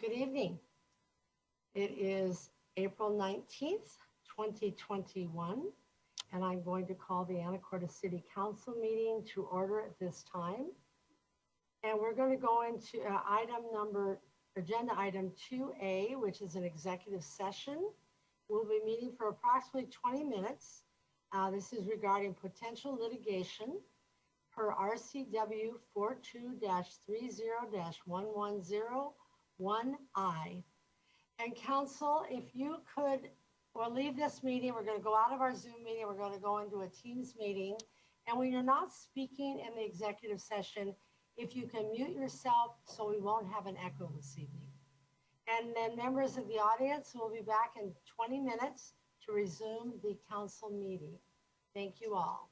Good evening. It is April 19th, 2021, and I'm going to call the Anacortes City Council meeting to order at this time. And we're going to go into agenda item 2A, which is an executive session. We'll be meeting for approximately 20 minutes. This is regarding potential litigation per RCW 42-30-110-1I. And council, if you could, we'll leave this meeting. We're going to go out of our Zoom meeting. We're going to go into a Teams meeting. And when you're not speaking in the executive session, if you can mute yourself so we won't have an echo this evening. And then members of the audience will be back in 20 minutes to resume the council meeting. Thank you all.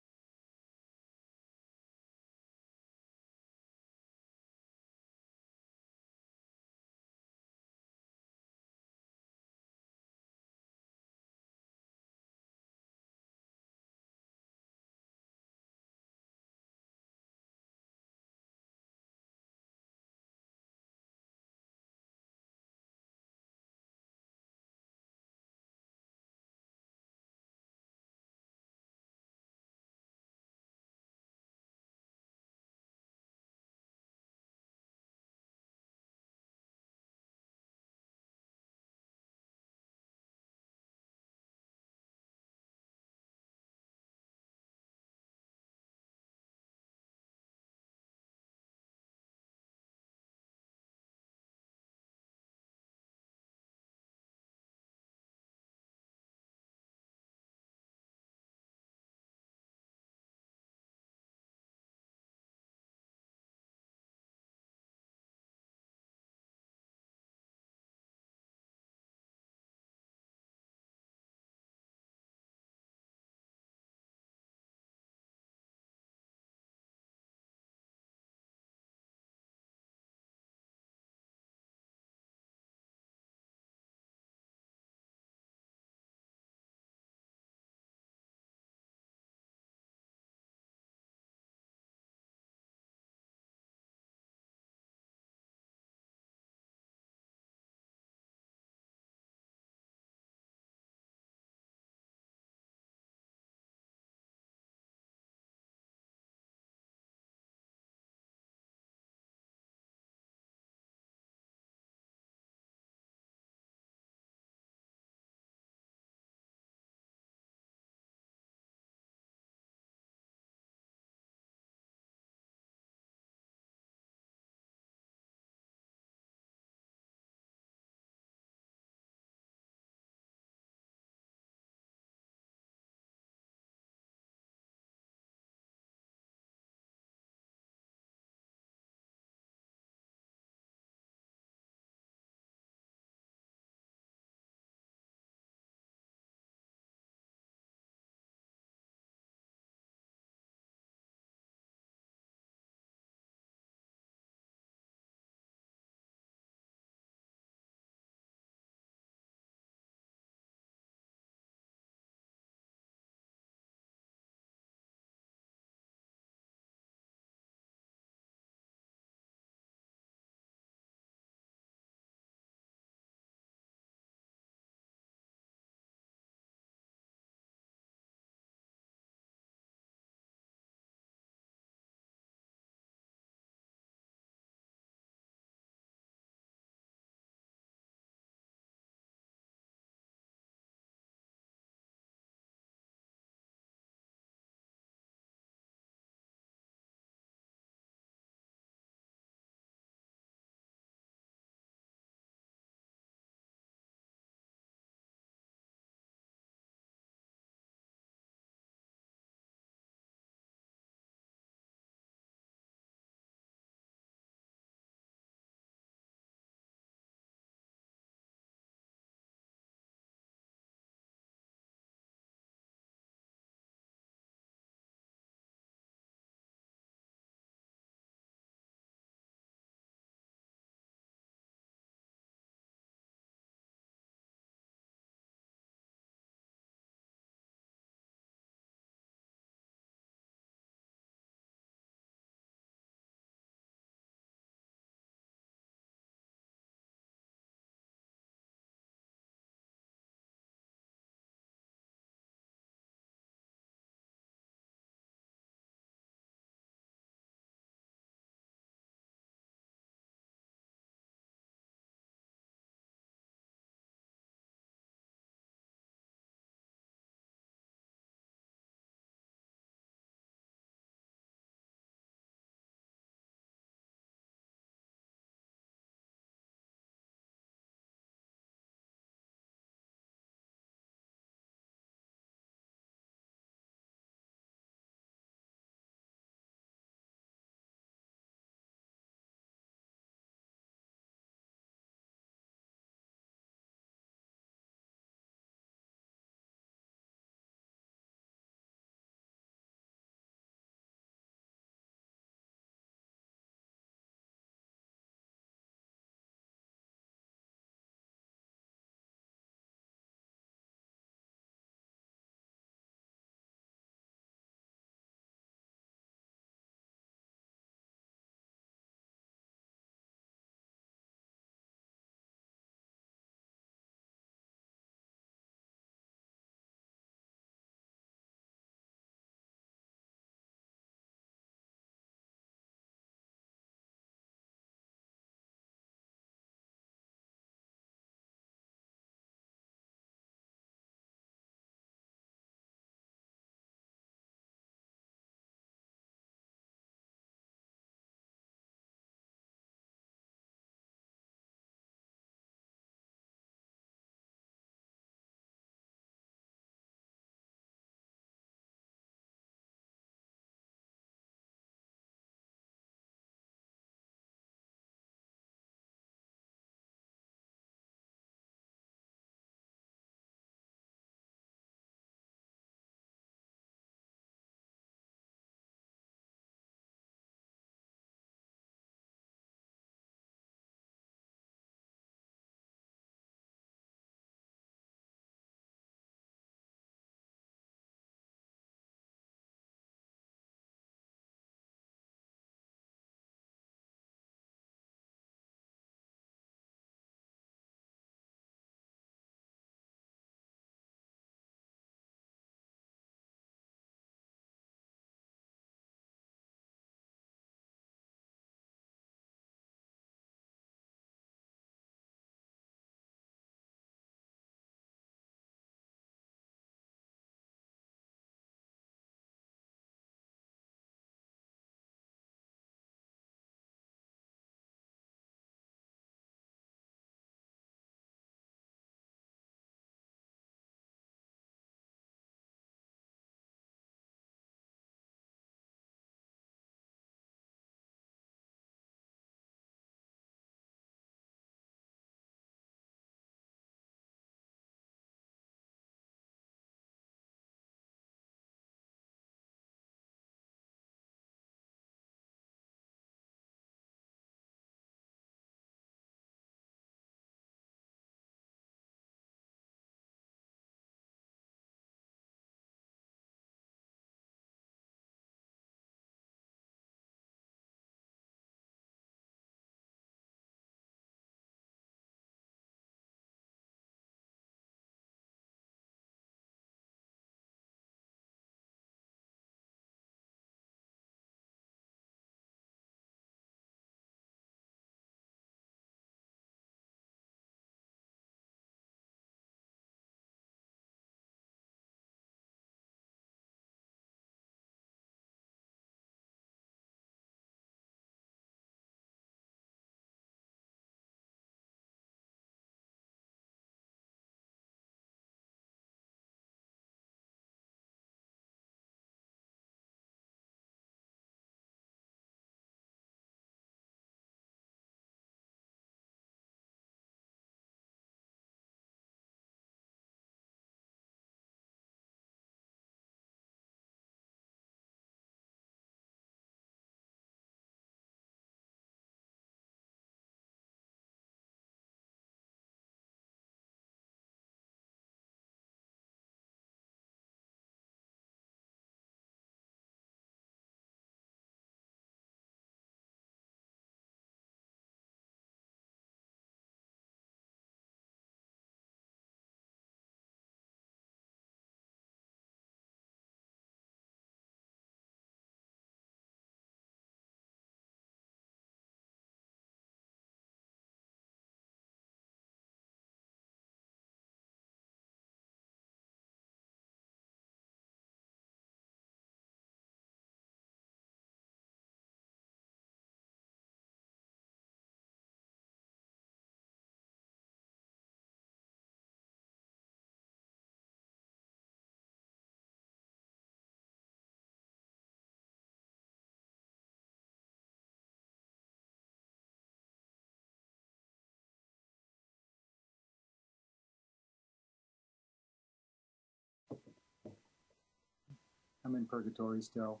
I'm in purgatory still.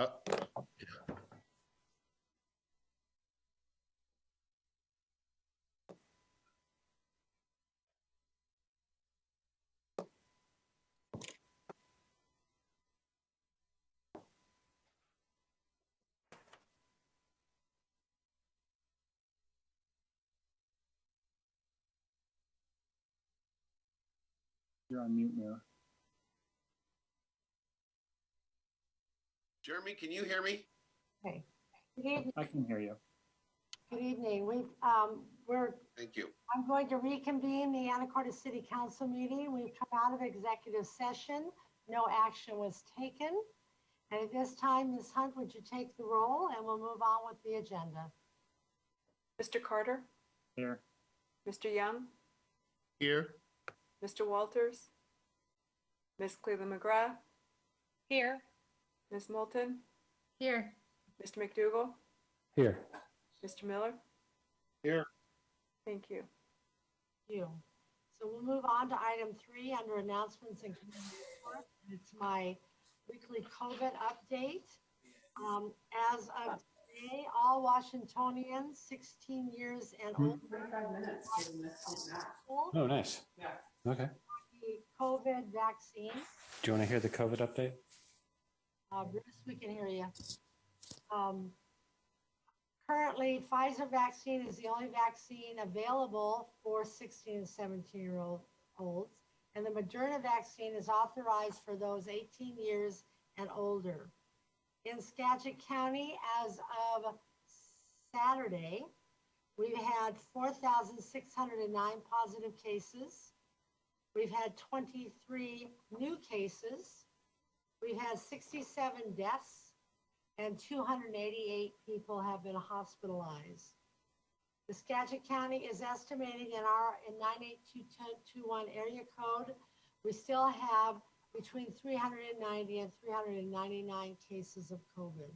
Yeah. You're on mute now. Jeremy, can you hear me? Okay. Good evening. I can hear you. Good evening. Thank you. I'm going to reconvene the Anacortes City Council meeting. We've come out of executive session. No action was taken. And at this time, Ms. Hunt, would you take the roll and we'll move on with the agenda. Mr. Carter, Here. Mr. Young, Here. Mr. Walters, Ms. Cleveland McGrath, Here. Ms. Moulton, Here. Mr. McDougall, Here. Mr. Miller. Here. Thank you. Thank you. So we'll move on to item 3 under announcements and community reports. It's my weekly COVID update. As of today, all Washingtonians 16 years and older 45 minutes. Oh, nice. Yeah. Okay. the COVID vaccine. Do you want to hear the COVID update? Bruce, we can hear you. Currently, Pfizer vaccine is the only vaccine available for 16 and 17-year-olds, and the Moderna vaccine is authorized for those 18 years and older. In Skagit County, as of Saturday, we've had 4,609 positive cases. We've had 23 new cases. We've had 67 deaths, and 288 people have been hospitalized. The Skagit County is estimating in 98221 area code, we still have between 390 and 399 cases of COVID.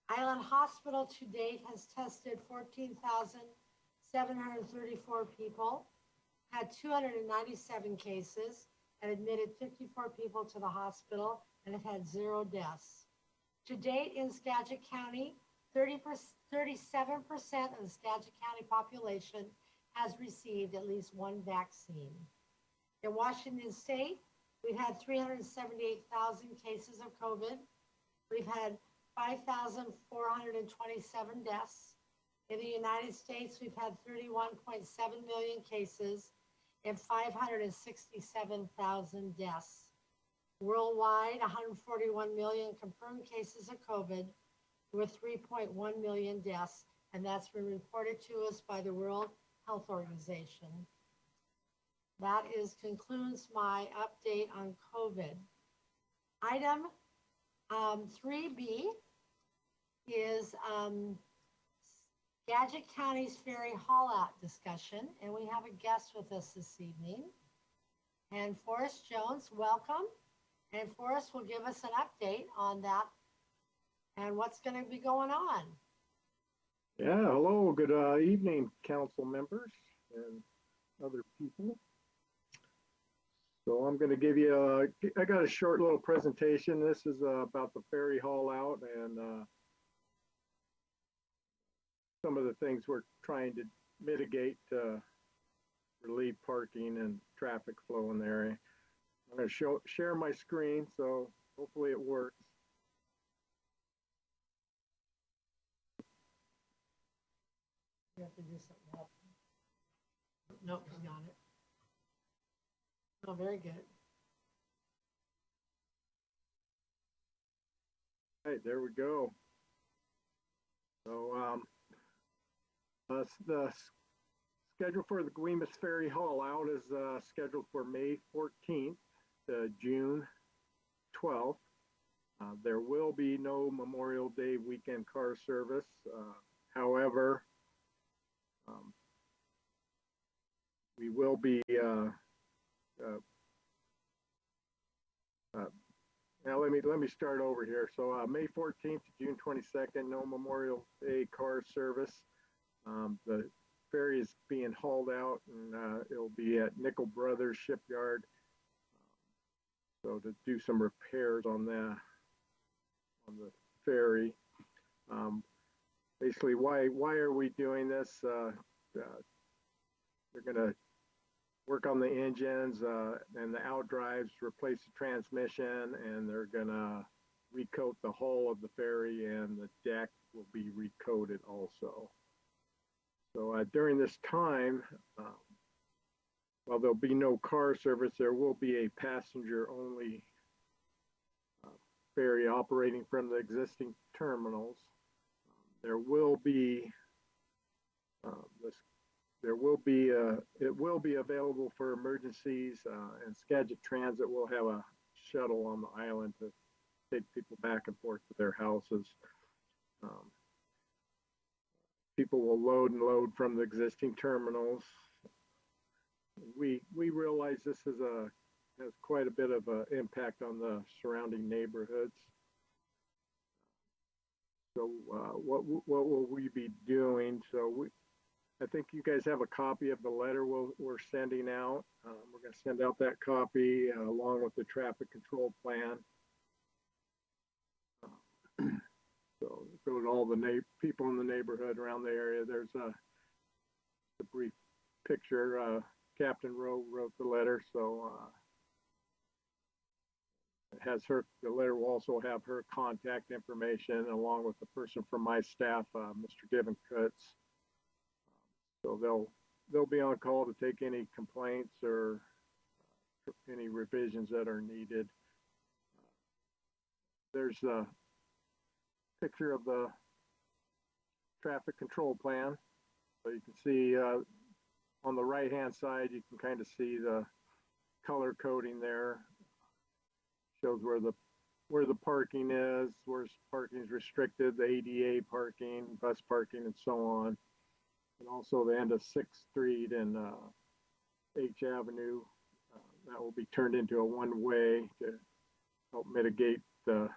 Island Hospital to date has tested 14,734 people, had 297 cases, and admitted 54 people to the hospital, and it had 0 deaths. To date in Skagit County, 37% of the Skagit County population has received at least one vaccine. In Washington State, we've had 378,000 cases of COVID. We've had 5,427 deaths. In the United States, we've had 31.7 million cases and 567,000 deaths. Worldwide, 141 million confirmed cases of COVID with 3.1 million deaths, and that's been reported to us by the World Health Organization. That concludes my update on COVID. Item 3B is Skagit County's Ferry Haul Out discussion, and we have a guest with us this evening. And Forrest Jones, welcome. And Forrest will give us an update on that and what's going to be going on. Yeah, hello, good evening, council members and other people. So I'm going to give you, I got a short little presentation. This is about the ferry haul out and some of the things we're trying to mitigate to relieve parking and traffic flow in the area. I'm going to share my screen, so hopefully it works. You have to do something else. Nope, you got it. Oh, very good. All right, there we go. So the schedule for the Guimas Ferry Haul Out is scheduled for May 14th to June 12th. There will be no Memorial Day weekend car service. However, we will be now let me start over here. So May 14th to June 22nd, no Memorial Day car service. The ferry is being hauled out and it'll be at Nickel Brothers Shipyard. So so to do some repairs on the ferry. Basically, why are we doing this? They're going to work on the engines and the outdrives, replace the transmission, and they're going to recoat the hull of the ferry, and the deck will be recoated also. So during this time, while there'll be no car service, there will be a passenger-only ferry operating from the existing terminals. It will be available for emergencies, and Skagit Transit will have a shuttle on the island to take people back and forth to their houses. People will load and load from the existing terminals. We realize this has quite a bit of an impact on the surrounding neighborhoods. So what will we be doing? So I think you guys have a copy of the letter we're sending out. We're going to send out that copy along with the traffic control plan. So go to all the people in the neighborhood around the area. There's a brief picture. Captain Rowe wrote the letter, so it has the letter will also have her contact information along with the person from my staff, Mr. Given Kutz. So they'll be on call to take any complaints or any revisions that are needed. There's a picture of the traffic control plan. So you can see on the right-hand side, you can kind of see the color coding there. Shows where the parking is, where parking is restricted, the ADA parking, bus parking, and so on. And also the end of 6th Street and H Avenue. That will be turned into a one-way to help mitigate the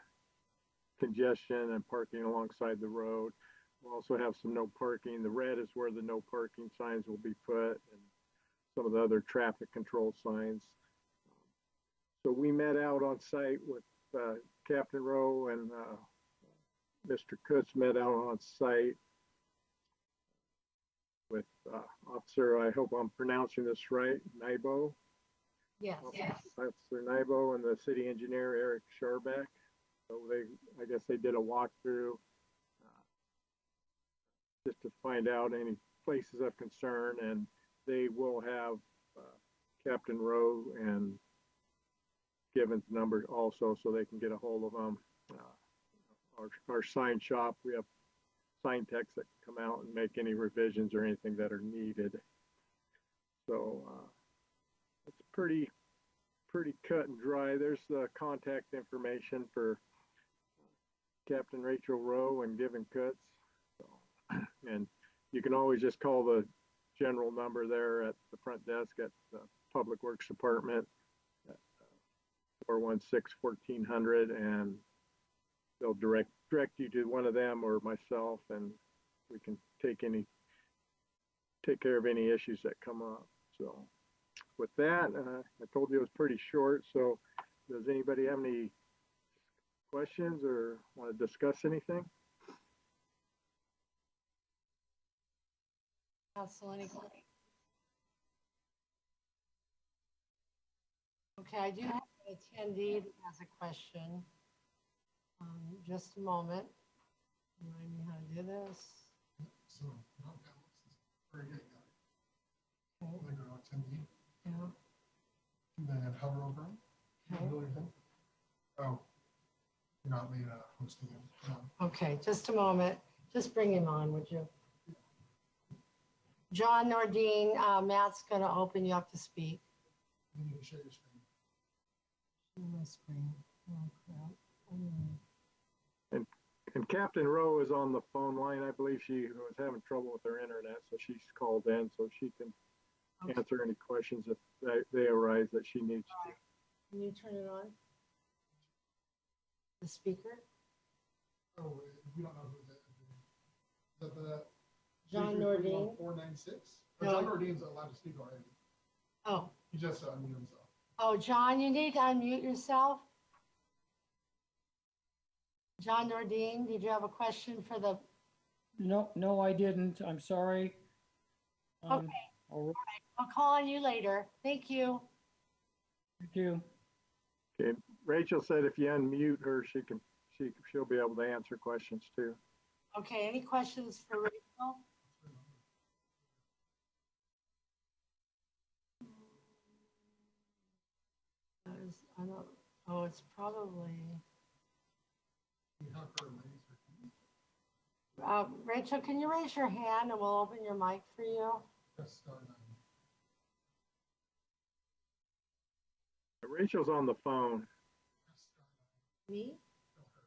congestion and parking alongside the road. We'll also have some no parking. The red is where the no parking signs will be put, and some of the other traffic control signs. So we met out on site with Captain Rowe, and Mr. Kutz met out on site with Officer, I hope I'm pronouncing this right, Nybo. Yes. Officer Nybo and the city engineer, Eric Sharbeck. So I guess they did a walkthrough just to find out any places of concern, and they will have Captain Rowe and Given's number also, so they can get a hold of them. Our sign shop, we have sign techs that can come out and make any revisions or anything that are needed. So it's pretty cut and dry. There's the contact information for Captain Rachel Rowe and Given Kutz. So, and you can always just call the general number there at the front desk at the Public Works Department at 416-1400, and they'll direct you to one of them or myself, and we can take care of any issues that come up. So with that, I told you it was pretty short. So does anybody have any questions or want to discuss anything? Council, any questions? Okay, I do have an attendee that has a question. Just a moment. Remind me how to do this. So, very good. Okay. Go to attendee, Yeah. and then hover over them. Okay. Oh, you're not made a hosting. No. Okay, just a moment. Just bring him on, would you? John Nordine, Matt's going to open you up to speak. You need to share your screen. Share my screen. Oh, crap. And Captain Rowe is on the phone line. I believe she was having trouble with her internet, so she's called in so she can answer any questions if they arise that she needs to. Can you turn it on? The speaker? Oh, we don't know who that is. Is that the John Nordine? 496? No. John Nordine's allowed to speak already. Oh, He just unmuted himself. Oh, John, you need to unmute yourself. John Nordine, did you have a question for the, No, I didn't. I'm sorry. Okay. All right, I'll call on you later. Thank you. thank you. Okay, Rachel said if you unmute her, she'll be able to answer questions too. Okay, any questions for Rachel? I don't, oh, it's probably, You have her raise her hand. Rachel, can you raise your hand and we'll open your mic for you? Press star 9. Rachel's on the phone. Press star 9. Me? No, her.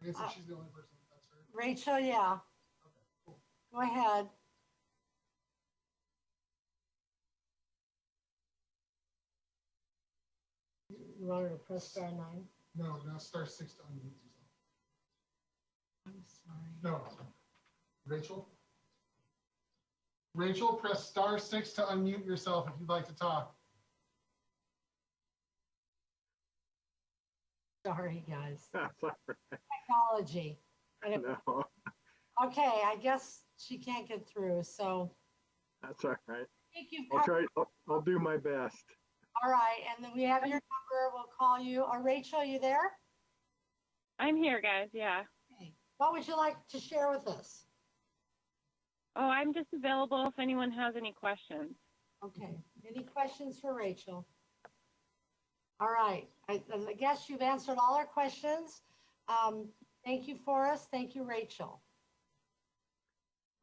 I guess if she's the only person that's her. Rachel, yeah. Okay, cool. Go ahead. You want her to press star 9? No, now star 6 to unmute yourself. I'm sorry. No. Rachel? Rachel, press star 6 to unmute yourself if you'd like to talk. Sorry, guys. That's all Technology. right. No, Okay, I guess she can't get through, so that's all right. I think you've I'll covered. try. I'll do my best. All right, and then we have your number. We'll call you. Rachel, you there? I'm here, guys. Yeah. Okay. What would you like to share with us? Oh, I'm just available if anyone has any questions. Okay. Any questions for Rachel? All right. I guess you've answered all our questions. Thank you, Forrest. Thank you, Rachel.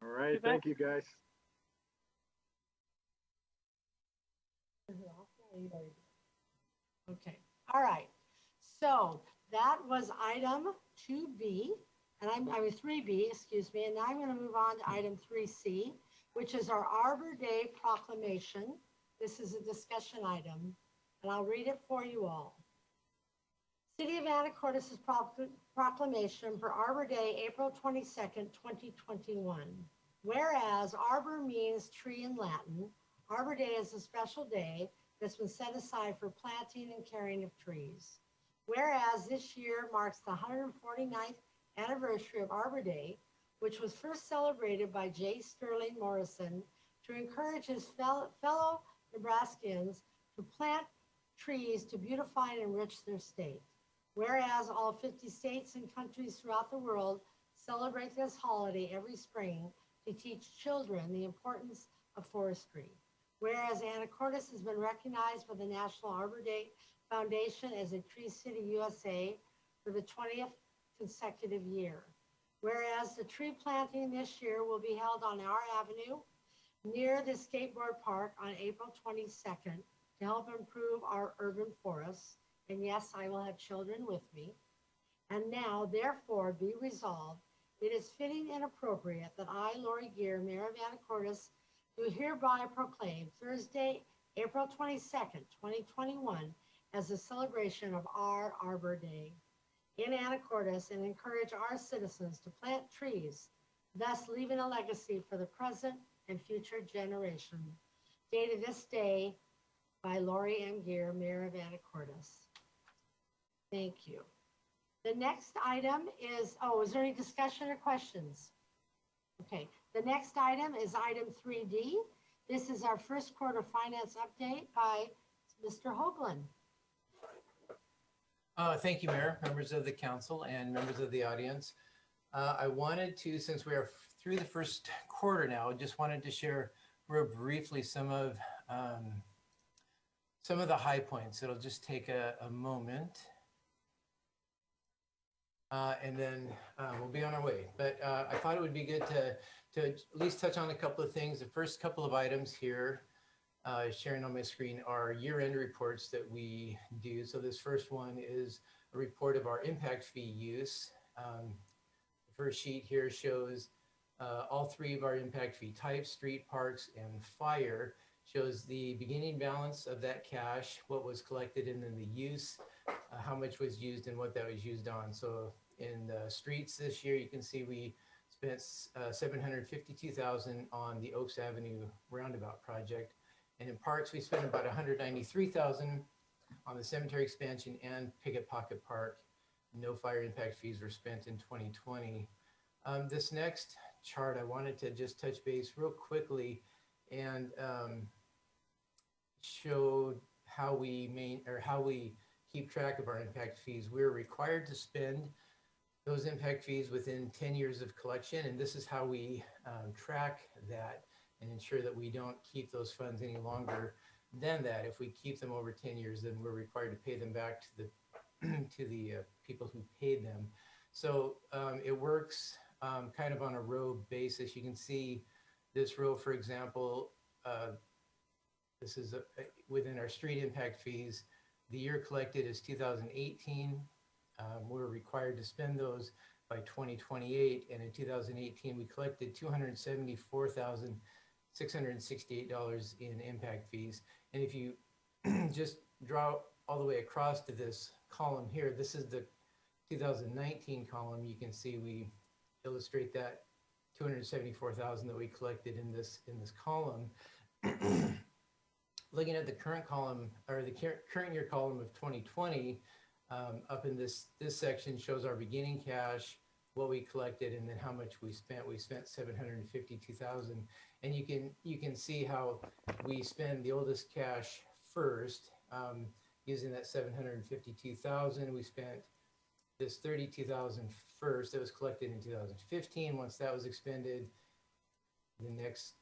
All right. You bet. Thank you, guys. Okay. All right. So that was item 2B, and I mean 3B, excuse me. And now I'm going to move on to item 3C, which is our Arbor Day Proclamation. This is a discussion item, and I'll read it for you all. City of Anacortes' proclamation for Arbor Day, April 22nd, 2021. Whereas Arbor means tree in Latin, Arbor Day is a special day that's been set aside for planting and caring of trees. Whereas this year marks the 149th anniversary of Arbor Day, which was first celebrated by J. Sterling Morrison to encourage his fellow Nebraskans to plant trees to beautify and enrich their state. Whereas all 50 states and countries throughout the world celebrate this holiday every spring to teach children the importance of forestry. Whereas Anacortes has been recognized by the National Arbor Day Foundation as a Tree City USA for the 20th consecutive year. Whereas the tree planting this year will be held on our avenue near the skateboard park on April 22nd to help improve our urban forests. And yes, I will have children with me. And now, therefore, be resolved, it is fitting and appropriate that I, Lori Geer, Mayor of Anacortes, do hereby proclaim Thursday, April 22nd, 2021, as a celebration of our Arbor Day in Anacortes and encourage our citizens to plant trees, thus leaving a legacy for the present and future generation. Dated this day by Lori M. Geer, Mayor of Anacortes. Thank you. The next item is, is there any discussion or questions? Okay, the next item is item 3D. This is our first quarter finance update by Mr. Hoagland. Thank you, Mayor, members of the council, and members of the audience. I wanted to, since we are through the first quarter now, just wanted to share real briefly some of the high points. It'll just take a moment. And then we'll be on our way. But I thought it would be good to at least touch on a couple of things. The first couple of items here, sharing on my screen, are year-end reports that we do. So this first one is a report of our impact fee use. The first sheet here shows all three of our impact fee types: street, parks, and fire. Shows the beginning balance of that cash, what was collected, and then the use, how much was used and what that was used on. So in the streets this year, you can see we spent $752,000 on the Oaks Avenue roundabout project. And in parks, we spent about $193,000 on the cemetery expansion and Picket Pocket Park. No fire impact fees were spent in 2020. This next chart, I wanted to just touch base real quickly and show how we keep track of our impact fees. We're required to spend those impact fees within 10 years of collection, and this is how we track that and ensure that we don't keep those funds any longer than that. If we keep them over 10 years, then we're required to pay them back to the to the people who paid them. So it works kind of on a row basis. You can see this row, for example, this is within our street impact fees. The year collected is 2018. We're required to spend those by 2028, and in 2018 we collected $274,668 in impact fees. And if you just draw all the way across to this column here, this is the 2019 column. You can see we illustrate that 274,000 that we collected in this column. Looking at the current column, or the current year column of 2020, up in this section shows our beginning cash, what we collected, and then how much we spent. We spent $752,000, and you can see how we spend the oldest cash first. Using that $752,000, we spent this $32,000 first that was collected in 2015. Once that was expended, the next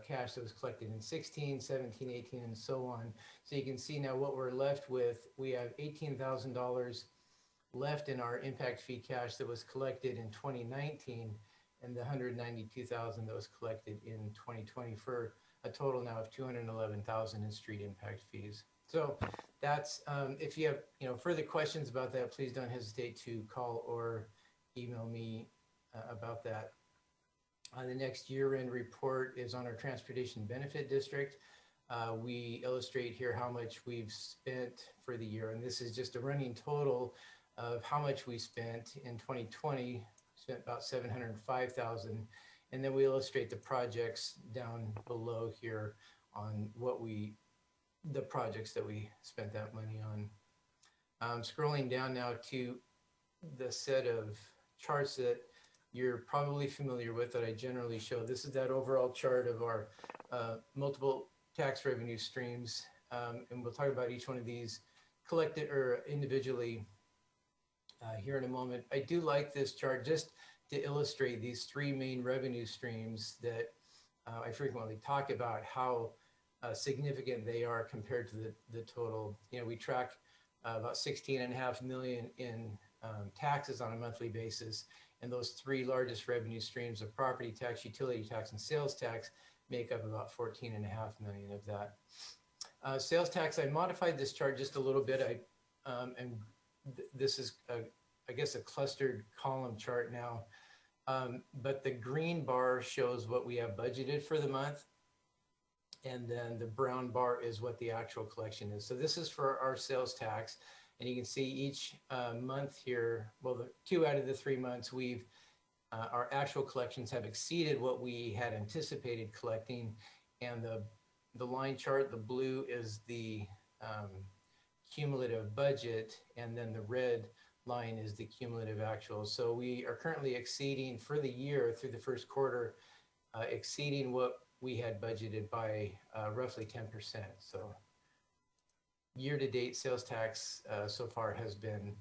cash that was collected in 16, 17, 18, and so on. So you can see now what we're left with. We have $18,000 left in our impact fee cash that was collected in 2019, and the $192,000 that was collected in 2020, for a total now of $211,000 in street impact fees. So that's, if you have further questions about that, please don't hesitate to call or email me about that. The next year-end report is on our Transportation Benefit District. We illustrate here how much we've spent for the year, and this is just a running total of how much we spent in 2020. Spent about $705,000, and then we illustrate the projects down below here on the projects that we spent that money on. Scrolling down now to the set of charts that you're probably familiar with that I generally show. This is that overall chart of our multiple tax revenue streams, and we'll talk about each one of these collected or individually here in a moment. I do like this chart just to illustrate these three main revenue streams that I frequently talk about, how significant they are compared to the total. We track about $16.5 million in taxes on a monthly basis, and those three largest revenue streams of property tax, utility tax, and sales tax make up about $14.5 million of that. Sales tax, I modified this chart just a little bit. This is, I guess, a clustered column chart now, but the green bar shows what we have budgeted for the month, and then the brown bar is what the actual collection is. So this is for our sales tax, and you can see each month here, well, the 2 out of the 3 months, our actual collections have exceeded what we had anticipated collecting, and the line chart, the blue, is the cumulative budget, and then the red line is the cumulative actual. So we are currently exceeding for the year through the first quarter, exceeding what we had budgeted by roughly 10%. So year-to-date sales tax so far has been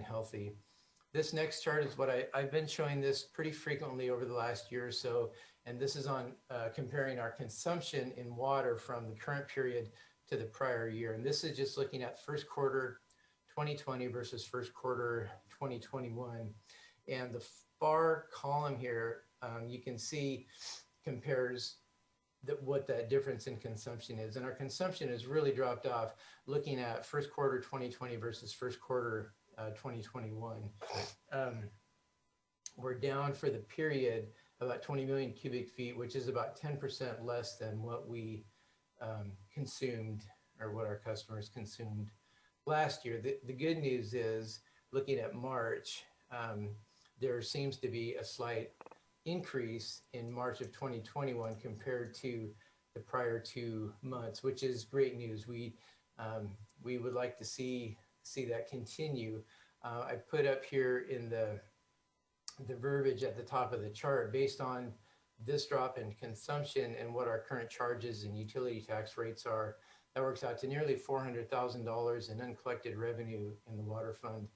healthy. This next chart is what I've been showing this pretty frequently over the last year or so, and this is on comparing our consumption in water from the current period to the prior year. And this is just looking at first quarter 2020 versus first quarter 2021. And the far column here, you can see, compares what that difference in consumption is. And our consumption has really dropped off looking at first quarter 2020 versus first quarter 2021. We're down for the period about 20 million cubic feet, which is about 10% less than what we consumed, or what our customers consumed last year. The good news is, looking at March, there seems to be a slight increase in March of 2021 compared to the prior 2 months, which is great news. we would like to see that continue. I put up here in the verbiage at the top of the chart, based on this drop in consumption and what our current charges and utility tax rates are, that works out to nearly $400,000 in uncollected revenue in the water fund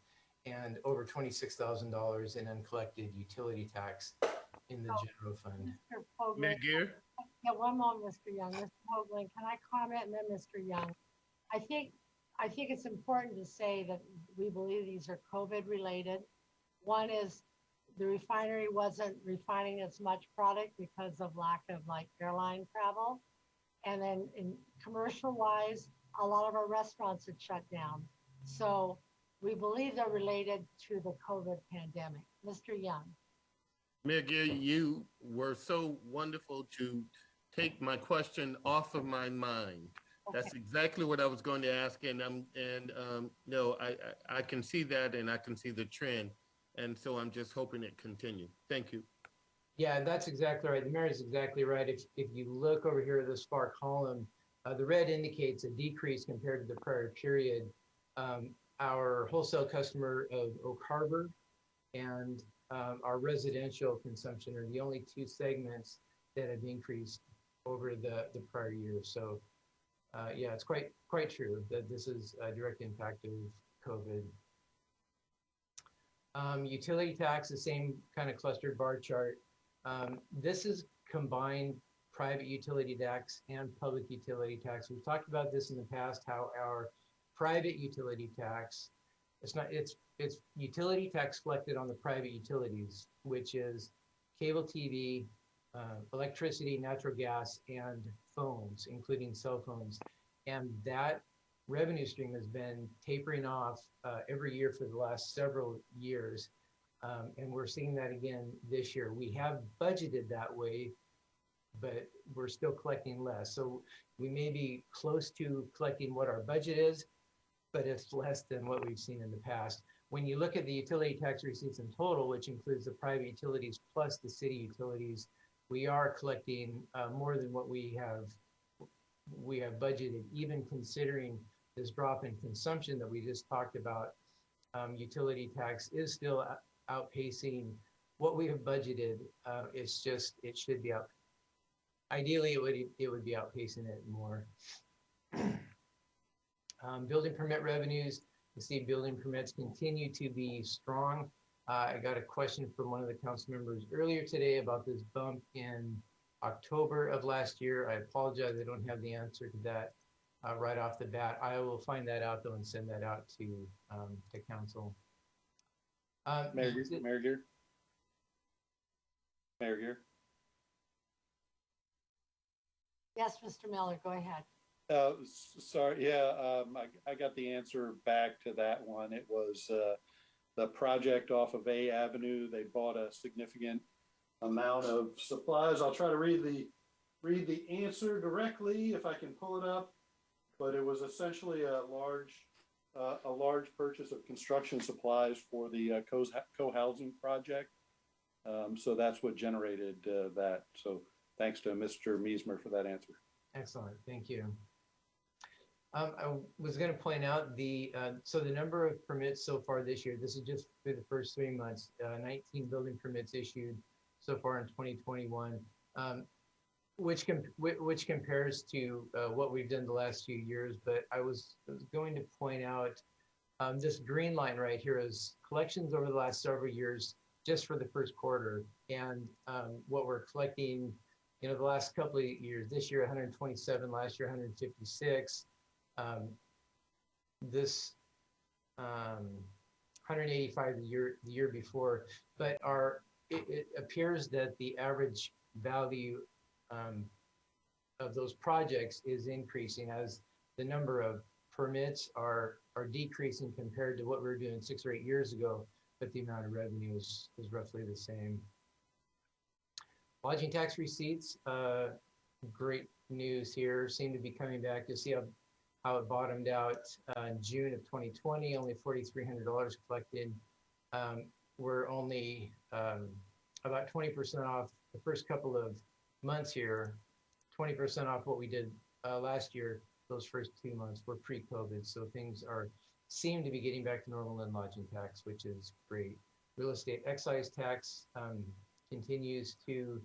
and over $26,000 in uncollected utility tax in the general fund. Mr. Hoagland, Mayor Gear? yeah, one moment, Mr. Young. Mr. Hoagland, can I comment and then Mr. Young? I think it's important to say that we believe these are COVID related. One is the refinery wasn't refining as much product because of lack of like airline travel. And then in commercial wise, a lot of our restaurants had shut down. So we believe they're related to the COVID pandemic. Mr. Young. Mayor Gear, you were so wonderful to take my question off of my mind. Okay. That's exactly what I was going to ask, and no, I can see that, and I can see the trend, and so I'm just hoping it continues. Thank you. Yeah, that's exactly right. The mayor is exactly right. If you look over here at this far column, the red indicates a decrease compared to the prior period. Our wholesale customer of Oak Harbor and our residential consumption are the only two segments that have increased over the prior year. So yeah, it's quite true that this is a direct impact of COVID. Utility tax, the same kind of clustered bar chart. This is combined private utility tax and public utility tax. We've talked about this in the past, how our private utility tax, it's utility tax collected on the private utilities, which is cable TV, electricity, natural gas, and phones, including cell phones. And that revenue stream has been tapering off every year for the last several years. And we're seeing that again this year. We have budgeted that way, but we're still collecting less. So we may be close to collecting what our budget is, but it's less than what we've seen in the past. When you look at the utility tax receipts in total, which includes the private utilities plus the city utilities, we are collecting more than what we have budgeted, even considering this drop in consumption that we just talked about. Utility tax is still outpacing what we have budgeted. It's just, it should be up. Ideally, it would be outpacing it more. Building permit revenues, you see building permits continue to be strong. I got a question from one of the council members earlier today about this bump in October of last year. I apologize, I don't have the answer to that right off the bat. I will find that out though and send that out to council. Mayor Gear? Mayor Gear? Yes, Mr. Miller, go ahead. Sorry, yeah, I got the answer back to that one. It was the project off of A Avenue. They bought a significant amount of supplies. I'll try to read the answer directly if I can pull it up, but it was essentially a large purchase of construction supplies for the co-housing project. So that's what generated that. So thanks to Mr. Miesmer for that answer. Excellent, thank you. I was going to point out so the number of permits so far this year, this is just for the first 3 months, 19 building permits issued so far in 2021, which compares to what we've done the last few years. But I was going to point out this green line right here is collections over the last several years just for the first quarter, and what we're collecting, the last couple of years. This year 127, last year 156. This 185 the year before, but it appears that the average value of those projects is increasing as the number of permits are decreasing compared to what we were doing 6 or 8 years ago, but the amount of revenue is roughly the same. Lodging tax receipts, great news here, seem to be coming back. You'll see how it bottomed out in June of 2020, only $4,300 collected. We're only about 20% off the first couple of months here, 20% off what we did last year. those first 2 months were pre-COVID, so things seem to be getting back to normal in lodging tax, which is great. Real estate excise tax continues to,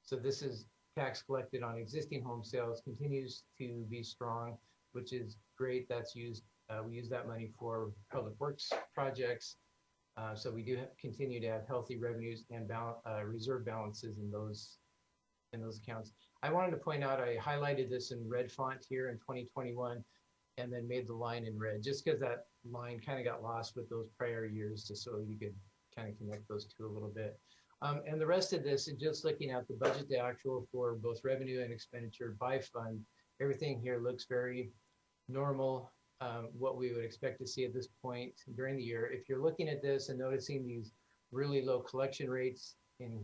so this is tax collected on existing home sales, continues to be strong, which is great. That's used, we use that money for public works projects. So we do continue to have healthy revenues and reserve balances in those accounts. I wanted to point out, I highlighted this in red font here in 2021 and then made the line in red, just because that line kind of got lost with those prior years, just so you could kind of connect those two a little bit. And the rest of this is just looking at the budget to actual for both revenue and expenditure by fund. Everything here looks very normal, what we would expect to see at this point during the year. If you're looking at this and noticing these really low collection rates in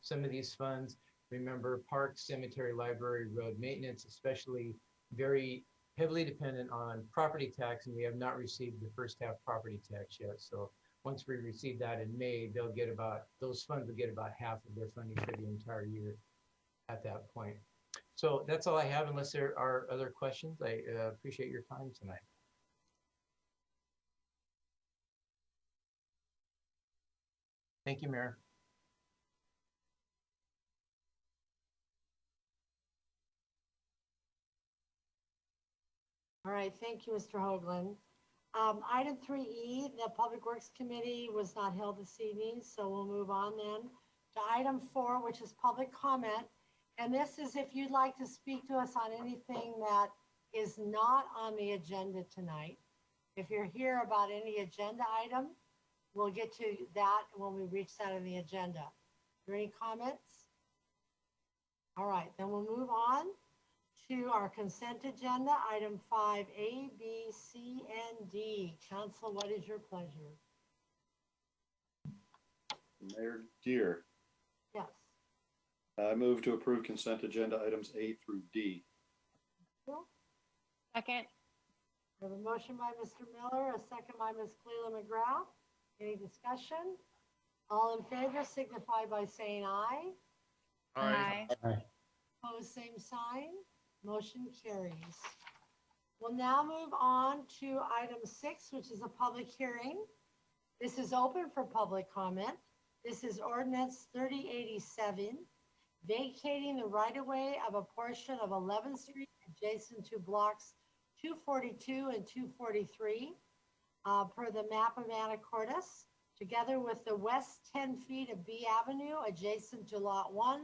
some of these funds, remember park, cemetery, library, road maintenance, especially very heavily dependent on property tax, and we have not received the first half property tax yet. So once we receive that in May, those funds will get about half of their funding for the entire year at that point. So that's all I have, unless there are other questions. I appreciate your time tonight. Thank you, Mayor. All right, thank you, Mr. Hoagland. Item 3E, the Public Works Committee was not held this evening, so we'll move on then to item 4, which is public comment. And this is if you'd like to speak to us on anything that is not on the agenda tonight. If you're here about any agenda item, we'll get to that when we reach that in the agenda. Are there any comments? All right, then we'll move on to our consent agenda, item 5A, B, C, and D. Council, what is your pleasure? Mayor Deere. Yes. I move to approve consent agenda items A through D. Second. We have a motion by Mr. Miller, a second by Ms. Cleland McGrath. Any discussion? All in favor signify by saying aye. Aye. Opposed, same sign. Motion carries. We'll now move on to item 6, which is a public hearing. This is open for public comment. This is Ordinance 3087, vacating the right-of-way of a portion of 11th Street adjacent to blocks 242 and 243 per the map of Anacortes, together with the west 10 feet of B Avenue adjacent to Lot 1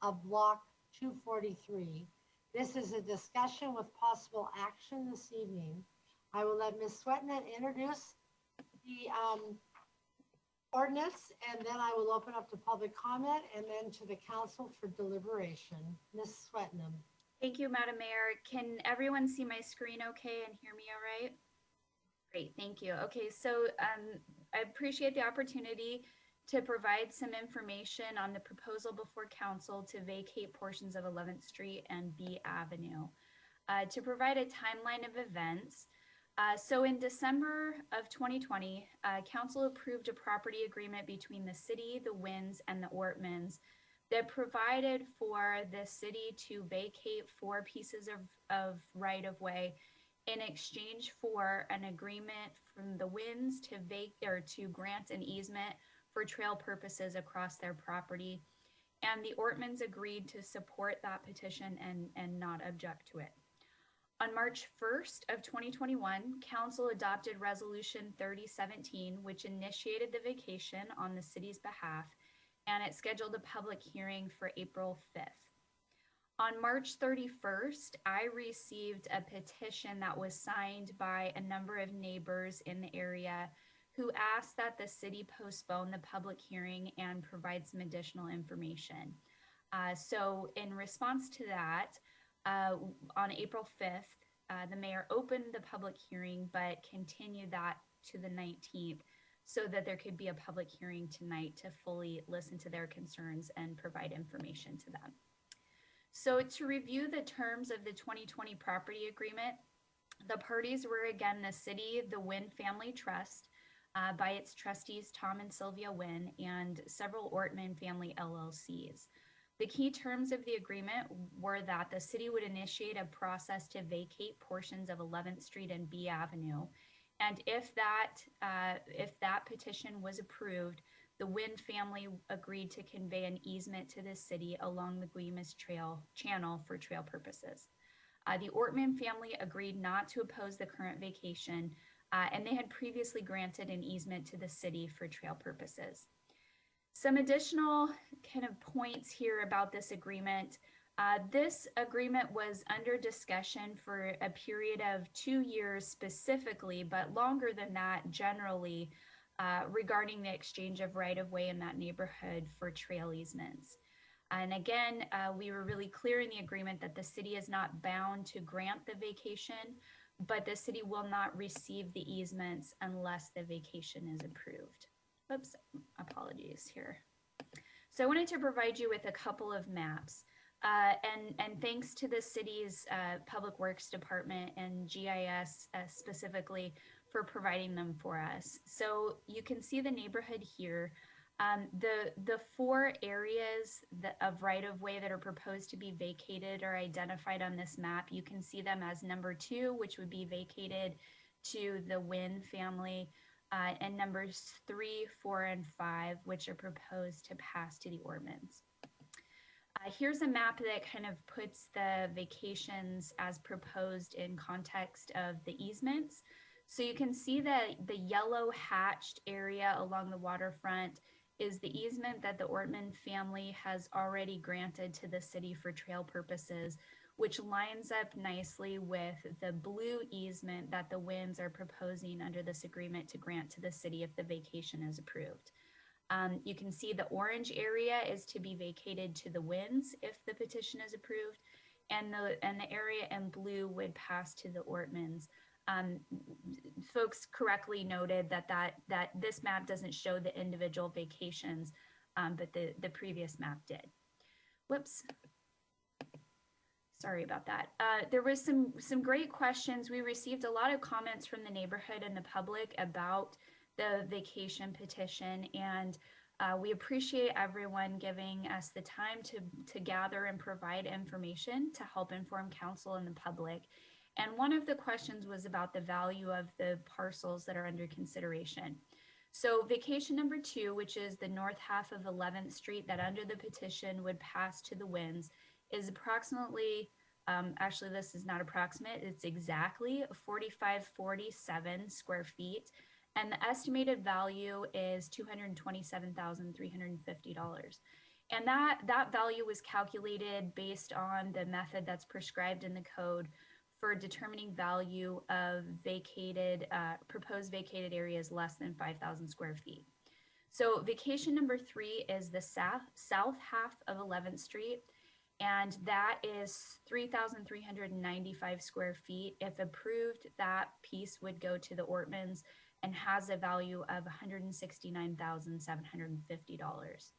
of Block 243. This is a discussion with possible action this evening. I will let Ms. Swetnam introduce the ordinance, and then I will open up to public comment and then to the council for deliberation. Ms. Swetnam. Thank you, Madam Mayor. Can everyone see my screen okay and hear me all right? Great, thank you. Okay, so I appreciate the opportunity to provide some information on the proposal before council to vacate portions of 11th Street and B Avenue. To provide a timeline of events, so in December of 2020, council approved a property agreement between the city, the Winds, and the Ortmans that provided for the city to vacate 4 pieces of right-of-way in exchange for an agreement from the Winds to grant an easement for trail purposes across their property. And the Ortmans agreed to support that petition and not object to it. On March 1st of 2021, Council adopted Resolution 3017, which initiated the vacation on the city's behalf, and it scheduled a public hearing for April 5th. On March 31st, I received a petition that was signed by a number of neighbors in the area who asked that the city postpone the public hearing and provide some additional information. So in response to that, on April 5th, the mayor opened the public hearing, but continued that to the 19th so that there could be a public hearing tonight to fully listen to their concerns and provide information to them. So to review the terms of the 2020 property agreement, the parties were again the city, the Wynn Family Trust, by its trustees Tom and Sylvia Wynn, and several Ortman family LLCs. The key terms of the agreement were that the city would initiate a process to vacate portions of 11th Street and B Avenue. And if that petition was approved, the Wynn family agreed to convey an easement to the city along the Guimas Trail channel for trail purposes. The Ortman family agreed not to oppose the current vacation, and they had previously granted an easement to the city for trail purposes. Some additional kind of points here about this agreement. This agreement was under discussion for a period of 2 years specifically, but longer than that generally, regarding the exchange of right-of-way in that neighborhood for trail easements. And again, we were really clear in the agreement that the city is not bound to grant the vacation, but the city will not receive the easements unless the vacation is approved. Oops, apologies here. So I wanted to provide you with a couple of maps. And thanks to the city's Public Works Department and GIS specifically for providing them for us. So you can see the neighborhood here. The 4 areas of right-of-way that are proposed to be vacated are identified on this map. You can see them as number 2, which would be vacated to the Wynn family, and numbers 3, 4, and 5, which are proposed to pass to the Ortmans. Here's a map that kind of puts the vacations as proposed in context of the easements. So you can see that the yellow hatched area along the waterfront is the easement that the Ortman family has already granted to the city for trail purposes, which lines up nicely with the blue easement that the Wynns are proposing under this agreement to grant to the city if the vacation is approved. You can see the orange area is to be vacated to the Wynns if the petition is approved, and the area in blue would pass to the Ortmans. Folks correctly noted that this map doesn't show the individual vacations, but the previous map did. Whoops. Sorry about that. There was some great questions. We received a lot of comments from the neighborhood and the public about the vacation petition, and we appreciate everyone giving us the time to gather and provide information to help inform council and the public. And one of the questions was about the value of the parcels that are under consideration. So vacation number 2, which is the north half of 11th Street that under the petition would pass to the Wynns, is approximately, actually this is not approximate, it's exactly 4,547 square feet. And the estimated value is $227,350. And that value was calculated based on the method that's prescribed in the code for determining value of vacated, proposed vacated areas less than 5,000 square feet. So vacation number 3 is the south half of 11th Street, and that is 3,395 square feet. If approved, that piece would go to the Ortmans and has a value of $169,750.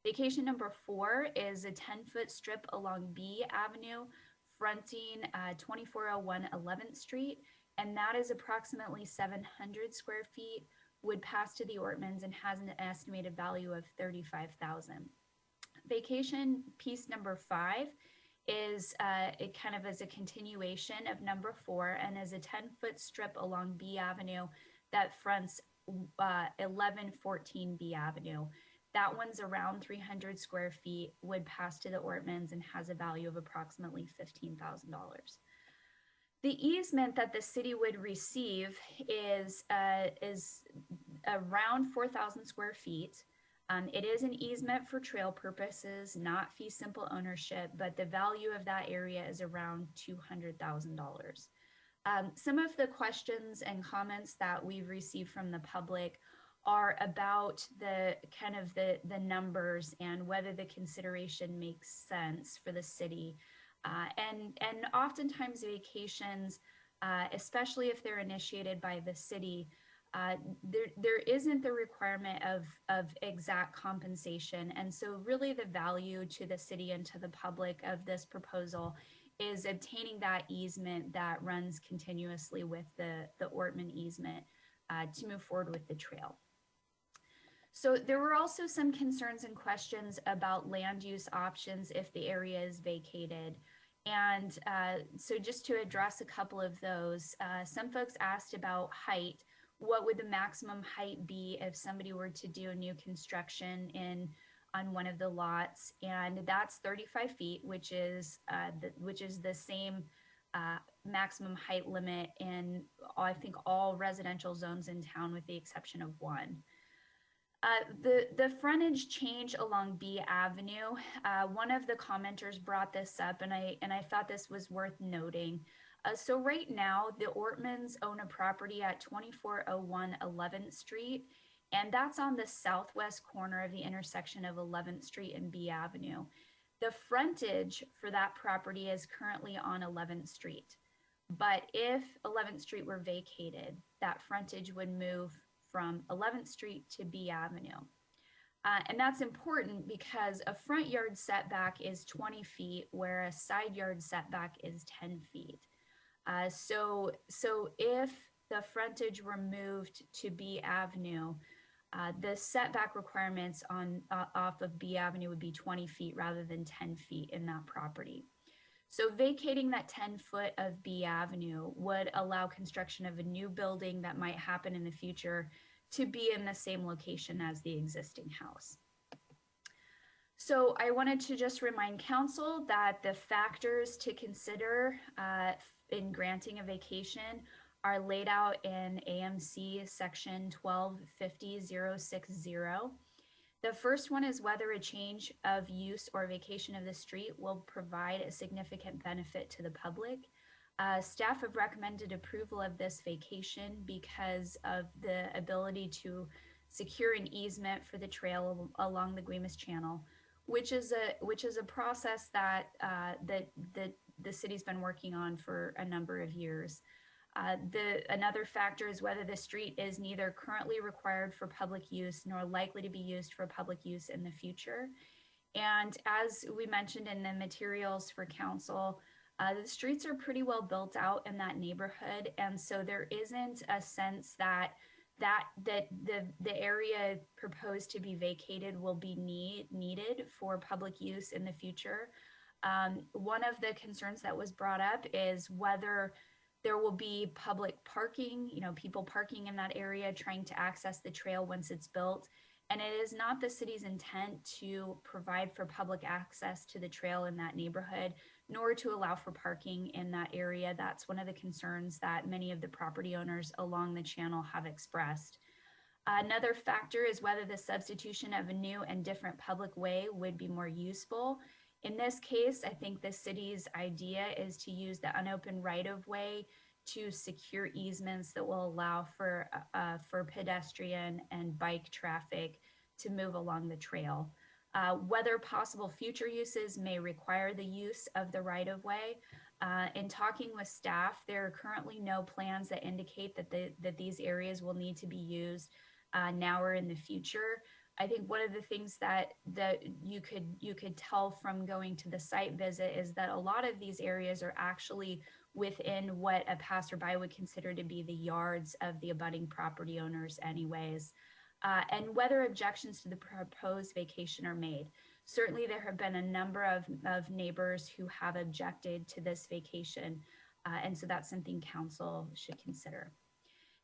Vacation number 4 is a 10-foot strip along B Avenue, fronting 2401 11th Street, and that is approximately 700 square feet, would pass to the Ortmans and has an estimated value of $35,000. Vacation piece number 5 is it kind of is a continuation of number 4 and is a 10-foot strip along B Avenue that fronts 1114 B Avenue. That one's around 300 square feet, would pass to the Ortmans and has a value of approximately $15,000. The easement that the city would receive is around 4,000 square feet. It is an easement for trail purposes, not fee simple ownership, but the value of that area is around $200,000. Some of the questions and comments that we've received from the public are about the kind of the numbers and whether the consideration makes sense for the city. And oftentimes vacations, especially if they're initiated by the city, there isn't the requirement of exact compensation. And so really the value to the city and to the public of this proposal is obtaining that easement that runs continuously with the Ortman easement to move forward with the trail. So there were also some concerns and questions about land use options if the area is vacated. And so just to address a couple of those, some folks asked about height. What would the maximum height be if somebody were to do a new construction on one of the lots? And that's 35 feet, which is the same maximum height limit in, I think, all residential zones in town with the exception of one. The frontage change along B Avenue, one of the commenters brought this up, and I thought this was worth noting. So right now, the Ortmans own a property at 2401 11th Street, and that's on the southwest corner of the intersection of 11th Street and B Avenue. The frontage for that property is currently on 11th Street, but if 11th Street were vacated, that frontage would move from 11th Street to B Avenue. And that's important because a front yard setback is 20 feet, where a side yard setback is 10 feet. So if the frontage were moved to B Avenue, the setback requirements off of B Avenue would be 20 feet rather than 10 feet in that property. So vacating that 10-foot of B Avenue would allow construction of a new building that might happen in the future to be in the same location as the existing house. So I wanted to just remind council that the factors to consider in granting a vacation are laid out in AMC section 1250.060. The first one is whether a change of use or vacation of the street will provide a significant benefit to the public. Staff have recommended approval of this vacation because of the ability to secure an easement for the trail along the Guimas Channel, which is a process that the city's been working on for a number of years. Another factor is whether the street is neither currently required for public use nor likely to be used for public use in the future. And as we mentioned in the materials for council, the streets are pretty well built out in that neighborhood. And so there isn't a sense that the area proposed to be vacated will be needed for public use in the future. One of the concerns that was brought up is whether there will be public parking, people parking in that area trying to access the trail once it's built. And it is not the city's intent to provide for public access to the trail in that neighborhood, nor to allow for parking in that area. That's one of the concerns that many of the property owners along the channel have expressed. Another factor is whether the substitution of a new and different public way would be more useful. In this case, I think the city's idea is to use the unopened right-of-way to secure easements that will allow for pedestrian and bike traffic to move along the trail. Whether possible future uses may require the use of the right-of-way. In talking with staff, there are currently no plans that indicate that these areas will need to be used now or in the future. I think one of the things that you could tell from going to the site visit is that a lot of these areas are actually within what a passerby would consider to be the yards of the abutting property owners anyways. And whether objections to the proposed vacation are made. Certainly there have been a number of neighbors who have objected to this vacation. And so that's something council should consider.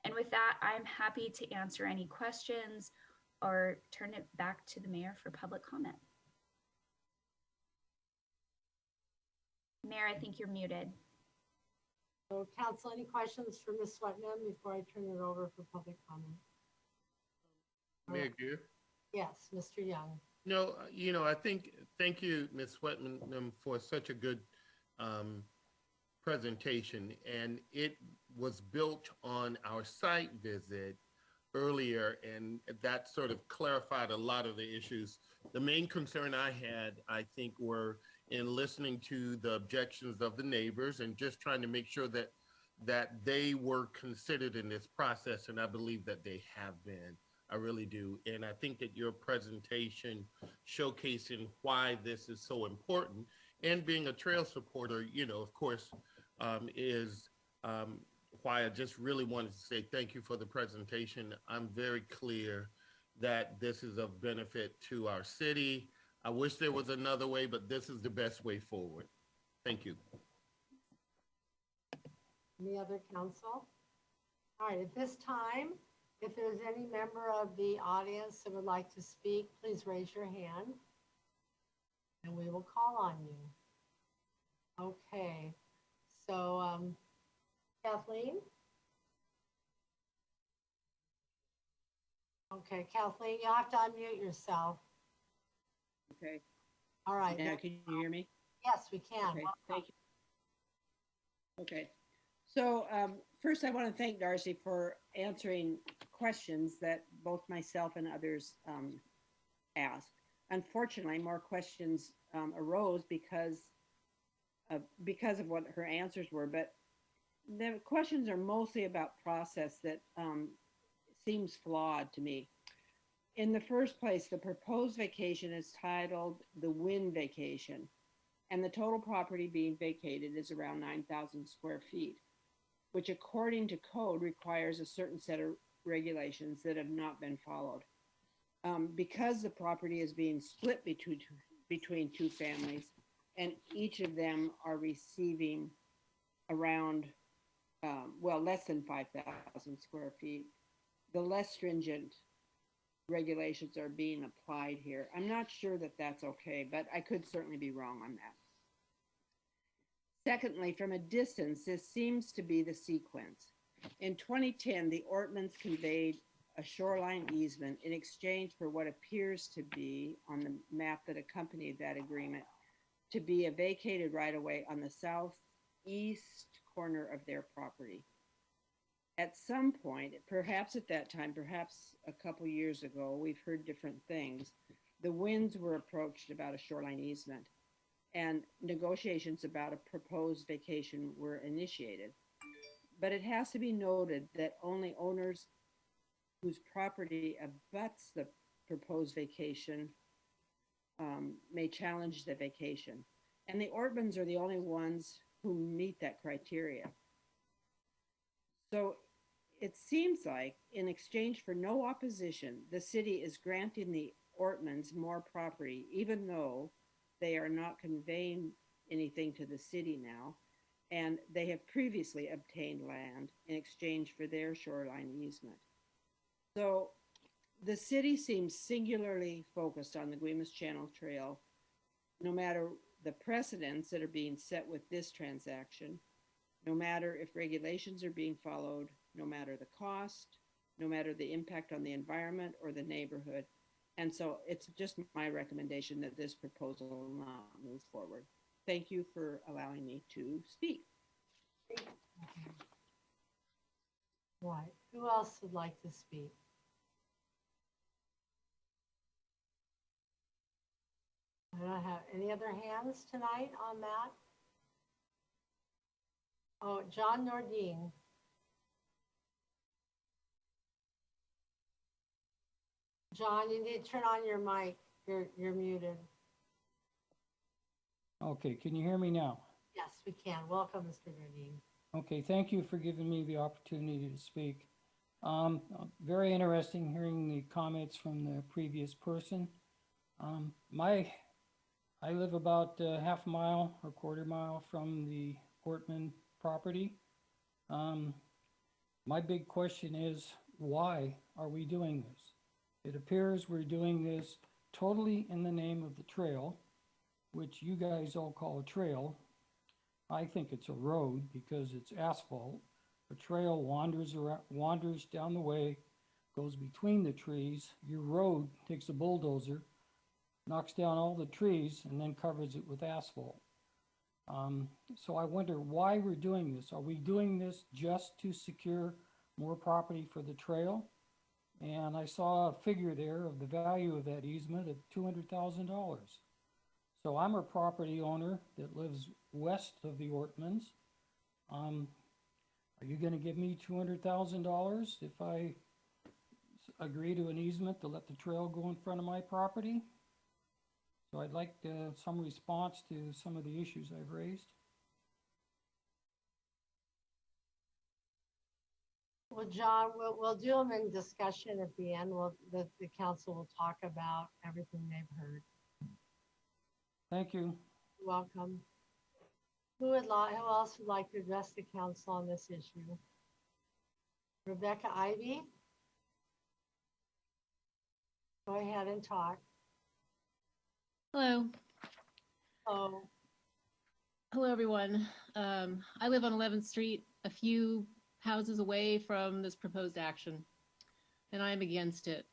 And with that, I'm happy to answer any questions or turn it back to the mayor for public comment. Mayor, I think you're muted. So council, any questions for Ms. Swetnam before I turn it over for public comment? Mayor Gear? Yes, Mr. Young. No, I think, thank you, Ms. Swetnam, for such a good presentation. And it was built on our site visit earlier, and that sort of clarified a lot of the issues. The main concern I had, I think, were in listening to the objections of the neighbors and just trying to make sure that they were considered in this process, and I believe that they have been. I really do. And I think that your presentation showcasing why this is so important, and being a trail supporter, of course, is why I just really wanted to say thank you for the presentation. I'm very clear that this is of benefit to our city. I wish there was another way, but this is the best way forward. Thank you. Any other council? All right, at this time, if there's any member of the audience that would like to speak, please raise your hand and we will call on you. Okay, so Kathleen? Okay, Kathleen, you have to unmute yourself. Okay. All right. Now, can you hear me? Yes, we can. Okay, thank you. Okay. So first, I want to thank Darcy for answering questions that both myself and others asked. Unfortunately, more questions arose because of what her answers were, but the questions are mostly about process that seems flawed to me. In the first place, the proposed vacation is titled the Wind Vacation, and the total property being vacated is around 9,000 square feet, which according to code requires a certain set of regulations that have not been followed. Because the property is being split between two families, and each of them are receiving around, less than 5,000 square feet, the less stringent regulations are being applied here. I'm not sure that that's okay, but I could certainly be wrong on that. Secondly, from a distance, this seems to be the sequence. In 2010, the Ordinance conveyed a shoreline easement in exchange for what appears to be, on the map that accompanied that agreement, to be a vacated right-of-way on the southeast corner of their property. At some point, perhaps at that time, perhaps a couple years ago, we've heard different things. The Winds were approached about a shoreline easement, and negotiations about a proposed vacation were initiated. But it has to be noted that only owners whose property abuts the proposed vacation may challenge the vacation. And the Ortmans are the only ones who meet that criteria. So it seems like in exchange for no opposition, the city is granting the Ortmans more property, even though they are not conveying anything to the city now, and they have previously obtained land in exchange for their shoreline easement. So the city seems singularly focused on the Guimas Channel Trail, no matter the precedents that are being set with this transaction, no matter if regulations are being followed, no matter the cost, no matter the impact on the environment or the neighborhood. And so it's just my recommendation that this proposal not move forward. Thank you for allowing me to speak. Right. Who else would like to speak? I don't have any other hands tonight on that. Oh, John Nordine. John, you need to turn on your mic. You're muted. Okay, can you hear me now? Yes, we can. Welcome, Mr. Nordine. Okay, thank you for giving me the opportunity to speak. Very interesting hearing the comments from the previous person. I live about a half mile or quarter mile from the Ortman property. My big question is, why are we doing this? It appears we're doing this totally in the name of the trail, which you guys all call a trail. I think it's a road because it's asphalt. A trail wanders down the way, goes between the trees. Your road takes a bulldozer, knocks down all the trees, and then covers it with asphalt. So I wonder why we're doing this. Are we doing this just to secure more property for the trail? And I saw a figure there of the value of that easement of $200,000. So I'm a property owner that lives west of the Ortmans. Are you going to give me $200,000 if I agree to an easement to let the trail go in front of my property? So I'd like some response to some of the issues I've raised. Well, John, we'll do them in discussion at the end. The council will talk about everything they've heard. Thank you. You're welcome. Who else would like to address the council on this issue? Rebecca Ivy? Go ahead and talk. Hello. Oh, Hello, everyone. I live on 11th Street, a few houses away from this proposed action, and I'm against it.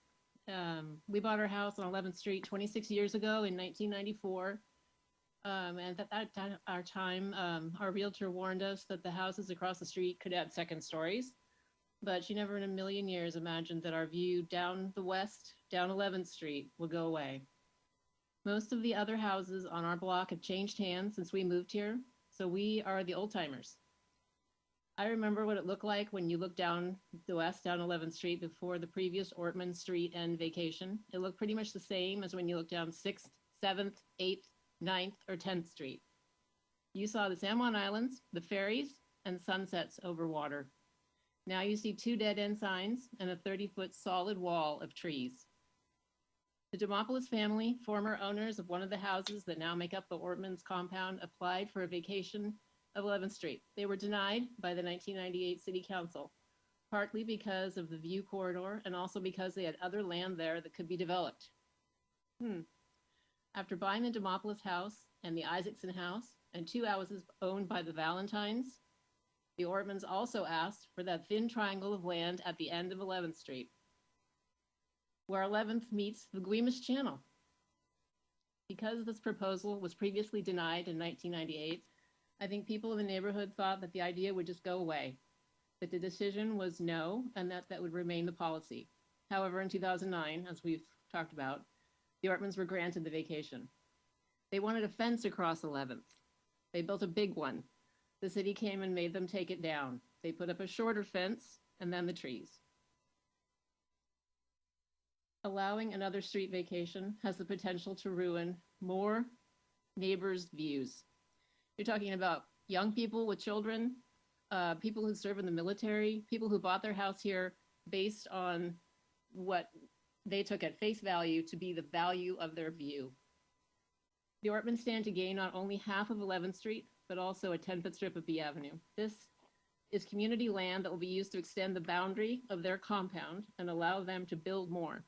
We bought our house on 11th Street 26 years ago in 1994. And at that time, our realtor warned us that the houses across the street could add second stories, but she never in a million years imagined that our view down the west, down 11th Street, would go away. Most of the other houses on our block have changed hands since we moved here, so we are the old timers. I remember what it looked like when you looked down the west, down 11th Street before the previous Ortman Street and Vacation. It looked pretty much the same as when you looked down 6th, 7th, 8th, 9th, or 10th Street. You saw the San Juan Islands, the ferries, and sunsets over water. Now you see 2 dead-end signs and a 30-foot solid wall of trees. The Demopoulos family, former owners of one of the houses that now make up the Ortman's compound, applied for a vacation of 11th Street. They were denied by the 1998 City Council, partly because of the view corridor and also because they had other land there that could be developed. After buying the Demopoulos house and the Isaacson house and 2 houses owned by the Valentines, the Ortmans also asked for that thin triangle of land at the end of 11th Street, where 11th meets the Guimas Channel. Because this proposal was previously denied in 1998, I think people in the neighborhood thought that the idea would just go away, that the decision was no, and that would remain the policy. However, in 2009, as we've talked about, the Ortmans were granted the vacation. They wanted a fence across 11th. They built a big one. The city came and made them take it down. They put up a shorter fence and then the trees. Allowing another street vacation has the potential to ruin more neighbors' views. You're talking about young people with children, people who serve in the military, people who bought their house here based on what they took at face value to be the value of their view. The Ortmans stand to gain not only half of 11th Street, but also a 10-foot strip of B Avenue. This is community land that will be used to extend the boundary of their compound and allow them to build more.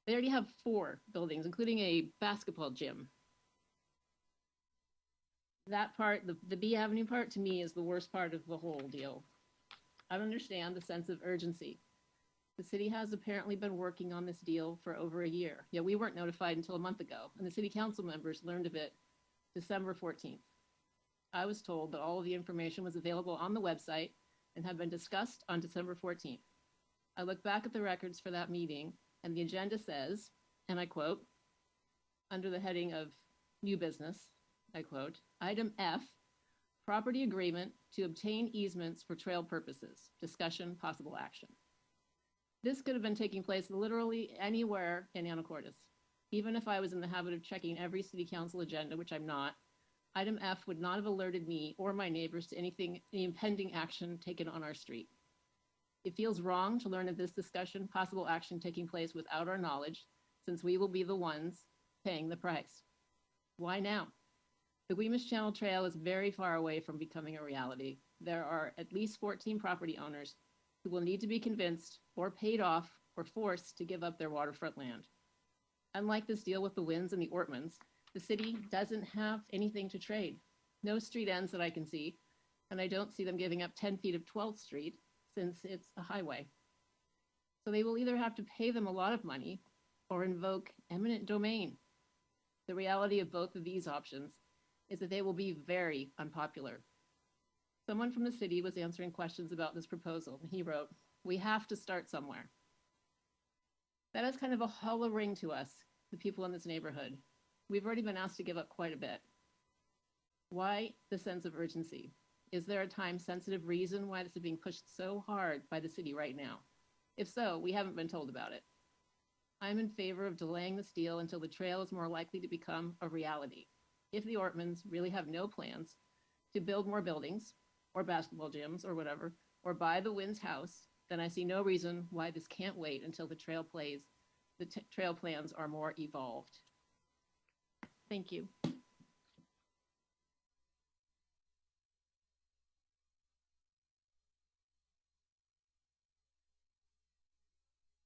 They already have 4 buildings, including a basketball gym. That part, the B Avenue part, to me is the worst part of the whole deal. I understand the sense of urgency. The city has apparently been working on this deal for over a year. Yet we weren't notified until a month ago, and the city council members learned of it December 14th. I was told that all of the information was available on the website and had been discussed on December 14th. I look back at the records for that meeting, and the agenda says, and I quote, under the heading of new business, I quote, item F, property agreement to obtain easements for trail purposes, discussion, possible action. This could have been taking place literally anywhere in Anacortes. Even if I was in the habit of checking every city council agenda, which I'm not, item F would not have alerted me or my neighbors to any impending action taken on our street. It feels wrong to learn of this discussion, possible action taking place without our knowledge, since we will be the ones paying the price. Why now? The Guimas Channel Trail is very far away from becoming a reality. There are at least 14 property owners who will need to be convinced or paid off or forced to give up their waterfront land. Unlike this deal with the Winds and the Ortmans, the city doesn't have anything to trade. No street ends that I can see, and I don't see them giving up 10 feet of 12th Street since it's a highway. So they will either have to pay them a lot of money or invoke eminent domain. The reality of both of these options is that they will be very unpopular. Someone from the city was answering questions about this proposal, and he wrote, "We have to start somewhere." That is kind of a hollow ring to us, the people in this neighborhood. We've already been asked to give up quite a bit. Why the sense of urgency? Is there a time-sensitive reason why this is being pushed so hard by the city right now? If so, we haven't been told about it. I'm in favor of delaying this deal until the trail is more likely to become a reality. If the Ortmans really have no plans to build more buildings or basketball gyms or whatever, or buy the Wynn's house, then I see no reason why this can't wait until the trail plans are more evolved. Thank you.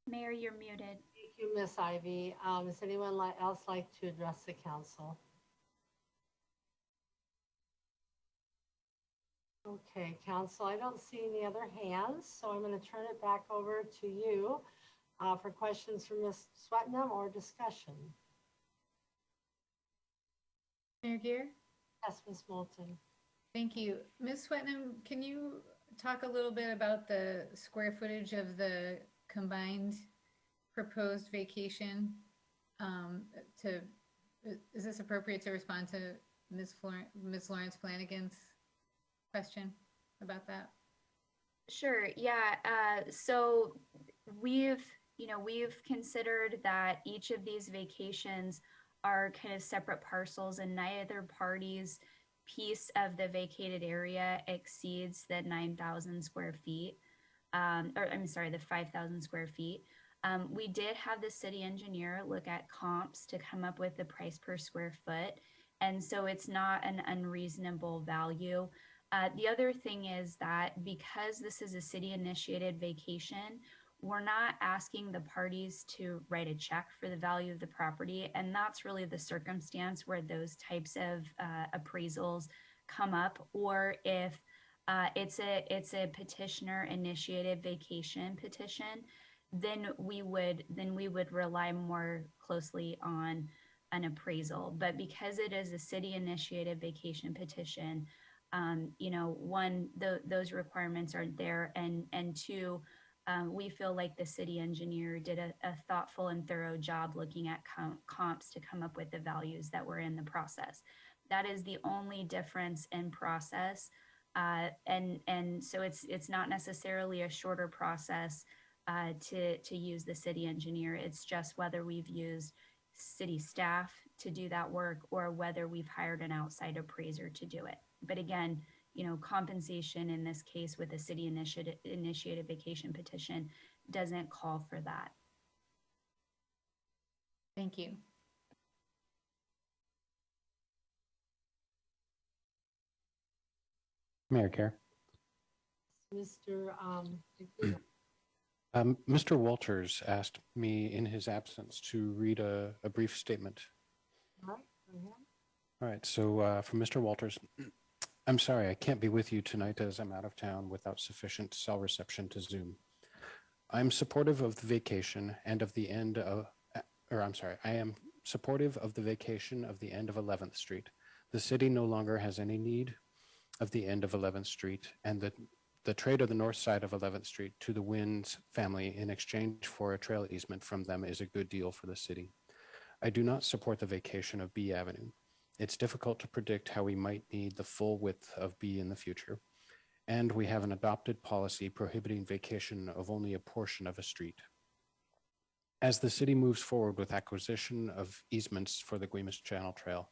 Mayor, you're muted. Thank you, Miss Ivy. Does anyone else like to address the council? Okay, council, I don't see any other hands, so I'm going to turn it back over to you for questions from Ms. Swetnam or discussion. Mayor Gear? Yes, Ms. Moulton. Thank you. Ms. Swetnam, can you talk a little bit about the square footage of the combined proposed vacation? Is this appropriate to respond to Ms. Lawrence Flanagan's question about that? Sure. Yeah. So we've considered that each of these vacations are kind of separate parcels, and neither party's piece of the vacated area exceeds the 9,000 square feet. Or I'm sorry, the 5,000 square feet. We did have the city engineer look at comps to come up with the price per square foot. And so it's not an unreasonable value. The other thing is that because this is a city initiated vacation, we're not asking the parties to write a check for the value of the property. And that's really the circumstance where those types of appraisals come up, or if it's a petitioner initiated vacation petition, then we would rely more closely on an appraisal. But because it is a city initiated vacation petition, one, those requirements aren't there, and two, we feel like the city engineer did a thoughtful and thorough job looking at comps to come up with the values that were in the process. That is the only difference in process. And so it's not necessarily a shorter process to use the city engineer. It's just whether we've used city staff to do that work or whether we've hired an outside appraiser to do it. But again, compensation in this case with a city initiated vacation petition doesn't call for that. Thank you. Mayor Care. Mr. Mr. Walters asked me in his absence to read a brief statement. All right, go ahead. All right, so from Mr. Walters, I'm sorry, I can't be with you tonight as I'm out of town without sufficient cell reception to Zoom. I'm supportive of the vacation and of the end of, I am supportive of the vacation of the end of 11th Street. The city no longer has any need of the end of 11th Street, and the trade of the north side of 11th Street to the Wynn's family in exchange for a trail easement from them is a good deal for the city. I do not support the vacation of B Avenue. It's difficult to predict how we might need the full width of B in the future, and we have an adopted policy prohibiting vacation of only a portion of a street. As the city moves forward with acquisition of easements for the Guimas Channel Trail,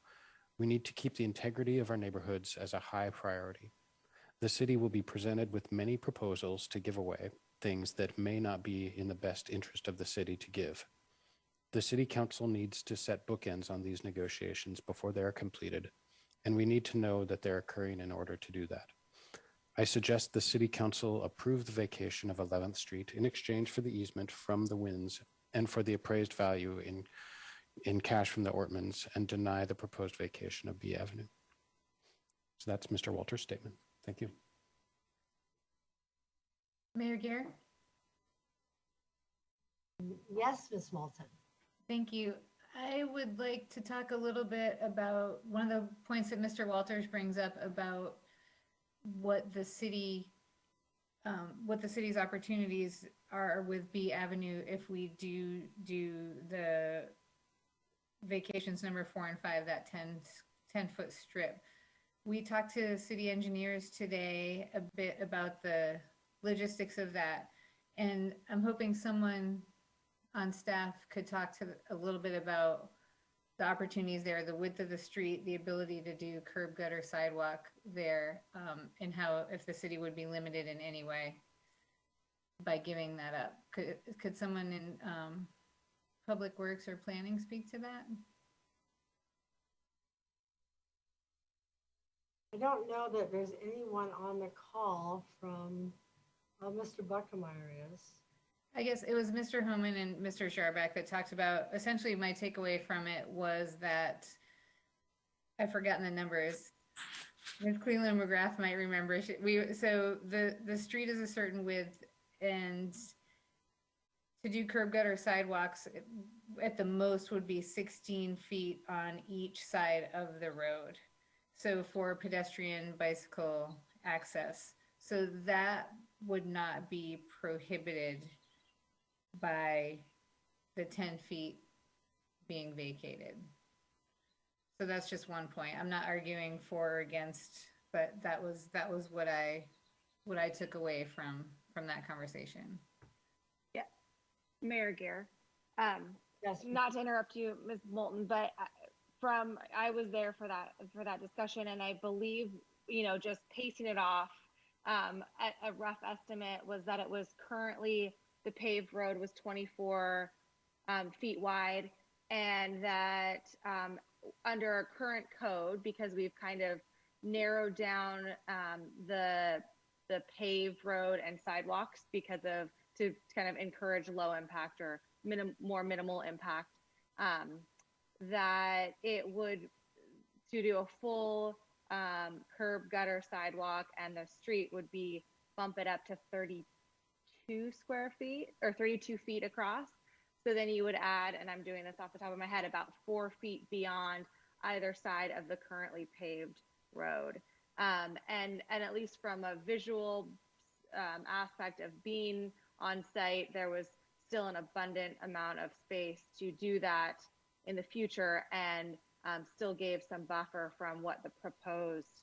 we need to keep the integrity of our neighborhoods as a high priority. The city will be presented with many proposals to give away things that may not be in the best interest of the city to give. The City Council needs to set bookends on these negotiations before they are completed, and we need to know that they're occurring in order to do that. I suggest the City Council approve the vacation of 11th Street in exchange for the easement from the Wynns and for the appraised value in cash from the Ortmans, and deny the proposed vacation of B Avenue. So that's Mr. Walters' statement. Thank you. Mayor Gear? Yes, Ms. Moulton. Thank you. I would like to talk a little bit about one of the points that Mr. Walters brings up about what the city's opportunities are with B Avenue if we do the vacations number 4 and 5, that 10-foot strip. We talked to city engineers today a bit about the logistics of that, and I'm hoping someone on staff could talk to a little bit about the opportunities there, the width of the street, the ability to do curb gutter sidewalk there, and how, if the city would be limited in any way by giving that up. Could someone in Public Works or Planning speak to that? I don't know that there's anyone on the call from, Mr. Buckemeyer is. I guess it was Mr. Homan and Mr. Scharback that talked about, essentially my takeaway from it was that, I've forgotten the numbers. Ms. Cleveland McGrath might remember. So the street is a certain width, and to do curb gutter sidewalks at the most would be 16 feet on each side of the road. So for pedestrian bicycle access. So that would not be prohibited by the 10 feet being vacated. So that's just one point. I'm not arguing for or against, but that was what I took away from that conversation. Yeah, Mayor Gare. Yes. Not to interrupt you, Ms. Moulton, but I was there for that discussion, and I believe, just pacing it off, a rough estimate was that it was currently, the paved road was 24 feet wide, and that under our current code, because we've kind of narrowed down the paved road and sidewalks to kind of encourage low impact or more minimal impact, that it would, to do a full curb gutter sidewalk and the street would be bump it up to 32 square feet or 32 feet across. So then you would add, and I'm doing this off the top of my head, about 4 feet beyond either side of the currently paved road. And at least from a visual aspect of being on site, there was still an abundant amount of space to do that in the future, and still gave some buffer from what the proposed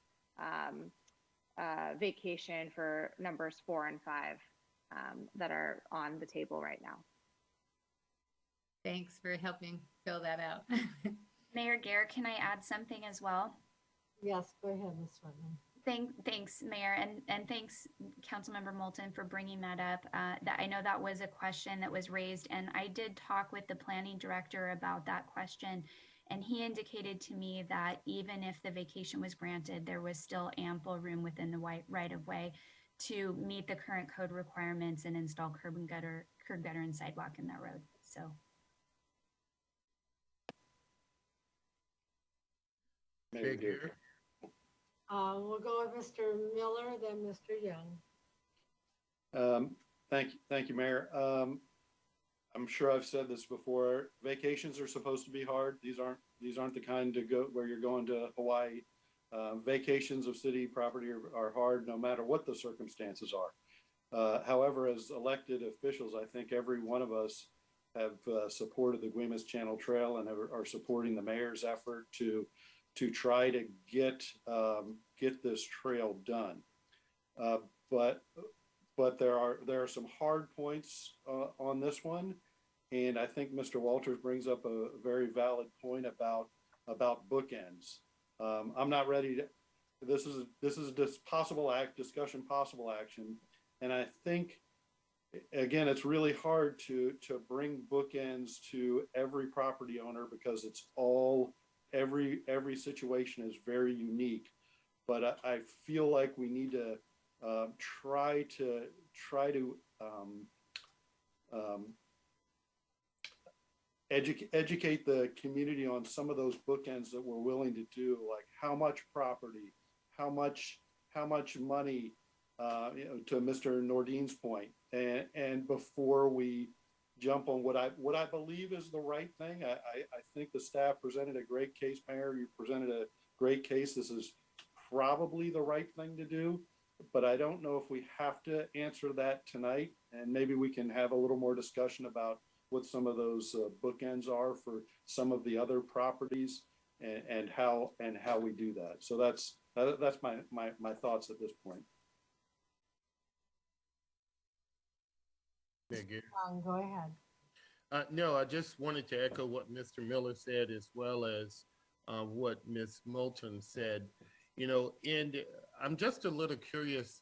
vacation for numbers 4 and 5 that are on the table right now. Thanks for helping fill that out. Mayor Gare, can I add something as well? Yes, go ahead, Ms. Whitman. Thanks, Mayor, and thanks, Councilmember Moulton, for bringing that up. That I know that was a question that was raised, and I did talk with the planning director about that question, and he indicated to me that even if the vacation was granted, there was still ample room within the right-of-way to meet the current code requirements and install curb gutter and sidewalk in that road. So. Mayor Gare. We'll go with Mr. Miller, then Mr. Young. Thank you, Mayor. I'm sure I've said this before. Vacations are supposed to be hard. These aren't the kind to go where you're going to Hawaii. Vacations of city property are hard no matter what the circumstances are. However, as elected officials, I think every one of us have supported the Guimas Channel Trail and are supporting the mayor's effort to try to get this trail done. But there are some hard points on this one, and I think Mr. Walters brings up a very valid point about bookends. I'm not ready to. This is possible action, and I think again it's really hard to bring bookends to every property owner because it's all. Every situation is very unique, but I feel like we need to try to educate the community on some of those bookends that we're willing to do, like how much property, how much money, to Mr. Nordin's point, and before we jump on what I believe is the right thing. I think the staff presented a great case, Mayor. You presented a great case. This is probably the right thing to do, but I don't know if we have to answer that tonight. And maybe we can have a little more discussion about what some of those bookends are for some of the other properties and how we do that. So that's my thoughts at this point. Thank you. Go ahead. No, I just wanted to echo what Mr. Miller said as well as what Ms. Moulton said. You know, and I'm just a little curious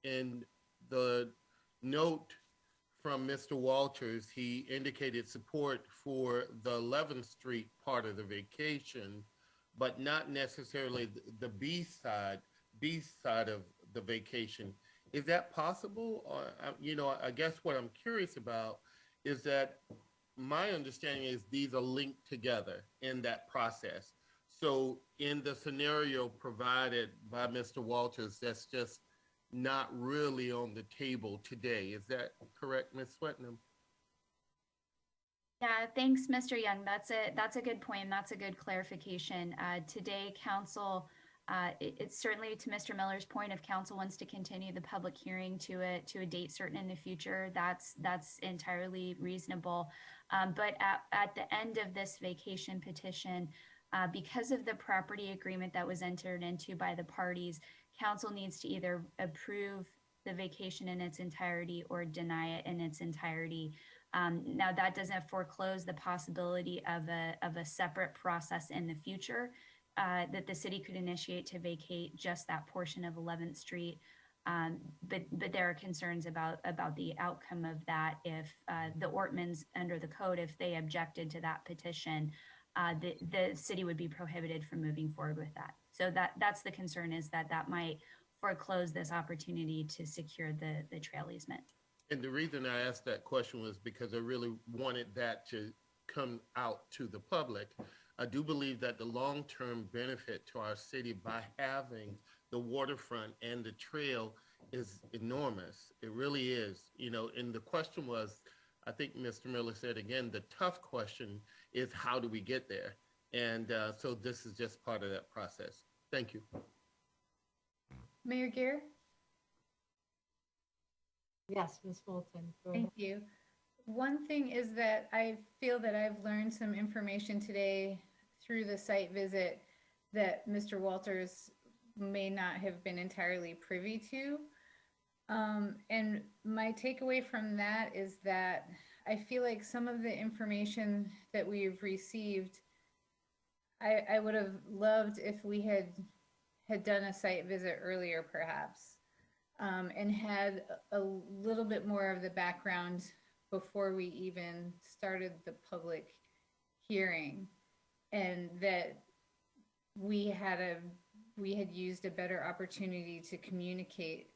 in the note from Mr. Walters, he indicated support for the 11th Street part of the vacation, but not necessarily the B side of the vacation. Is that possible? Or, you know, I guess what I'm curious about is that my understanding is these are linked together in that process. So in the scenario provided by Mr. Walters, that's just not really on the table today. Is that correct, Ms. Swetnam? Yeah, thanks, Mr. Young. That's a good point. That's a good clarification. Today, council, it's certainly to Mr. Miller's point, if council wants to continue the public hearing to a date certain in the future, that's entirely reasonable. But at the end of this vacation petition, because of the property agreement that was entered into by the parties, council needs to either approve the vacation in its entirety or deny it in its entirety. Now that doesn't foreclose the possibility of a separate process in the future that the city could initiate to vacate just that portion of 11th Street. But there are concerns about the outcome of that if the Ortmans under the code, if they objected to that petition, the city would be prohibited from moving forward with that. So that's the concern, is that might foreclose this opportunity to secure the trail easement. And the reason I asked that question was because I really wanted that to come out to the public. I do believe that the long-term benefit to our city by having the waterfront and the trail is enormous. It really is, you know, and the question was, I think Mr. Miller said again, the tough question is how do we get there? And so this is just part of that process. Thank you. Mayor Gear? Yes, Ms. Moulton. Go Thank ahead. you. One thing is that I feel that I've learned some information today through the site visit that Mr. Walters may not have been entirely privy to. And my takeaway from that is that I feel like some of the information that we've received, I would have loved if we had done a site visit earlier, perhaps, and had a little bit more of the background before we even started the public hearing, and that we had used a better opportunity to communicate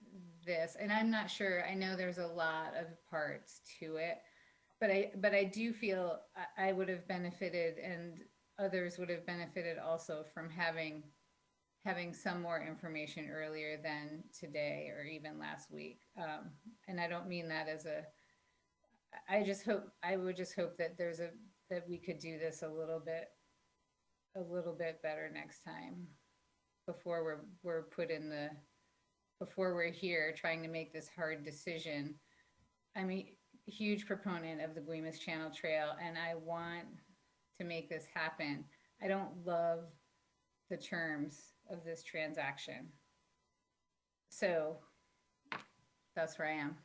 this. And I'm not sure, I know there's a lot of parts to it, but I do feel I would have benefited, and others would have benefited also, from having some more information earlier than today or even last week. And I don't mean that as I would just hope that that we could do this a little bit better next time before before we're here trying to make this hard decision. I'm a huge proponent of the Guimas Channel Trail, and I want to make this happen. I don't love the terms of this transaction. So that's where I am.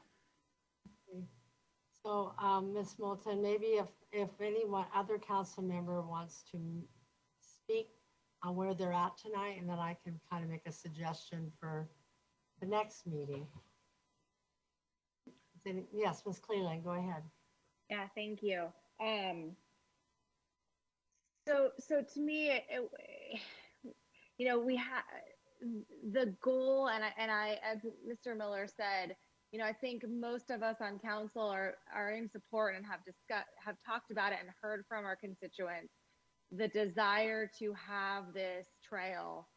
So, Ms. Moulton, maybe if anyone, other council member wants to speak on where they're at tonight, and then I can kind of make a suggestion for the next meeting. Yes, Ms. Cleland, go ahead. Yeah, thank you. So to me, you know, we have the goal, and I, as Mr. Miller said, you know, I think most of us on council are in support and have talked about it and heard from our constituents the desire to have this trail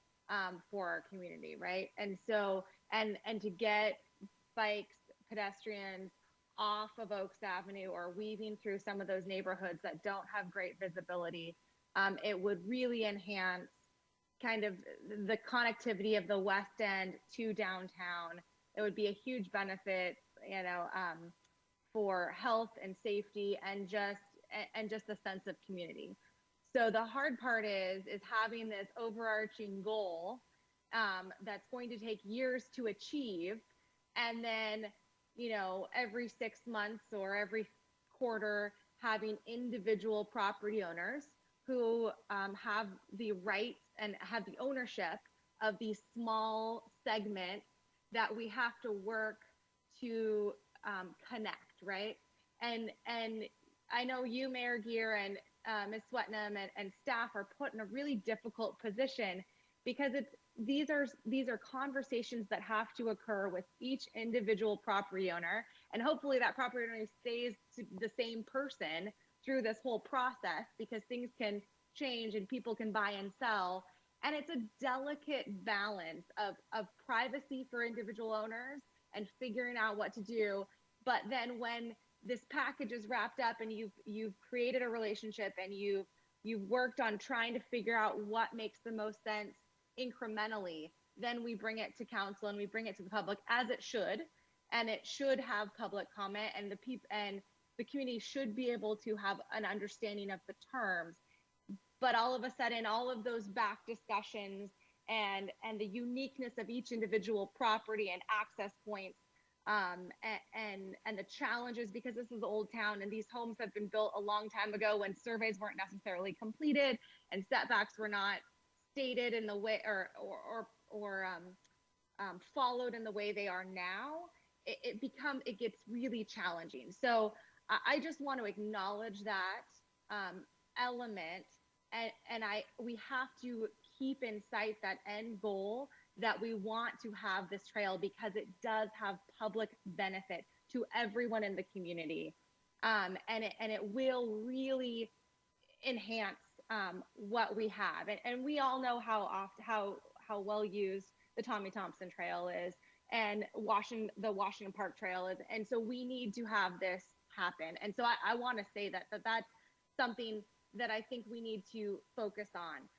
for our community, right? And so, and to get bikes, pedestrians off of Oaks Avenue or weaving through some of those neighborhoods that don't have great visibility, it would really enhance kind of the connectivity of the West End to downtown. It would be a huge benefit, you know, for health and safety and just a sense of community. So the hard part is having this overarching goal that's going to take years to achieve, and then, you know, every 6 months or every quarter having individual property owners who have the rights and have the ownership of these small segments that we have to work to connect, right? And I know you, Mayor Gear, and Ms. Swetnam and staff are put in a really difficult position because these are conversations that have to occur with each individual property owner, and hopefully that property owner stays the same person through this whole process, because things can change and people can buy and sell. And it's a delicate balance of privacy for individual owners and figuring out what to do. But then when this package is wrapped up and you've created a relationship and you've worked on trying to figure out what makes the most sense incrementally, then we bring it to council and we bring it to the public, as it should, and it should have public comment, and the community should be able to have an understanding of the terms. But all of a sudden, all of those back discussions and the uniqueness of each individual property and access points, and the challenges, because this is Old Town and these homes have been built a long time ago when surveys weren't necessarily completed and setbacks were not stated in the way or followed in the way they are now, it gets really challenging. So I just want to acknowledge that element, and we have to keep in sight that end goal, that we want to have this trail because it does have public benefit to everyone in the community, and it will really enhance what we have. And we all know how well used the Tommy Thompson Trail is, and the Washington Park Trail is, and so we need to have this happen. And so I want to say that's something that I think we need to focus on.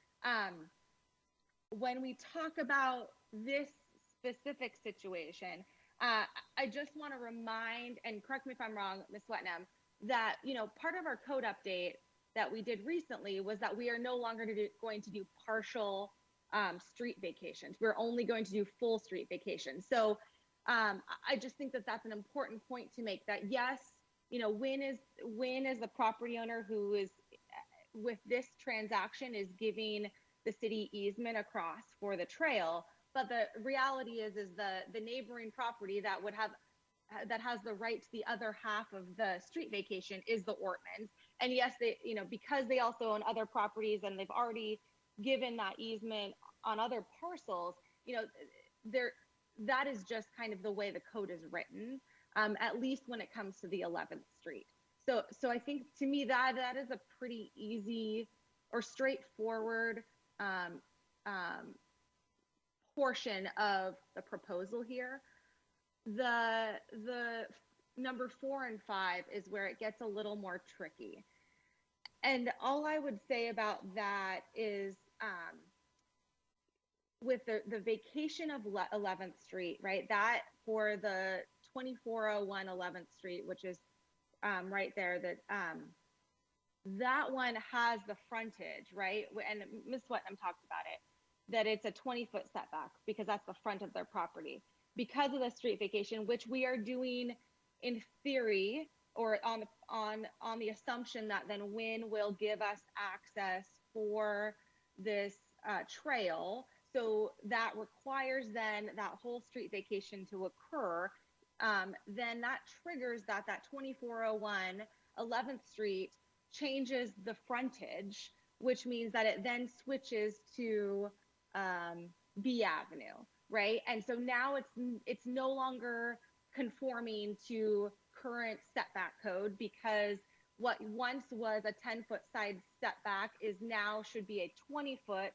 When we talk about this specific situation, I just want to remind, and correct me if I'm wrong, Ms. Swetnam, that part of our code update that we did recently was that we are no longer going to do partial street vacations. We're only going to do full street vacations. So I just think that that's an important point to make, that yes, Wynn is the property owner who is, with this transaction, is giving the city easement across for the trail. But the reality is the neighboring property that has the right to the other half of the street vacation is the Ortmans. And yes, they, because they also own other properties and they've already given that easement on other parcels, that is just kind of the way the code is written, at least when it comes to the 11th Street. So I think, to me, that is a pretty easy or straightforward portion of the proposal here. The number 4 and 5 is where it gets a little more tricky. And all I would say about that is, with the vacation of 11th Street, right? That for the 2401 11th Street, which is right there, that one has the frontage, right? And Ms. Swetnam talked about it, that it's a 20-foot setback because that's the front of their property. Because of the street vacation, which we are doing in theory, or on the assumption that then Wynn will give us access for this trail. So that requires then that whole street vacation to occur. Then that triggers that 2401 11th Street changes the frontage, which means that it then switches to B Avenue, right? And so now it's no longer conforming to current setback code, because what once was a 10-foot side setback is now should be a 20-foot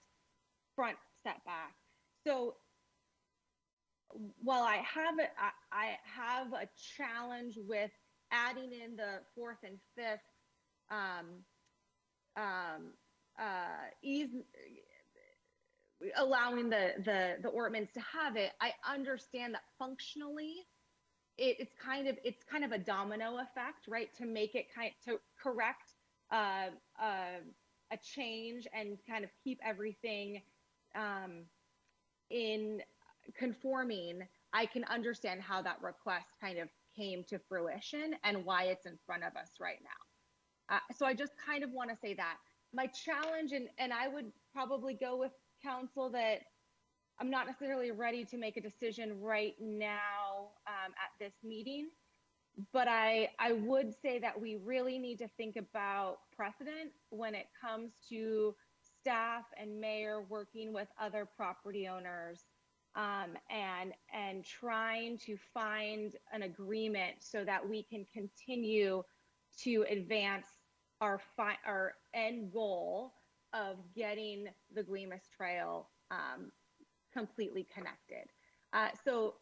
front setback. So while I have a challenge with adding in the 4th and 5th allowing the Ortmans to have it, I understand that functionally it's kind of a domino effect, right? To make it to correct a change and kind of keep everything in conforming. I can understand how that request kind of came to fruition and why it's in front of us right now. So I just kind of want to say that. My challenge, and I would probably go with council that I'm not necessarily ready to make a decision right now at this meeting, but I would say that we really need to think about precedent when it comes to staff and mayor working with other property owners and trying to find an agreement so that we can continue to advance our end goal of getting the Guimas Trail completely connected. So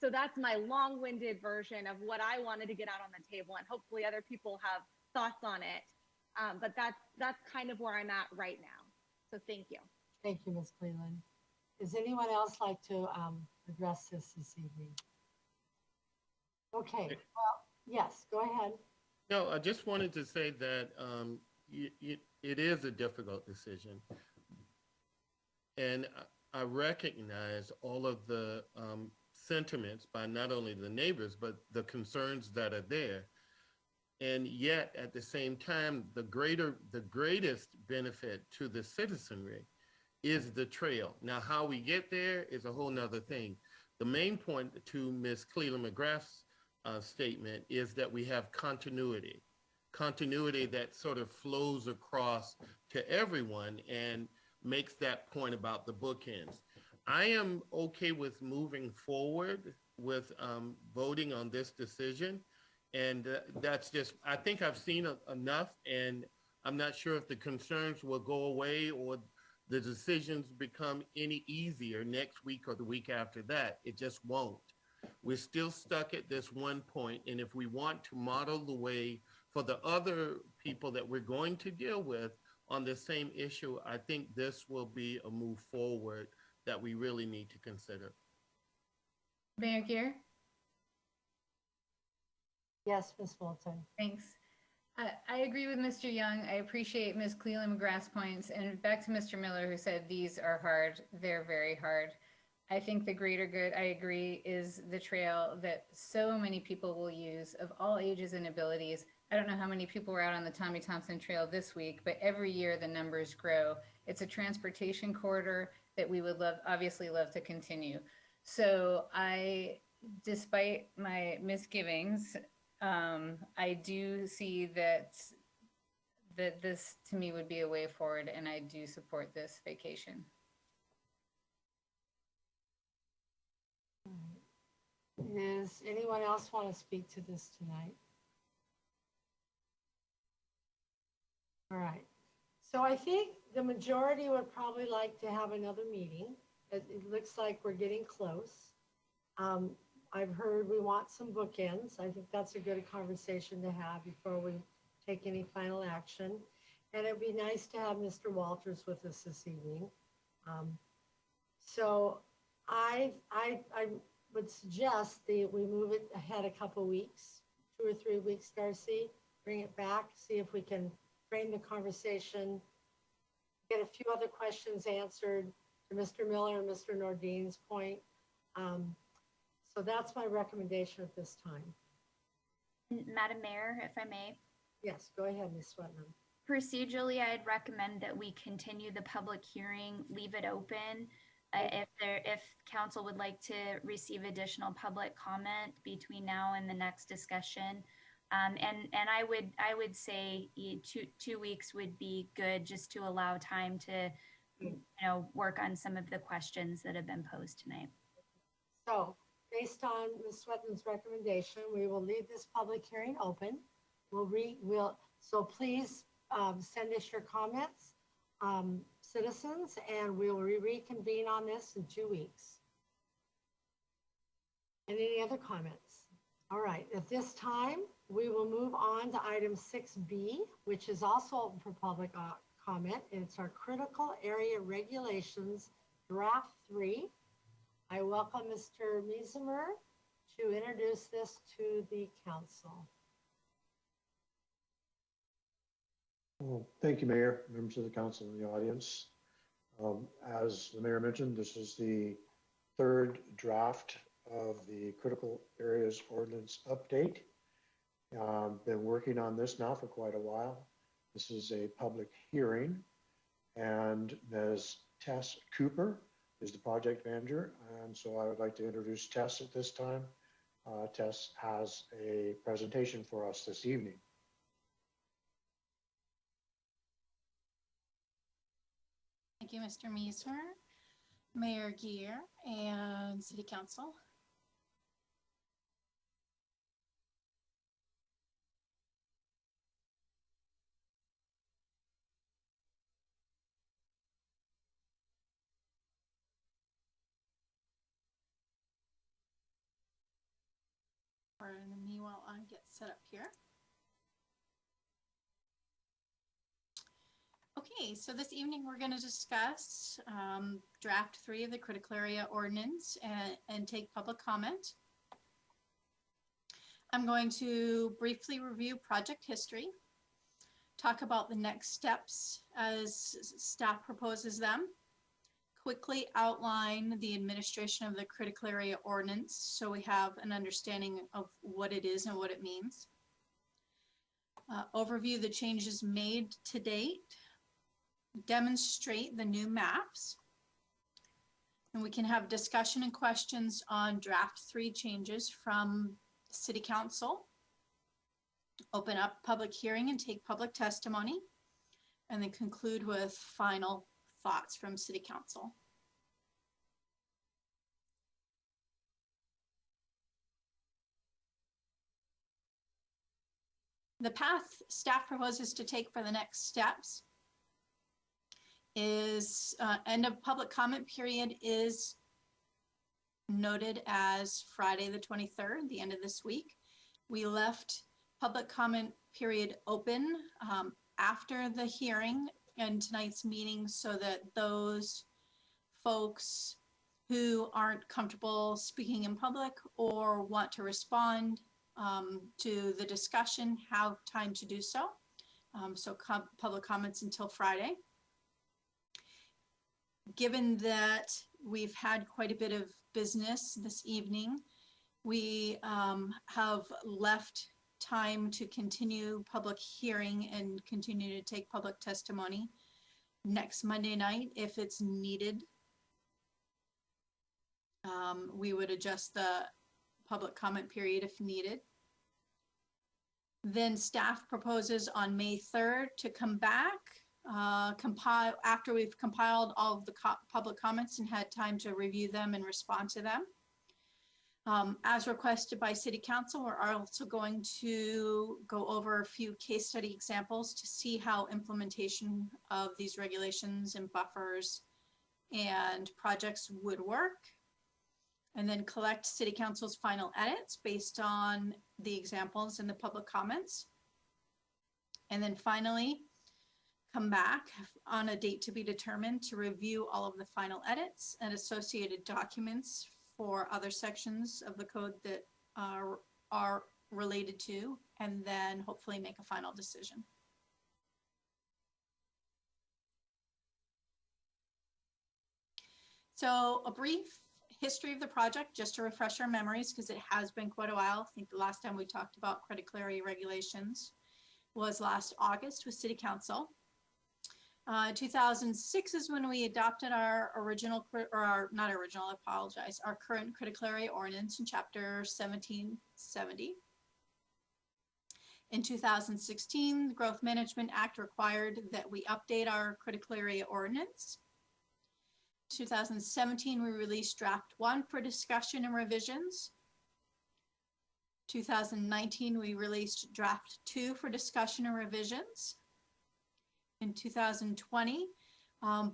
that's my long-winded version of what I wanted to get out on the table, and hopefully other people have thoughts on it. But that's kind of where I'm at right now. So thank you. Thank you, Ms. Cleveland. Does anyone else like to address this evening? Okay, well, yes, go ahead. No, I just wanted to say that it is a difficult decision. And I recognize all of the sentiments by not only the neighbors, but the concerns that are there. And yet, at the same time, the greatest benefit to the citizenry is the trail. Now, how we get there is a whole nother thing. The main point to Ms. Cleland McGrath's statement is that we have continuity that sort of flows across to everyone and makes that point about the bookends. I am okay with moving forward with voting on this decision. And that's just, I think I've seen enough, and I'm not sure if the concerns will go away or the decisions become any easier next week or the week after that. It just won't. We're still stuck at this one point, and if we want to model the way for the other people that we're going to deal with on the same issue, I think this will be a move forward that we really need to consider. Mayor Gear? Yes, Ms. Moulton. Thanks. I agree with Mr. Young. I appreciate Ms. Cleland McGrath's points. And back to Mr. Miller, who said these are hard. They're very hard. I think the greater good, I agree, is the trail that so many people will use of all ages and abilities. I don't know how many people were out on the Tommy Thompson Trail this week, but every year the numbers grow. It's a transportation corridor that we would obviously love to continue. So despite my misgivings, I do see that this to me would be a way forward, and I do support this vacation. Does anyone else want to speak to this tonight? All right. So I think the majority would probably like to have another meeting. It looks like we're getting close. I've heard we want some bookends. I think that's a good conversation to have before we take any final action. And it'd be nice to have Mr. Walters with us this evening. So I would suggest that we move it ahead a couple weeks, 2 or 3 weeks, Darcy, bring it back, see if we can frame the conversation, get a few other questions answered to Mr. Miller and Mr. Nordine's point. So that's my recommendation at this time. Madam Mayor, if I may. Yes, go ahead, Ms. Swetnam. Procedurally, I'd recommend that we continue the public hearing, leave it open. If council would like to receive additional public comment between now and the next discussion. And I would say 2 weeks would be good, just to allow time to, work on some of the questions that have been posed tonight. So based on Ms. Swetnam's recommendation, we will leave this public hearing open. So please send us your comments, citizens, and we'll reconvene on this in 2 weeks. And any other comments? All right, at this time, we will move on to item 6B, which is also open for public comment. It's our critical area regulations, draft 3. I welcome Mr. Miesemer to introduce this to the council. Well, thank you, Mayor, members of the council and the audience. As the mayor mentioned, this is the 3rd draft of the critical areas ordinance update. Been working on this now for quite a while. This is a public hearing, and Ms. Tess Cooper is the project manager, and so I would like to introduce Tess at this time. Tess has a presentation for us this evening. Thank you, Mr. Meisner, Mayor Gear, and City Council. Pardon me while I get set up here. Okay, so this evening we're going to discuss draft 3 of the critical area ordinance and take public comment. I'm going to briefly review project history, talk about the next steps as staff proposes them, quickly outline the administration of the critical area ordinance so we have an understanding of what it is and what it means. Overview the changes made to date, demonstrate the new maps, and we can have discussion and questions on draft 3 changes from City Council, open up public hearing and take public testimony, and then conclude with final thoughts from City Council. The path staff proposes to take for the next steps is end of public comment period is noted as Friday the 23rd, the end of this week. We left public comment period open after the hearing and tonight's meeting so that those folks who aren't comfortable speaking in public or want to respond to the discussion have time to do so. So public comments until Friday. Given that we've had quite a bit of business this evening, we have left time to continue public hearing and continue to take public testimony next Monday night if it's needed. We would adjust the public comment period if needed. Then staff proposes on May 3rd to come back, compile after we've compiled all of the public comments and had time to review them and respond to them. As requested by City Council, we're also going to go over a few case study examples to see how implementation of these regulations and buffers and projects would work, and then collect City Council's final edits based on the examples and the public comments. And then finally, come back on a date to be determined to review all of the final edits and associated documents for other sections of the code that are related to, and then hopefully make a final decision. So a brief history of the project, just to refresh our memories, because it has been quite a while. I think the last time we talked about critical area regulations was last August with City Council. 2006 is when we adopted our original, or our, not original, I apologize, our current critical area ordinance in chapter 1770. In 2016, the Growth Management Act required that we update our critical area ordinance. 2017, we released draft 1 for discussion and revisions. 2019, we released draft 2 for discussion and revisions. In 2020,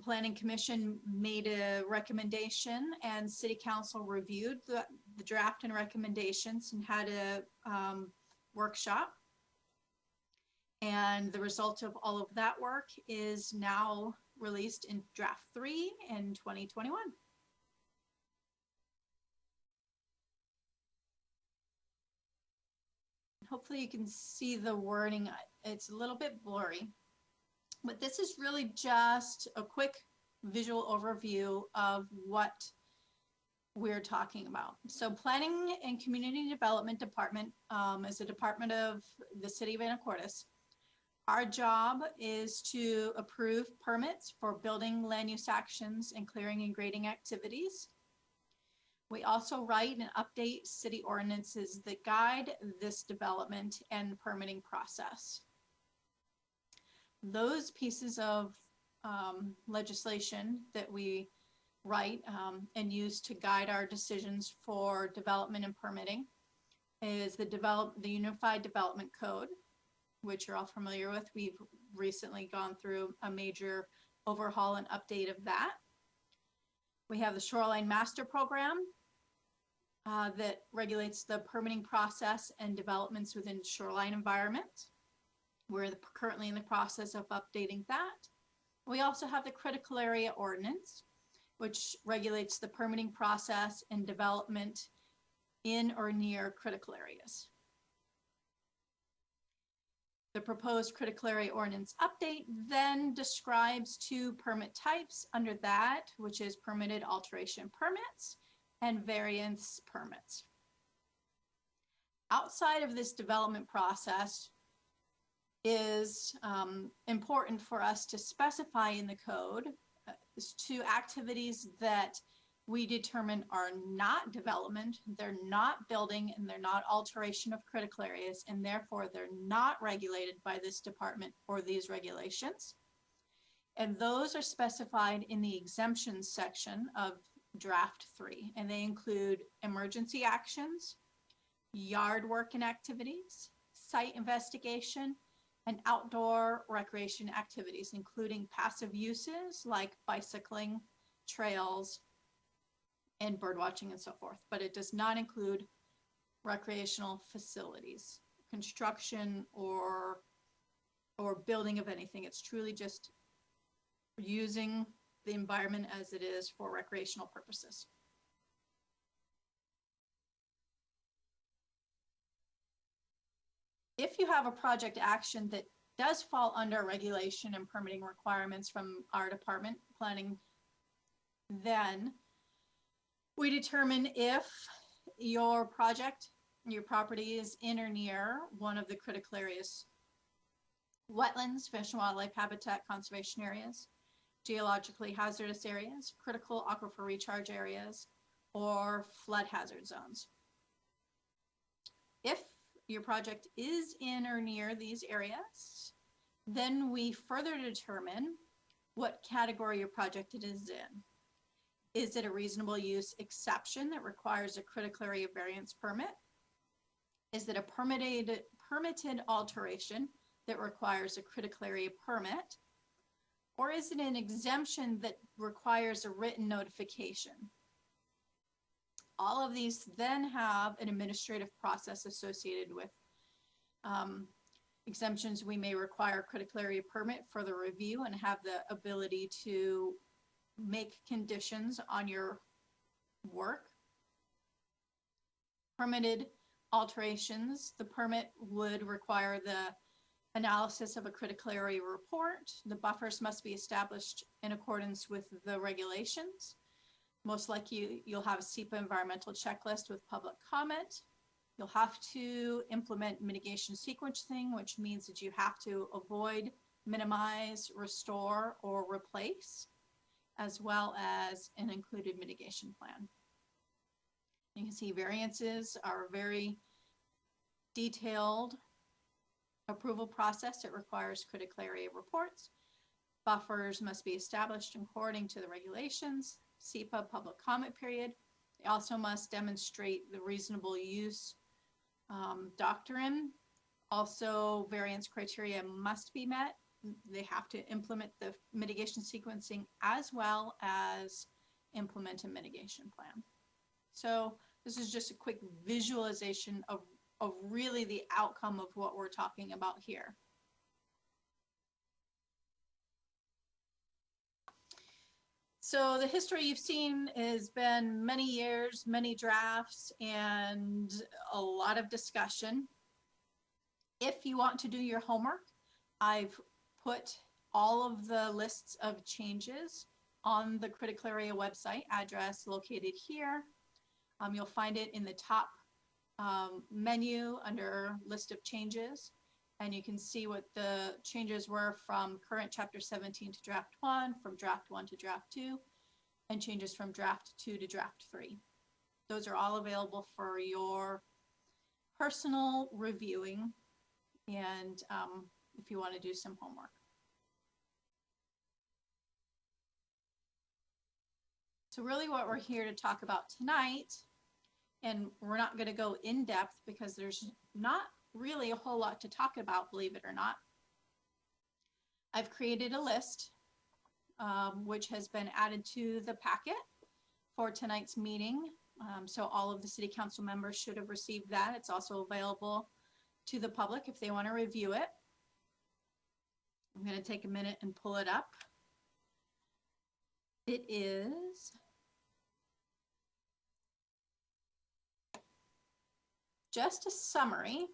Planning Commission made a recommendation and City Council reviewed the draft and recommendations and had a workshop. And the result of all of that work is now released in draft 3 in 2021. Hopefully you can see the wording. It's a little bit blurry, but this is really just a quick visual overview of what we're talking about. So Planning and Community Development Department is a department of the City of Anacortes. Our job is to approve permits for building, land use actions, and clearing and grading activities. We also write and update city ordinances that guide this development and permitting process. Those pieces of legislation that we write and use to guide our decisions for development and permitting is the Unified Development Code, which you're all familiar with. We've recently gone through a major overhaul and update of that. We have the Shoreline Master Program that regulates the permitting process and developments within shoreline environment. We're currently in the process of updating that. We also have the Critical Area Ordinance, which regulates the permitting process and development in or near critical areas. The proposed Critical Area Ordinance update then describes two permit types under that, which is permitted alteration permits and variance permits. Outside of this development process is important for us to specify in the code two activities that we determine are not development, they're not building, and they're not alteration of critical areas, and therefore they're not regulated by this department or these regulations. And those are specified in the exemptions section of draft 3, and they include emergency actions, yard work and activities, site investigation, and outdoor recreation activities, including passive uses like bicycling, trails, and bird watching and so forth. But it does not include recreational facilities, construction or building of anything. It's truly just using the environment as it is for recreational purposes. If you have a project action that does fall under regulation and permitting requirements from our department, planning, then we determine if your project, your property is in or near one of the critical areas: wetlands, fish and wildlife habitat conservation areas, geologically hazardous areas, critical aquifer recharge areas, or flood hazard zones. If your project is in or near these areas, then we further determine what category your project it is in. Is it a reasonable use exception that requires a critical area variance permit? Is it a permitted alteration that requires a critical area permit? Or is it an exemption that requires a written notification? All of these then have an administrative process associated with exemptions. We may require a critical area permit for the review and have the ability to make conditions on your work. Permitted alterations, the permit would require the analysis of a critical area report. The buffers must be established in accordance with the regulations. Most likely you'll have a SEPA environmental checklist with public comment. You'll have to implement mitigation sequencing, which means that you have to avoid, minimize, restore, or replace, as well as an included mitigation plan. You can see variances are a very detailed approval process. It requires critical area reports. Buffers must be established according to the regulations. SEPA public comment period. They also must demonstrate the reasonable use doctrine. Also, variance criteria must be met. They have to implement the mitigation sequencing as well as implement a mitigation plan. So this is just a quick visualization of really the outcome of what we're talking about here. So the history you've seen has been many years, many drafts, and a lot of discussion. If you want to do your homework, I've put all of the lists of changes on the critical area website, address located here. You'll find it in the top menu under list of changes. And you can see what the changes were from current chapter 17 to draft 1, from draft 1 to draft 2, and changes from draft 2 to draft 3. Those are all available for your personal reviewing and if you want to do some homework. So really what we're here to talk about tonight, and we're not going to go in depth because there's not really a whole lot to talk about, believe it or not. I've created a list which has been added to the packet for tonight's meeting. So all of the city council members should have received that. It's also available to the public if they want to review it. I'm going to take a minute and pull it up. It is just a summary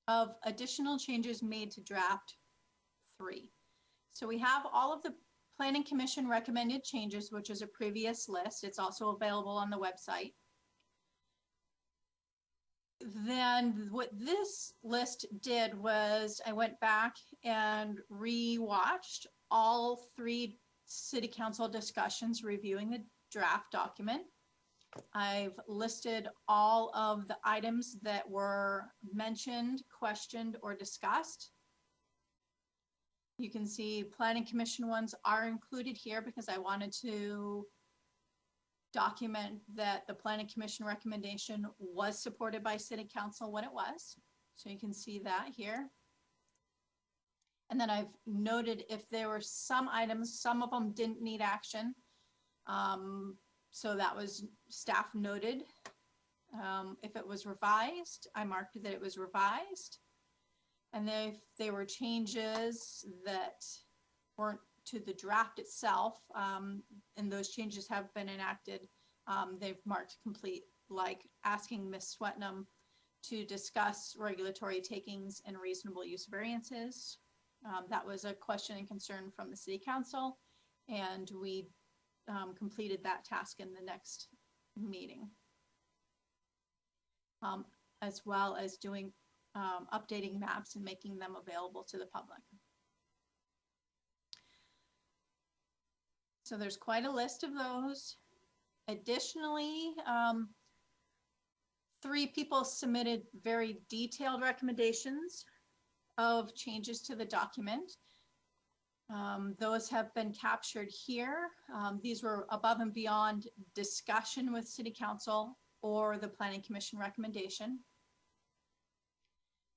of additional changes made to draft 3. So we have all of the Planning Commission recommended changes, which is a previous list. It's also available on the website. Then what this list did was I went back and rewatched all 3 city council discussions reviewing the draft document. I've listed all of the items that were mentioned, questioned, or discussed. You can see Planning Commission ones are included here because I wanted to document that the Planning Commission recommendation was supported by City Council when it was. So you can see that here. And then I've noted if there were some items, some of them didn't need action. So that was staff noted. If it was revised, I marked that it was revised. And then if there were changes that weren't to the draft itself, and those changes have been enacted, they've marked complete, like asking Ms. Swetnam to discuss regulatory takings and reasonable use variances. That was a question and concern from the City Council, and we completed that task in the next meeting, as well as doing updating maps and making them available to the public. So there's quite a list of those. Additionally, 3 people submitted very detailed recommendations of changes to the document. Those have been captured here. These were above and beyond discussion with City Council or the Planning Commission recommendation.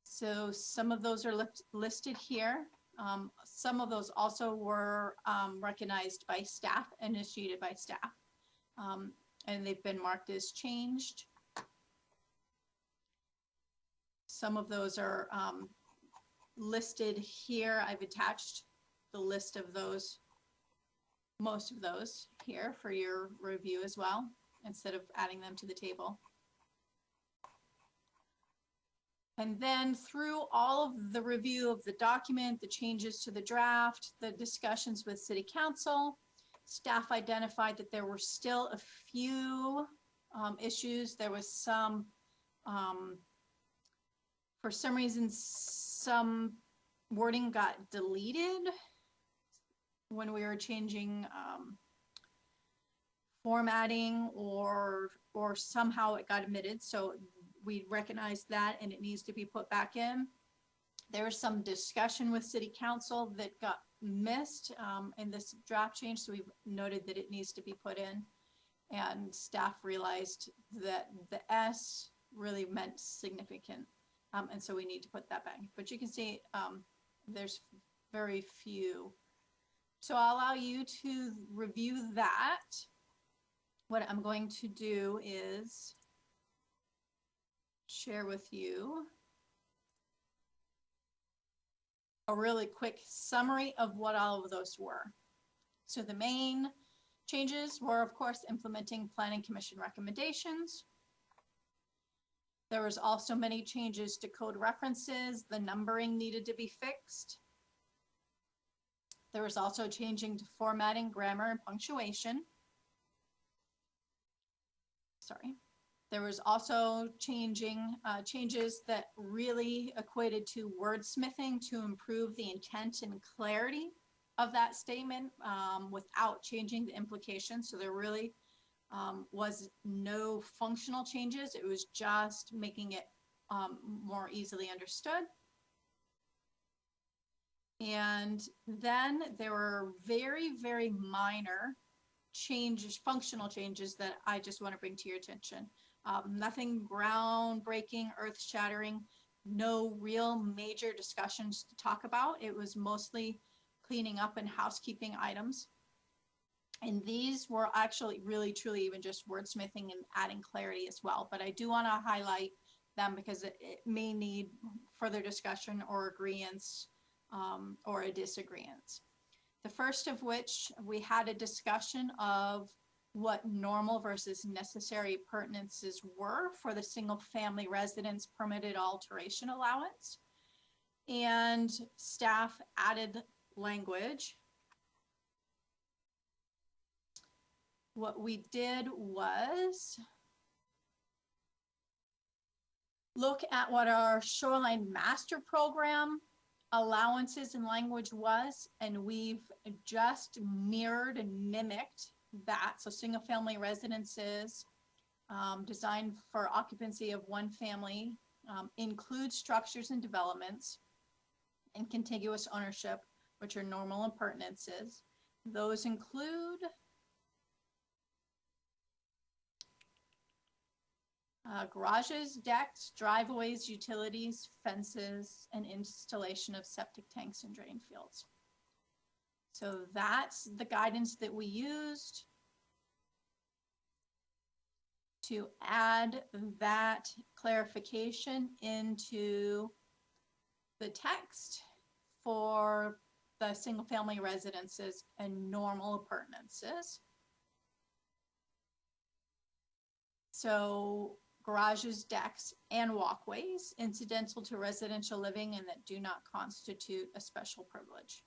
So some of those are listed here. Some of those also were recognized by staff, initiated by staff, and they've been marked as changed. Some of those are listed here. I've attached the list of those, most of those here for your review as well, instead of adding them to the table. And then through all of the review of the document, the changes to the draft, the discussions with City Council, staff identified that there were still a few issues. There was some, for some reason, some wording got deleted when we were changing formatting, or somehow it got omitted. So we recognized that and it needs to be put back in. There was some discussion with City Council that got missed in this draft change, so we've noted that it needs to be put in. And staff realized that the S really meant significant, and so we need to put that back. But you can see there's very few. So I'll allow you to review that. What I'm going to do is share with you a really quick summary of what all of those were. So the main changes were, of course, implementing Planning Commission recommendations. There was also many changes to code references. The numbering needed to be fixed. There was also changing to formatting, grammar, and punctuation. Sorry. There was also changes that really equated to wordsmithing to improve the intent and clarity of that statement without changing the implication. So there really was no functional changes. It was just making it more easily understood. And then there were very, very minor changes, functional changes that I just want to bring to your attention. Nothing groundbreaking, earth-shattering, no real major discussions to talk about. It was mostly cleaning up and housekeeping items. And these were actually really, truly even just wordsmithing and adding clarity as well. But I do want to highlight them because it may need further discussion or agreeance or a disagreement. The first of which we had a discussion of what normal versus necessary appurtenances were for the single family residence permitted alteration allowance. And staff added language. What we did was look at what our shoreline master program allowances and language was, and we've just mirrored and mimicked that. So single family residences designed for occupancy of one family include structures and developments and contiguous ownership, which are normal appurtenances. Those include garages, decks, driveways, utilities, fences, and installation of septic tanks and drain fields. So that's the guidance that we used to add that clarification into the text for the single family residences and normal appurtenances. So garages, decks, and walkways incidental to residential living and that do not constitute a special privilege.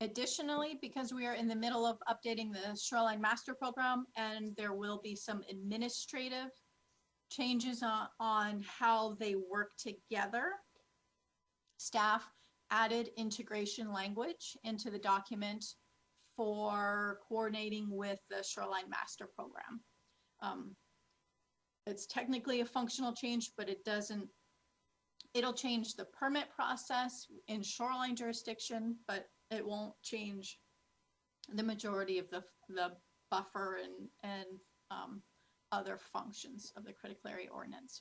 Additionally, because we are in the middle of updating the Shoreline Master Program and there will be some administrative changes on how they work together, staff added integration language into the document for coordinating with the Shoreline Master Program. It's technically a functional change, but it'll change the permit process in shoreline jurisdiction, but it won't change the majority of the buffer and other functions of the critical area ordinance.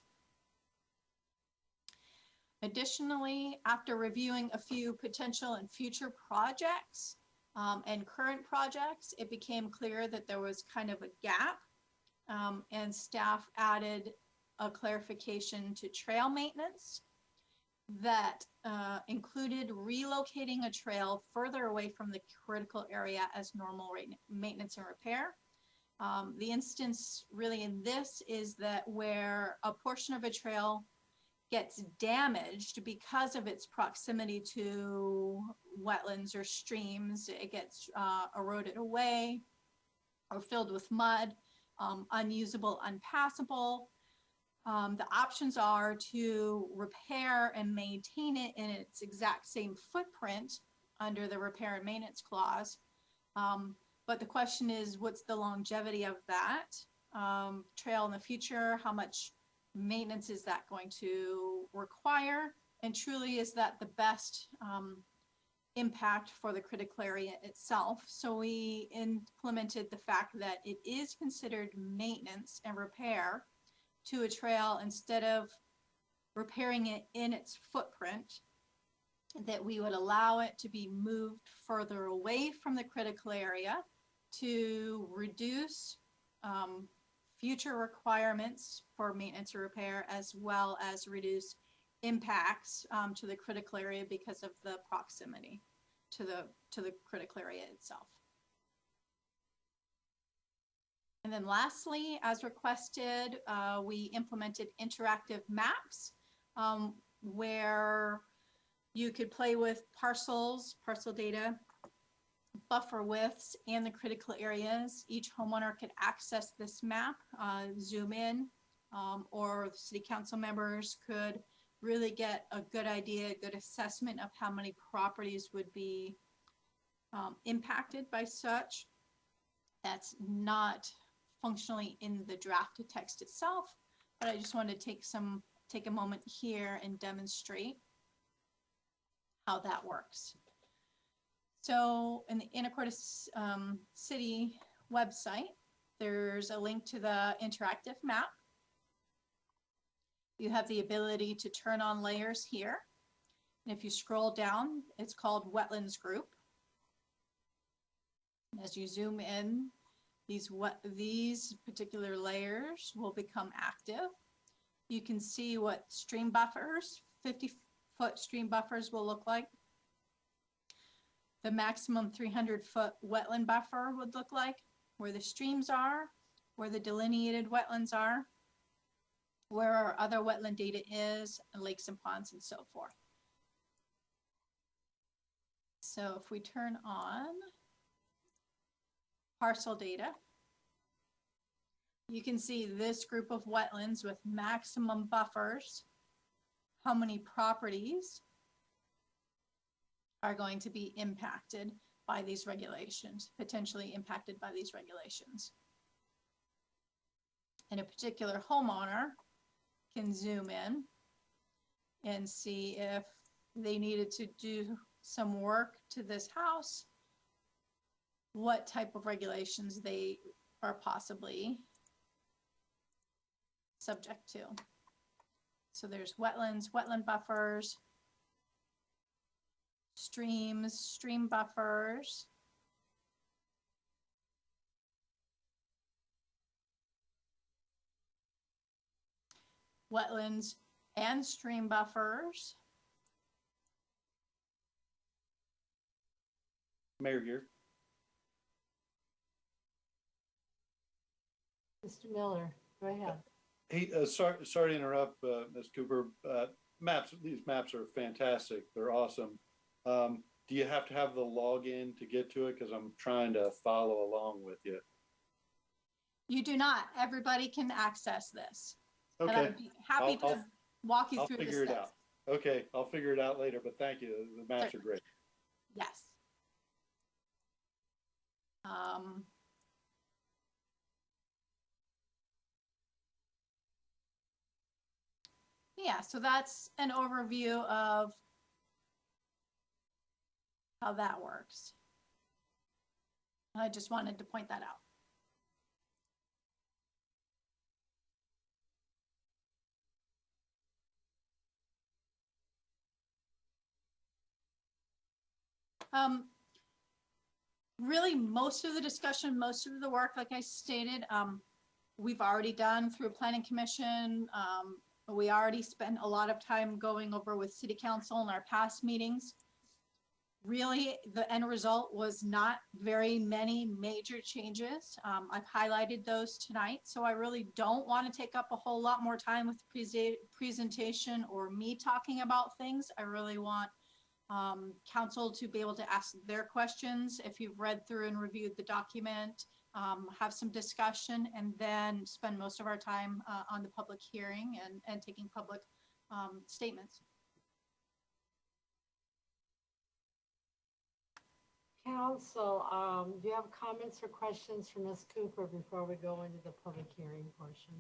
Additionally, after reviewing a few potential and future projects and current projects, it became clear that there was kind of a gap, and staff added a clarification to trail maintenance that included relocating a trail further away from the critical area as normal maintenance and repair. The instance really in this is that where a portion of a trail gets damaged because of its proximity to wetlands or streams, it gets eroded away or filled with mud, unusable, unpassable. The options are to repair and maintain it in its exact same footprint under the repair and maintenance clause. But the question is, what's the longevity of that trail in the future? How much maintenance is that going to require? And truly, is that the best impact for the critical area itself? So we implemented the fact that it is considered maintenance and repair to a trail instead of repairing it in its footprint, that we would allow it to be moved further away from the critical area to reduce future requirements for maintenance or repair, as well as reduce impacts to the critical area because of the proximity to the critical area itself. And then lastly, as requested, we implemented interactive maps where You could play with parcels, parcel data, buffer widths, and the critical areas. Each homeowner could access this map, zoom in, or city council members could really get a good idea, a good assessment of how many properties would be impacted by such. That's not functionally in the drafted text itself, but I just wanted to take a moment here and demonstrate how that works. So in the Anacortes City website, there's a link to the interactive map. You have the ability to turn on layers here. And if you scroll down, it's called Wetlands Group. As you zoom in, these particular layers will become active. You can see what stream buffers, 50-foot stream buffers will look like. The maximum 300-foot wetland buffer would look like, where the streams are, where the delineated wetlands are, where our other wetland data is, and lakes and ponds and so forth. So if we turn on parcel data, you can see this group of wetlands with maximum buffers, how many properties are going to be impacted by these regulations, potentially impacted by these regulations. And a particular homeowner can zoom in and see if they needed to do some work to this house, what type of regulations they are possibly subject to. So there's wetlands, wetland buffers, streams, stream buffers, wetlands and stream buffers. Mayor Gear. Mr. Miller, go ahead. Hey, sorry to interrupt, Ms. Cooper. These maps are fantastic. They're awesome. Do you have to have the login to get to it? Because I'm trying to follow along with you. You do not. Everybody can access this. Okay. And I'd be happy to walk you through the figure it steps. out. Okay, I'll figure it out later, but thank you. The maps are great. Yes. Yeah, so that's an overview of how that works. I just wanted to point that out. Really, most of the discussion, most of the work, like I stated, we've already done through Planning Commission. We already spent a lot of time going over with City Council in our past meetings. Really, the end result was not very many major changes. I've highlighted those tonight, so I really don't want to take up a whole lot more time with the presentation or me talking about things. I really want council to be able to ask their questions. If you've read through and reviewed the document, have some discussion, and then spend most of our time on the public hearing and taking public statements. Council, do you have comments or questions for Ms. Cooper before we go into the public hearing portion?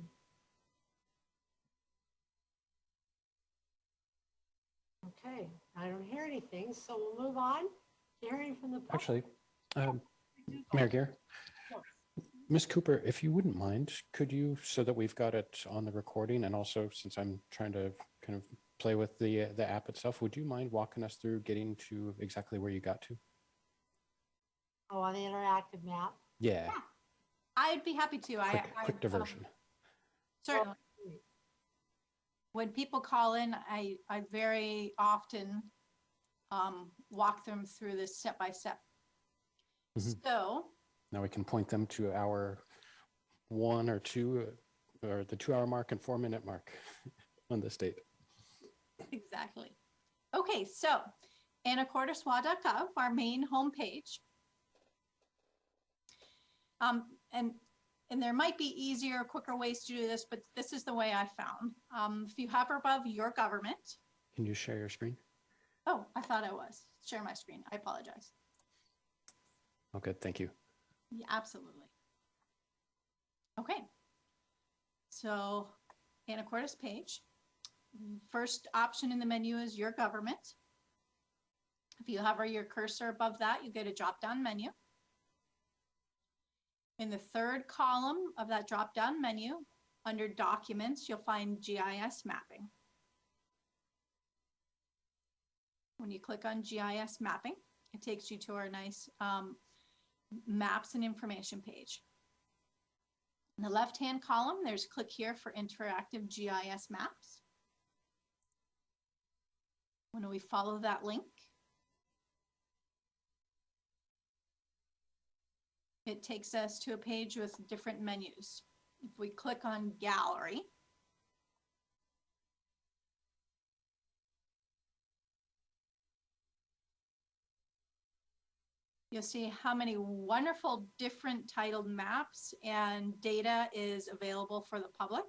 Okay, I don't hear anything, so we'll move on to hearing from the public. Actually, Mayor Gear, Ms. Cooper, if you wouldn't mind, could you, so that we've got it on the recording, and also since I'm trying to kind of play with the app itself, would you mind walking us through getting to exactly where you got to? Oh, on the interactive map? Yeah. I'd be happy to. Quick diversion. Certainly. When people call in, I very often walk them through this step by step. So now we can point them to our 1 or 2 or the 2-hour mark and 4-minute mark on this date. Exactly. Okay, so anacorteswa.gov, our main homepage. And there might be easier, quicker ways to do this, but this is the way I found. If you hover above your government. Can you share your screen? Oh, I thought I was. Share my screen. I apologize. Oh, good. Thank you. Yeah, absolutely. Okay. So Anacortes page. First option in the menu is your government. If you hover your cursor above that, you get a drop-down menu. In the third column of that drop-down menu, under Documents, you'll find GIS Mapping. When you click on GIS Mapping, it takes you to our nice maps and information page. In the left-hand column, there's click here for interactive GIS maps. When we follow that link, it takes us to a page with different menus. If we click on Gallery, you'll see how many wonderful different titled maps and data is available for the public.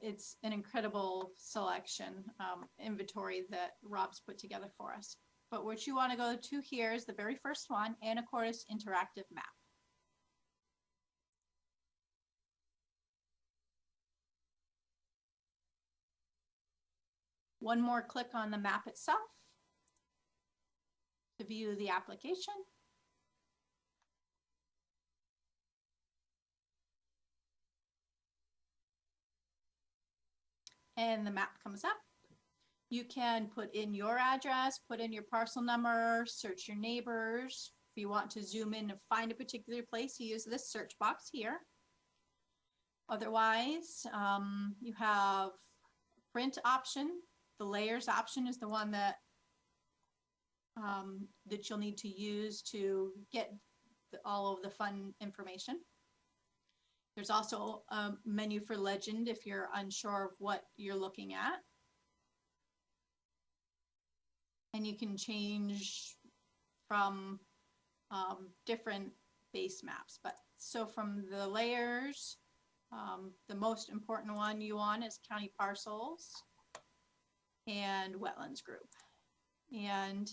It's an incredible selection inventory that Rob's put together for us. But what you want to go to here is the very first one, Anacortes Interactive Map. One more click on the map itself to view the application. And the map comes up. You can put in your address, put in your parcel number, search your neighbors. If you want to zoom in and find a particular place, you use this search box here. Otherwise, you have print option. The layers option is the one that that you'll need to use to get all of the fun information. There's also a menu for legend if you're unsure of what you're looking at. And you can change from different base maps. But so from the layers, the most important one you want is county parcels and wetlands group. And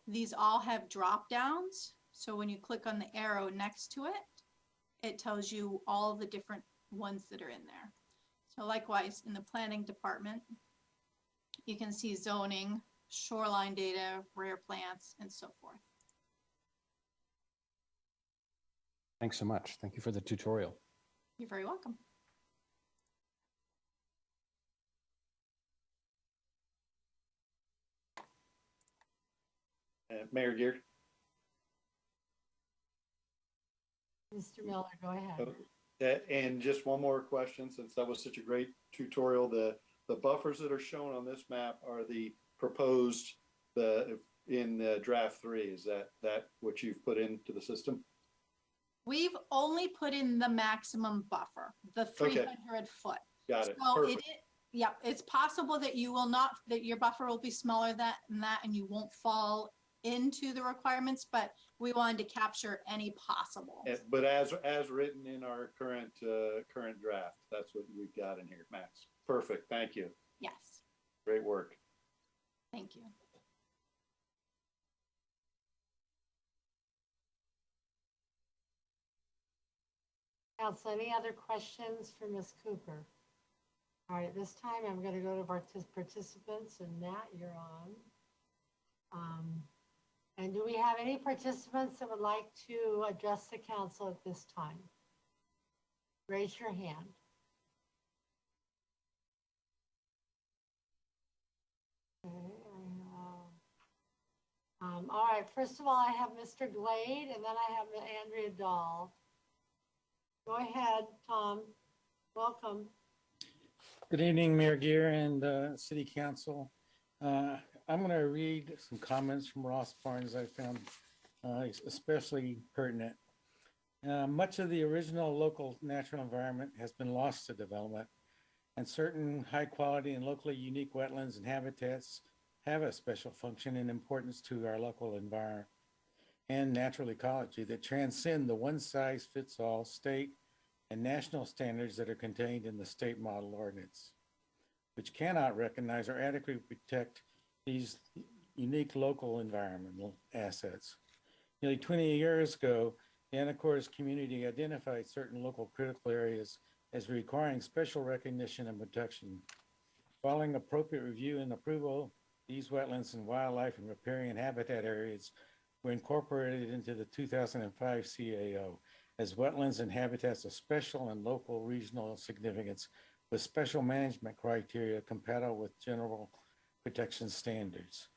these all have drop downs. So when you click on the arrow next to it, it tells you all the different ones that are in there. So likewise, in the planning department, you can see zoning, shoreline data, rare plants, and so forth. Thanks so much. Thank you for the tutorial. You're very welcome. Mayor Gear. Mr. Miller, go ahead. And just one more question, since that was such a great tutorial. The buffers that are shown on this map are the proposed in draft 3. Is that what you've put into the system? We've only put in the maximum buffer, the 300 foot. Got it. So yeah, it's possible that you will not, that your buffer will be smaller than that and you won't fall into the requirements, but we wanted to capture any possible. But as written in our current draft, that's what we've got in here, Max. Perfect. Thank you. Yes. Great work. Thank you. Council, any other questions for Ms. Cooper? All right, at this time, I'm going to go to participants, and Nat, you're on. And do we have any participants that would like to address the council at this time? Raise your hand. Okay, all right, first of all, I have Mr. Glade, and then I have Andrea Dahl. Go ahead, Tom. Welcome. Good evening, Mayor Gear and City Council. I'm going to read some comments from Ross Barnes I found especially pertinent. Much of the original local natural environment has been lost to development, and certain high quality and locally unique wetlands and habitats have a special function and importance to our local environment and natural ecology that transcend the one-size-fits-all state and national standards that are contained in the state model ordinance, which cannot recognize or adequately protect these unique local environmental assets. Nearly 20 years ago, the Anacortes community identified certain local critical areas as requiring special recognition and protection. Following appropriate review and approval, these wetlands and wildlife and riparian habitat areas were incorporated into the 2005 CAO as wetlands and habitats of special and local regional significance with special management criteria compatible with general protection standards.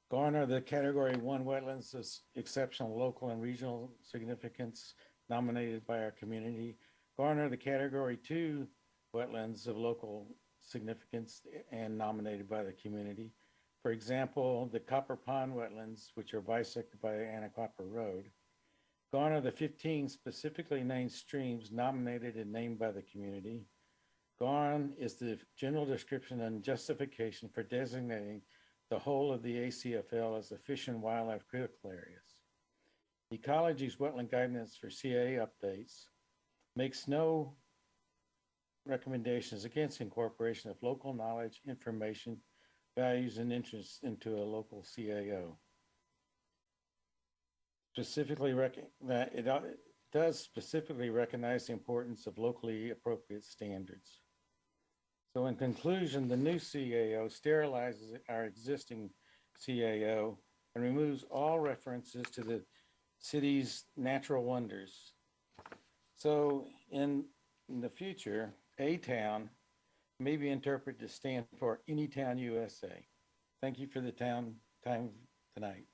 Gone are the Category 1 wetlands of exceptional local and regional significance nominated by our community. Gone are the Category 2 wetlands of local significance and nominated by the community. For example, the Copper Pond wetlands, which are bisected by Anacortes Road. Gone are the 15 specifically named streams nominated and named by the community. Gone is the general description and justification for designating the whole of the ACFL as the fish and wildlife critical areas. Ecology's wetland guidance for CA updates makes no recommendations against incorporation of local knowledge, information, values, and interests into a local CAO. It does specifically recognize the importance of locally appropriate standards. So in conclusion, the new CAO sterilizes our existing CAO and removes all references to the city's natural wonders. So in the future, A town may be interpreted to stand for Any Town USA. Thank you for the time tonight.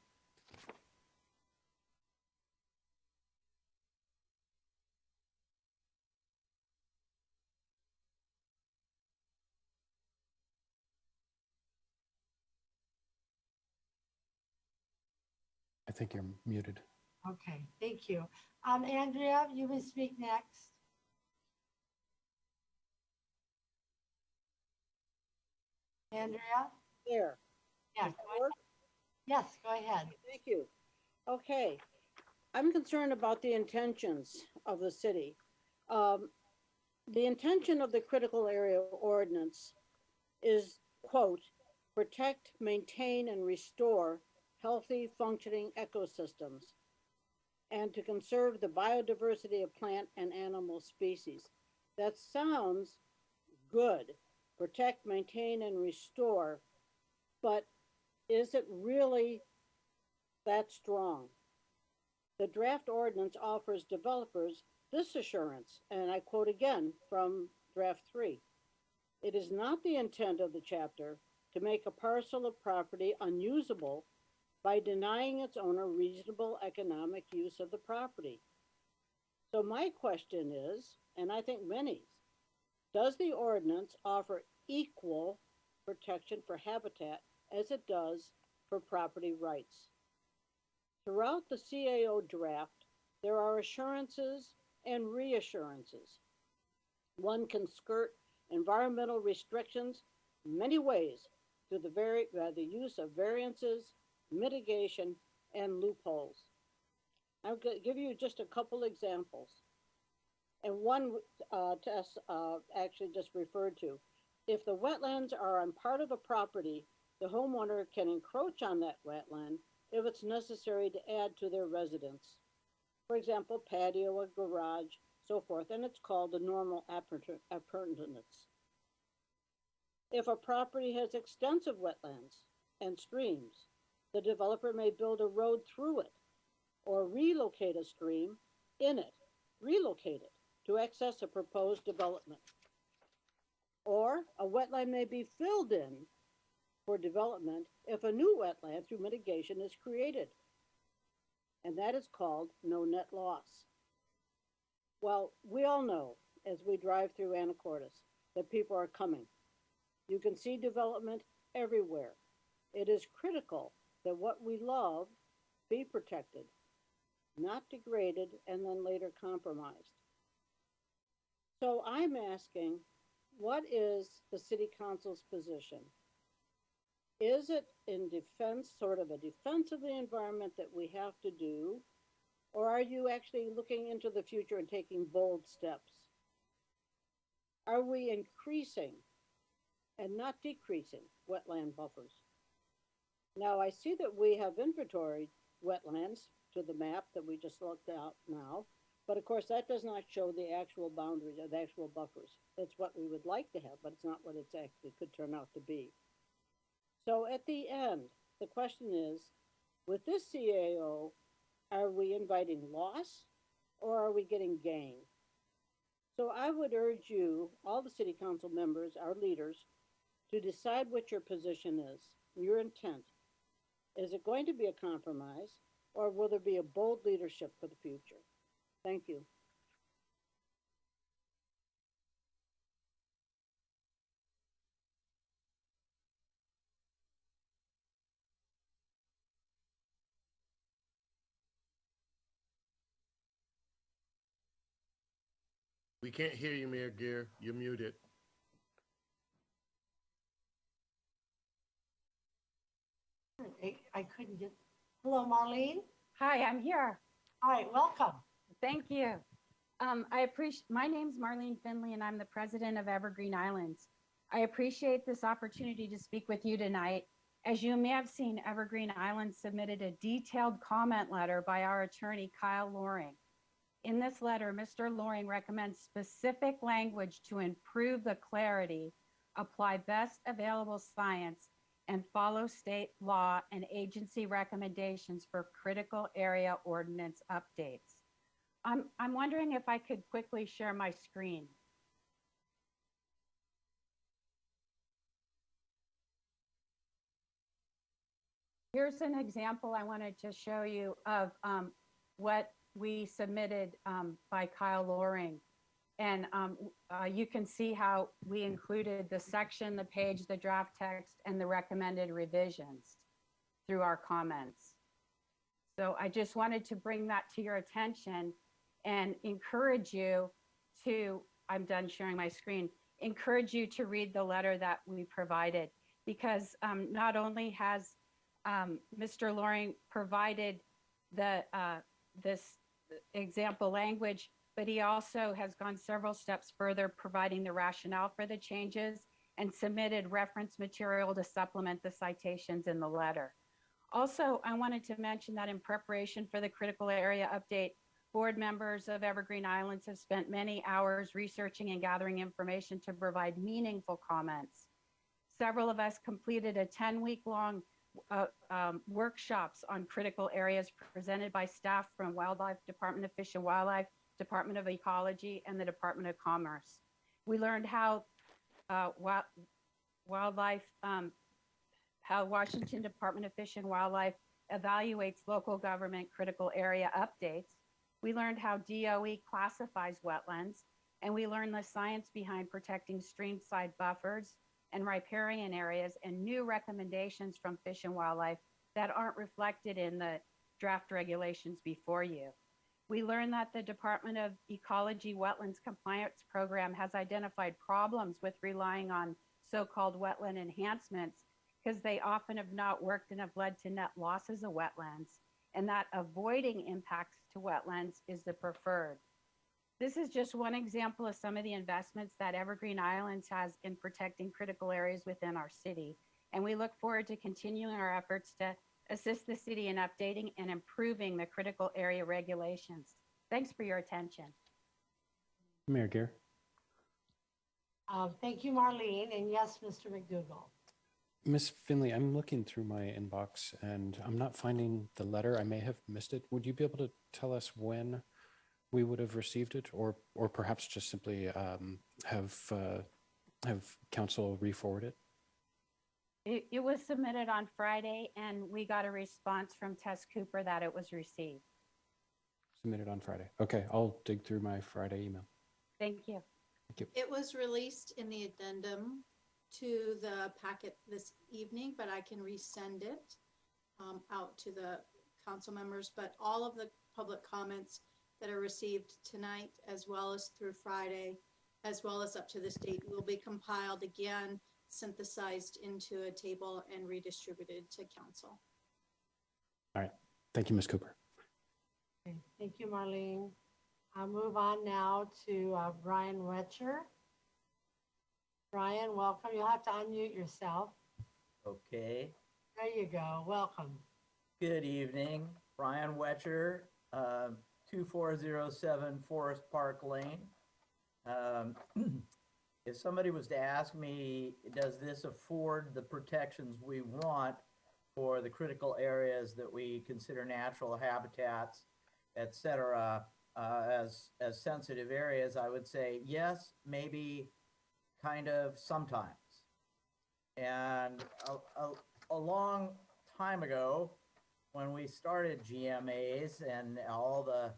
I think you're muted. Okay, thank you. Andrea, you will speak next. Andrea? There. Yeah, yes, go ahead. Thank you. Okay. I'm concerned about the intentions of the city. The intention of the critical area ordinance is, quote, protect, maintain, and restore healthy, functioning ecosystems, and to conserve the biodiversity of plant and animal species. That sounds good. Protect, maintain, and restore. But is it really that strong? The draft ordinance offers developers this assurance, and I quote again from draft 3. It is not the intent of the chapter to make a parcel of property unusable by denying its owner reasonable economic use of the property. So my question is, and I think many, does the ordinance offer equal protection for habitat as it does for property rights? Throughout the CAO draft, there are assurances and reassurances. One can skirt environmental restrictions many ways through the use of variances, mitigation, and loopholes. I'll give you just a couple examples. And one Tess actually just referred to. If the wetlands are on part of a property, the homeowner can encroach on that wetland if it's necessary to add to their residence. For example, patio, a garage, so forth, and it's called the normal appurtenance. If a property has extensive wetlands and streams, the developer may build a road through it or relocate a stream in it, relocate it to access a proposed development. Or a wetland may be filled in for development if a new wetland through mitigation is created. And that is called no net loss. Well, we all know as we drive through Anacortes that people are coming. You can see development everywhere. It is critical that what we love be protected, not degraded and then later compromised. So I'm asking, what is the city council's position? Is it in defense, sort of a defense of the environment that we have to do? Or are you actually looking into the future and taking bold steps? Are we increasing and not decreasing wetland buffers? Now, I see that we have inventoried wetlands to the map that we just looked at now, but of course that does not show the actual boundaries or the actual buffers. It's what we would like to have, but it's not what it's actually could turn out to be. So at the end, the question is, with this CAO, are we inviting loss or are we getting gain? So I would urge you, all the city council members, our leaders, to decide what your position is, your intent. Is it going to be a compromise or will there be a bold leadership for the future? Thank you. We can't hear you, Mayor Gear. You're muted. I couldn't get, hello, Marlene? Hi, I'm here. Hi, welcome. Thank you. I appreciate, my name's Marlene Finley and I'm the president of Evergreen Islands. I appreciate this opportunity to speak with you tonight. As you may have seen, Evergreen Islands submitted a detailed comment letter by our attorney, Kyle Loring. In this letter, Mr. Loring recommends specific language to improve the clarity, apply best available science, and follow state law and agency recommendations for critical area ordinance updates. I'm wondering if I could quickly share my screen. Here's an example I wanted to show you of what we submitted by Kyle Loring. And you can see how we included the section, the page, the draft text, and the recommended revisions through our comments. So I just wanted to bring that to your attention and encourage you to, I'm done sharing my screen, encourage you to read the letter that we provided, because not only has Mr. Loring provided the this example language, but he also has gone several steps further, providing the rationale for the changes and submitted reference material to supplement the citations in the letter. Also, I wanted to mention that in preparation for the critical area update, board members of Evergreen Islands have spent many hours researching and gathering information to provide meaningful comments. Several of us completed a 10-week-long workshops on critical areas presented by staff from Wildlife Department of Fish and Wildlife, Department of Ecology, and the Department of Commerce. We learned how how Washington Department of Fish and Wildlife evaluates local government critical area updates. We learned how DOE classifies wetlands, and we learned the science behind protecting streamside buffers and riparian areas and new recommendations from Fish and Wildlife that aren't reflected in the draft regulations before you. We learned that the Department of Ecology Wetlands Compliance Program has identified problems with relying on so-called wetland enhancements because they often have not worked and have led to net losses of wetlands, and that avoiding impacts to wetlands is the preferred. This is just one example of some of the investments that Evergreen Islands has in protecting critical areas within our city, and we look forward to continuing our efforts to assist the city in updating and improving the critical area regulations. Thanks for your attention. Mayor Gear. Thank you, Marlene. And yes, Mr. McDougall. Ms. Finley, I'm looking through my inbox and I'm not finding the letter. I may have missed it. Would you be able to tell us when we would have received it, or perhaps just simply have council re-forward it? It was submitted on Friday, and we got a response from Tess Cooper that it was received. Submitted on Friday. Okay, I'll dig through my Friday email. Thank you. Thank you. It was released in the addendum to the packet this evening, but I can resend it out to the council members. But all of the public comments that are received tonight, as well as through Friday, as well as up to this date will be compiled again, synthesized into a table and redistributed to council. All right. Thank you, Ms. Cooper. Okay, thank you, Marlene. I'll move on now to Brian Wetcher. Brian, welcome. You'll have to unmute yourself. Okay. There you go. Welcome. Good evening. Brian Wetcher, 2407 Forest Park Lane. If somebody was to ask me, does this afford the protections we want for the critical areas that we consider natural habitats, et cetera, as sensitive areas, I would say yes, maybe, kind of, sometimes. And a long time ago, when we started GMAs and all the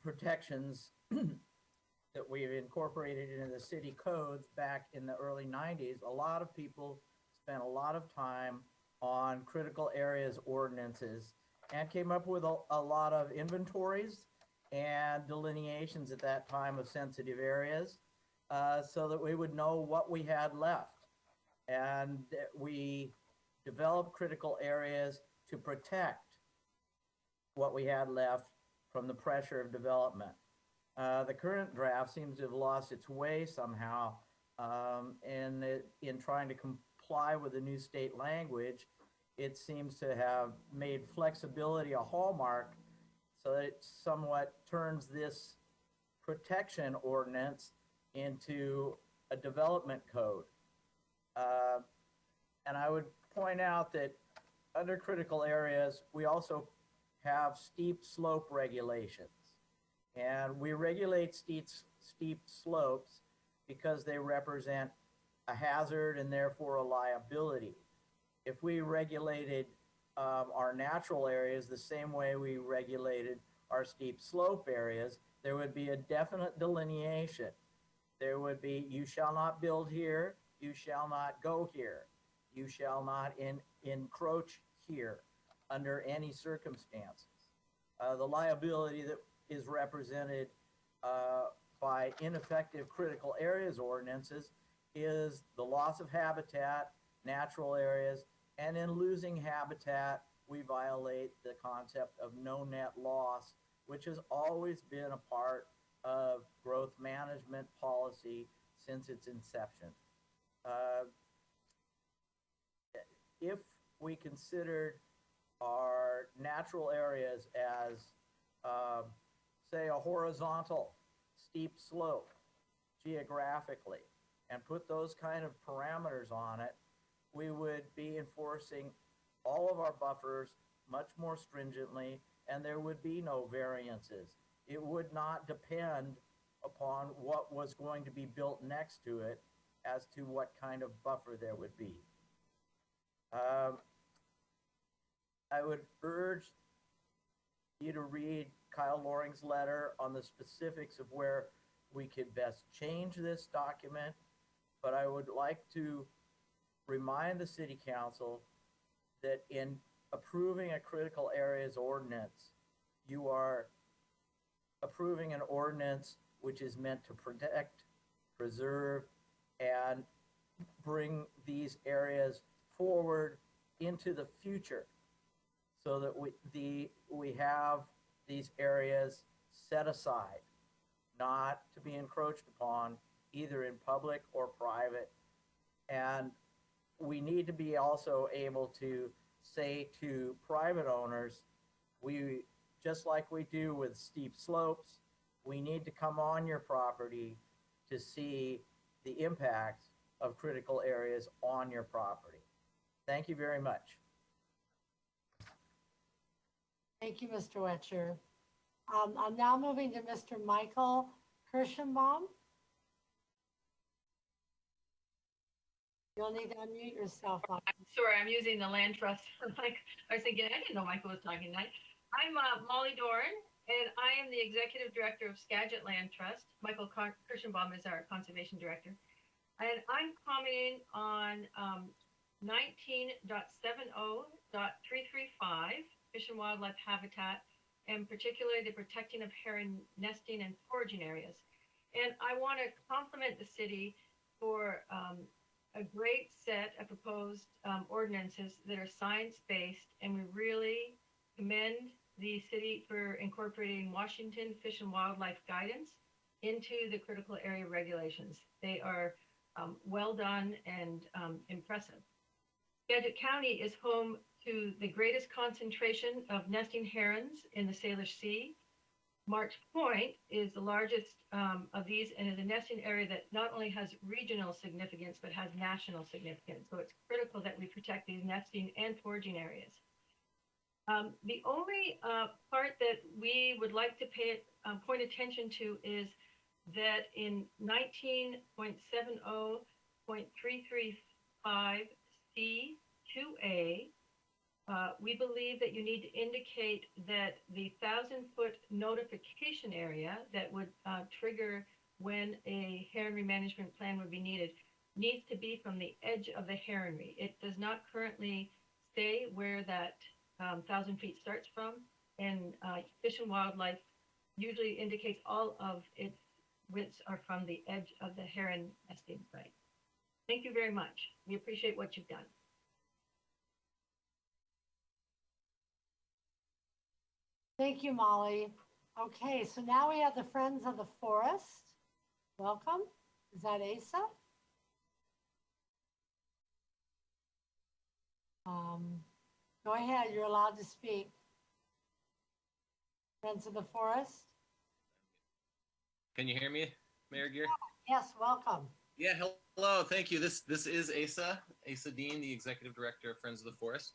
protections that we've incorporated into the city codes back in the early 90s, a lot of people spent a lot of time on critical areas ordinances and came up with a lot of inventories and delineations at that time of sensitive areas, so that we would know what we had left. And we developed critical areas to protect what we had left from the pressure of development. The current draft seems to have lost its way somehow in trying to comply with the new state language. It seems to have made flexibility a hallmark, so that it somewhat turns this protection ordinance into a development code. And I would point out that under critical areas, we also have steep slope regulations. And we regulate steep slopes because they represent a hazard and therefore a liability. If we regulated our natural areas the same way we regulated our steep slope areas, there would be a definite delineation. There would be, you shall not build here, you shall not go here, you shall not encroach here under any circumstances. The liability that is represented by ineffective critical areas ordinances is the loss of habitat, natural areas, and in losing habitat, we violate the concept of no net loss, which has always been a part of growth management policy since its inception. If we considered our natural areas as, say, a horizontal steep slope geographically, and put those kind of parameters on it, we would be enforcing all of our buffers much more stringently, and there would be no variances. It would not depend upon what was going to be built next to it as to what kind of buffer there would be. I would urge you to read Kyle Loring's letter on the specifics of where we could best change this document, but I would like to remind the City Council that in approving a critical areas ordinance, you are approving an ordinance which is meant to protect, preserve, and bring these areas forward into the future, so that we have these areas set aside, not to be encroached upon either in public or private. And we need to be also able to say to private owners, we, just like we do with steep slopes, we need to come on your property to see the impacts of critical areas on your property. Thank you very much. Thank you, Mr. Wetcher. I'm now moving to Mr. Michael Kirschenbaum. You'll need to unmute yourself. I'm sorry, I'm using the land trust. I was thinking, I didn't know Michael was talking tonight. I'm Molly Doran, and I am the executive director of Skagit Land Trust. Michael Kirschenbaum is our conservation director. And I'm commenting on 19.70.335, fish and wildlife habitat, and particularly the protecting of heron nesting and foraging areas. And I want to compliment the city for a great set of proposed ordinances that are science-based, and we really commend the city for incorporating Washington Fish and Wildlife Guidance into the critical area regulations. They are well done and impressive. Skagit County is home to the greatest concentration of nesting herons in the Salish Sea. March Point is the largest of these and is a nesting area that not only has regional significance, but has national significance. So it's critical that we protect these nesting and foraging areas. The only part that we would like to point attention to is that in 19.70.335C2A, we believe that you need to indicate that the 1,000-foot notification area that would trigger when a heronry management plan would be needed needs to be from the edge of the heronry. It does not currently say where that 1,000 feet starts from, and Fish and Wildlife usually indicates all of its widths are from the edge of the heron nesting site. Thank you very much. We appreciate what you've done. Thank you, Molly. Okay, so now we have the Friends of the Forest. Welcome. Is that Asa? Go ahead, you're allowed to speak. Friends of the Forest. Can you hear me, Mayor Gear? Yes, welcome. Yeah, hello, thank you. This is Asa Dean, the Executive Director of Friends of the Forest.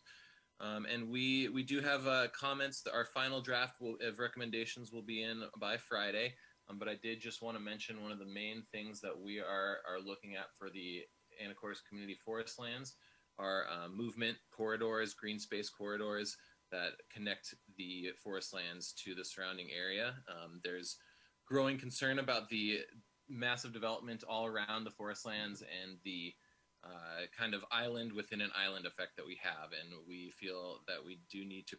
And we do have comments. Our final draft of recommendations will be in by Friday. But I did just want to mention one of the main things that we are looking at for the Anacortes Community Forest lands are movement corridors, green space corridors that connect the forest lands to the surrounding area. There's growing concern about the massive development all around the forest lands and the kind of island within an island effect that we have. And we feel that we do need to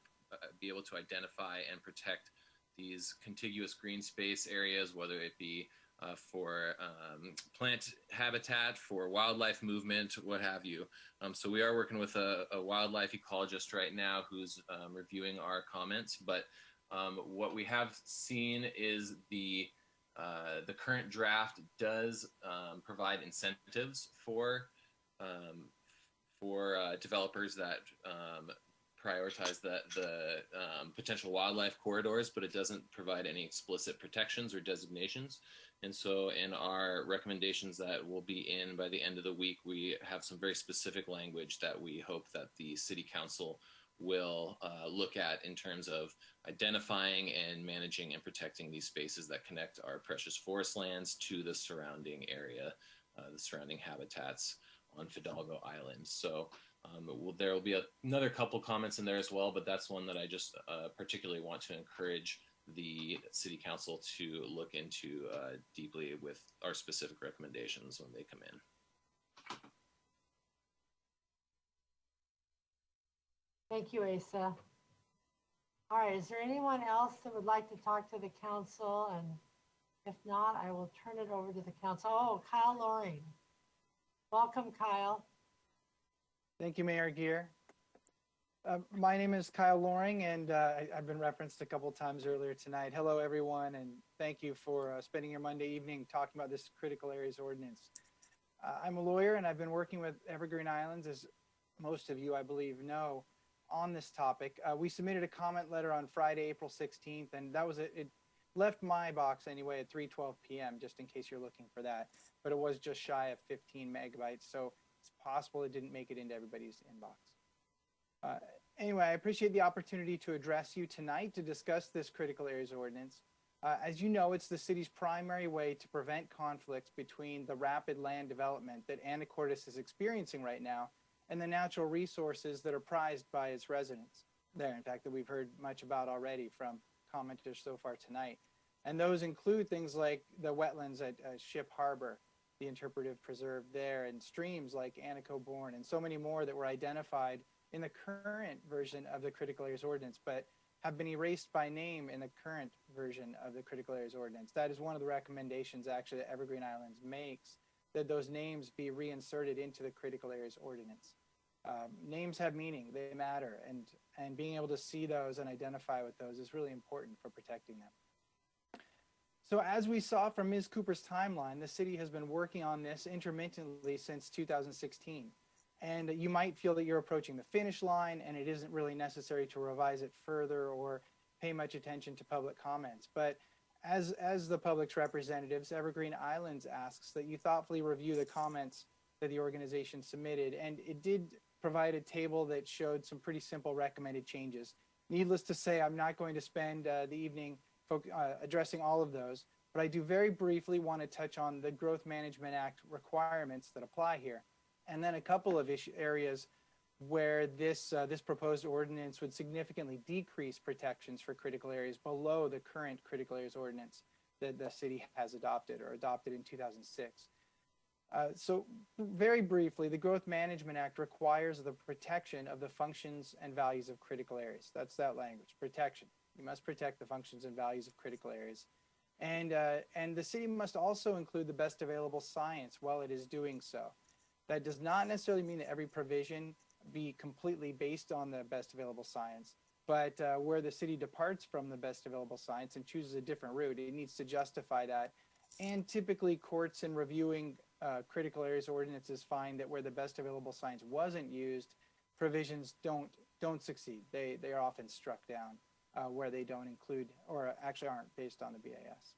be able to identify and protect these contiguous green space areas, whether it be for plant habitat, for wildlife movement, what have you. So we are working with a wildlife ecologist right now who's reviewing our comments. But what we have seen is the current draft does provide incentives for developers that prioritize the potential wildlife corridors, but it doesn't provide any explicit protections or designations. And so in our recommendations that will be in by the end of the week, we have some very specific language that we hope that the City Council will look at in terms of identifying and managing and protecting these spaces that connect our precious forest lands to the surrounding area, the surrounding habitats on Fidalgo Island. So there will be another couple comments in there as well, but that's one that I just particularly want to encourage the City Council to look into deeply with our specific recommendations when they come in. Thank you, Asa. All right, is there anyone else that would like to talk to the council? And if not, I will turn it over to the council. Oh, Kyle Loring. Welcome, Kyle. Thank you, Mayor Gear. My name is Kyle Loring, and I've been referenced a couple times earlier tonight. Hello, everyone, and thank you for spending your Monday evening talking about this critical areas ordinance. I'm a lawyer, and I've been working with Evergreen Islands, as most of you, I believe, know, on this topic. We submitted a comment letter on Friday, April 16th, and that was it left my box anyway at 3:12 p.m., just in case you're looking for that. But it was just shy of 15 megabytes, so it's possible it didn't make it into everybody's inbox. Anyway, I appreciate the opportunity to address you tonight to discuss this critical areas ordinance. As you know, it's the city's primary way to prevent conflicts between the rapid land development that Anacortes is experiencing right now and the natural resources that are prized by its residents there, in fact, that we've heard much about already from commenters so far tonight. And those include things like the wetlands at Ship Harbor, the interpretive preserve there, and streams like Anaco-Bourne, and so many more that were identified in the current version of the critical areas ordinance, but have been erased by name in the current version of the critical areas ordinance. That is one of the recommendations actually that Evergreen Islands makes, that those names be reinserted into the critical areas ordinance. Names have meaning, they matter, and being able to see those and identify with those is really important for protecting them. So as we saw from Ms. Cooper's timeline, the city has been working on this intermittently since 2016. And you might feel that you're approaching the finish line and it isn't really necessary to revise it further or pay much attention to public comments. But as the public's representatives, Evergreen Islands asks that you thoughtfully review the comments that the organization submitted. And it did provide a table that showed some pretty simple recommended changes. Needless to say, I'm not going to spend the evening addressing all of those, but I do very briefly want to touch on the Growth Management Act requirements that apply here. And then a couple of areas where this proposed ordinance would significantly decrease protections for critical areas below the current critical areas ordinance that the city has adopted in 2006. So very briefly, the Growth Management Act requires the protection of the functions and values of critical areas. That's that language, protection. You must protect the functions and values of critical areas. And the city must also include the best available science while it is doing so. That does not necessarily mean that every provision be completely based on the best available science, but where the city departs from the best available science and chooses a different route, it needs to justify that. And typically courts in reviewing critical areas ordinances find that where the best available science wasn't used, provisions don't succeed. They are often struck down where they don't include or actually aren't based on the BAS.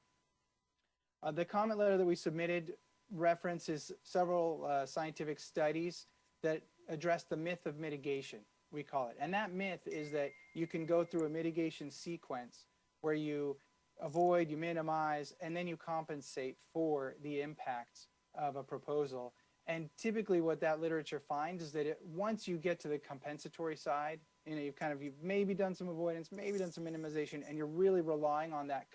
The comment letter that we submitted references several scientific studies that address the myth of mitigation, we call it. And that myth is that you can go through a mitigation sequence where you avoid, you minimize, and then you compensate for the impacts of a proposal. And typically what that literature finds is that once you get to the compensatory side, you've maybe done some avoidance, maybe done some minimization, and you're really relying on that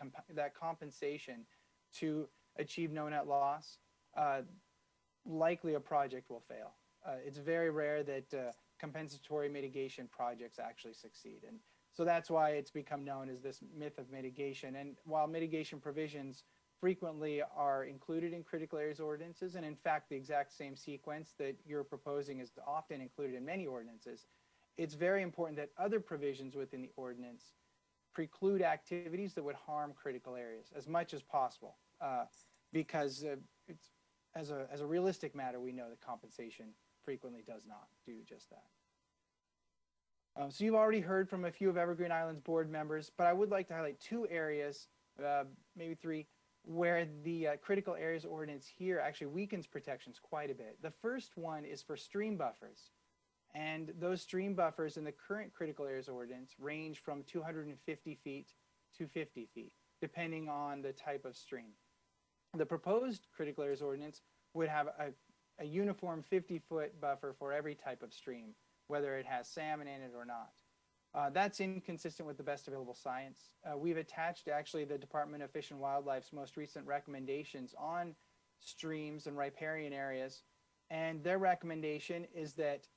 compensation to achieve no net loss, likely a project will fail. It's very rare that compensatory mitigation projects actually succeed. And so that's why it's become known as this myth of mitigation. And while mitigation provisions frequently are included in critical areas ordinances, and in fact, the exact same sequence that you're proposing is often included in many ordinances, it's very important that other provisions within the ordinance preclude activities that would harm critical areas as much as possible, because it's, as a realistic matter, we know that compensation frequently does not do just that. So you've already heard from a few of Evergreen Island's board members, but I would like to highlight two areas, maybe three, where the critical areas ordinance here actually weakens protections quite a bit. The first one is for stream buffers. And those stream buffers in the current critical areas ordinance range from 250 feet to 50 feet, depending on the type of stream. The proposed critical areas ordinance would have a uniform 50-foot buffer for every type of stream, whether it has salmon in it or not. That's inconsistent with the best available science. We've attached actually the Department of Fish and Wildlife's most recent recommendations on streams and riparian areas. And their recommendation is that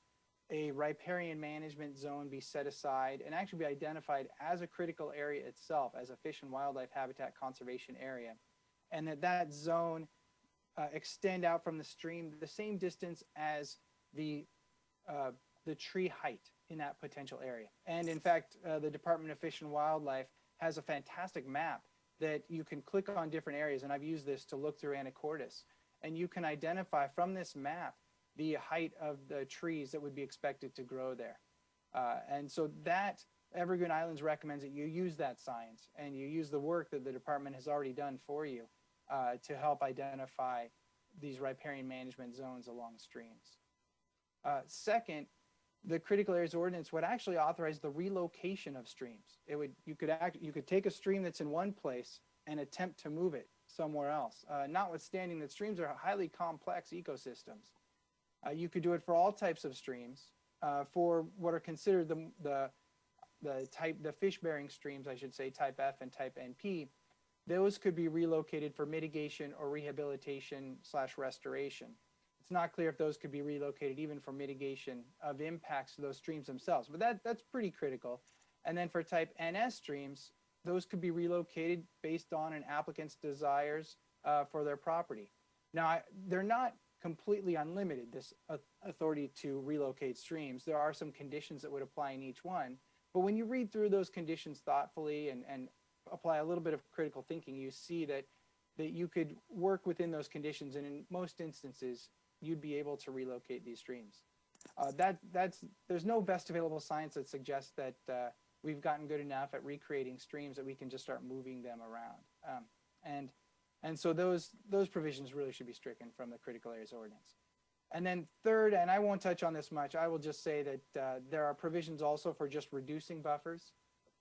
a riparian management zone be set aside and actually be identified as a critical area itself, as a fish and wildlife habitat conservation area. And that zone extend out from the stream the same distance as the tree height in that potential area. And in fact, the Department of Fish and Wildlife has a fantastic map that you can click on different areas, and I've used this to look through Anacortes, and you can identify from this map the height of the trees that would be expected to grow there. And so that Evergreen Islands recommends that you use that science and you use the work that the department has already done for you to help identify these riparian management zones along streams. Second, the critical areas ordinance would actually authorize the relocation of streams. You could take a stream that's in one place and attempt to move it somewhere else, notwithstanding that streams are highly complex ecosystems. You could do it for all types of streams. For what are considered the fish-bearing streams, I should say, type F and type NP, those could be relocated for mitigation or rehabilitation/restoration. It's not clear if those could be relocated even for mitigation of impacts to those streams themselves, but that's pretty critical. And then for type NS streams, those could be relocated based on an applicant's desires for their property. Now, they're not completely unlimited, this authority to relocate streams. There are some conditions that would apply in each one. But when you read through those conditions thoughtfully and apply a little bit of critical thinking, you see that you could work within those conditions, and in most instances, you'd be able to relocate these streams. There's no best available science that suggests that we've gotten good enough at recreating streams that we can just start moving them around. And so those provisions really should be stricken from the critical areas ordinance. And then third, and I won't touch on this much, I will just say that there are provisions also for just reducing buffers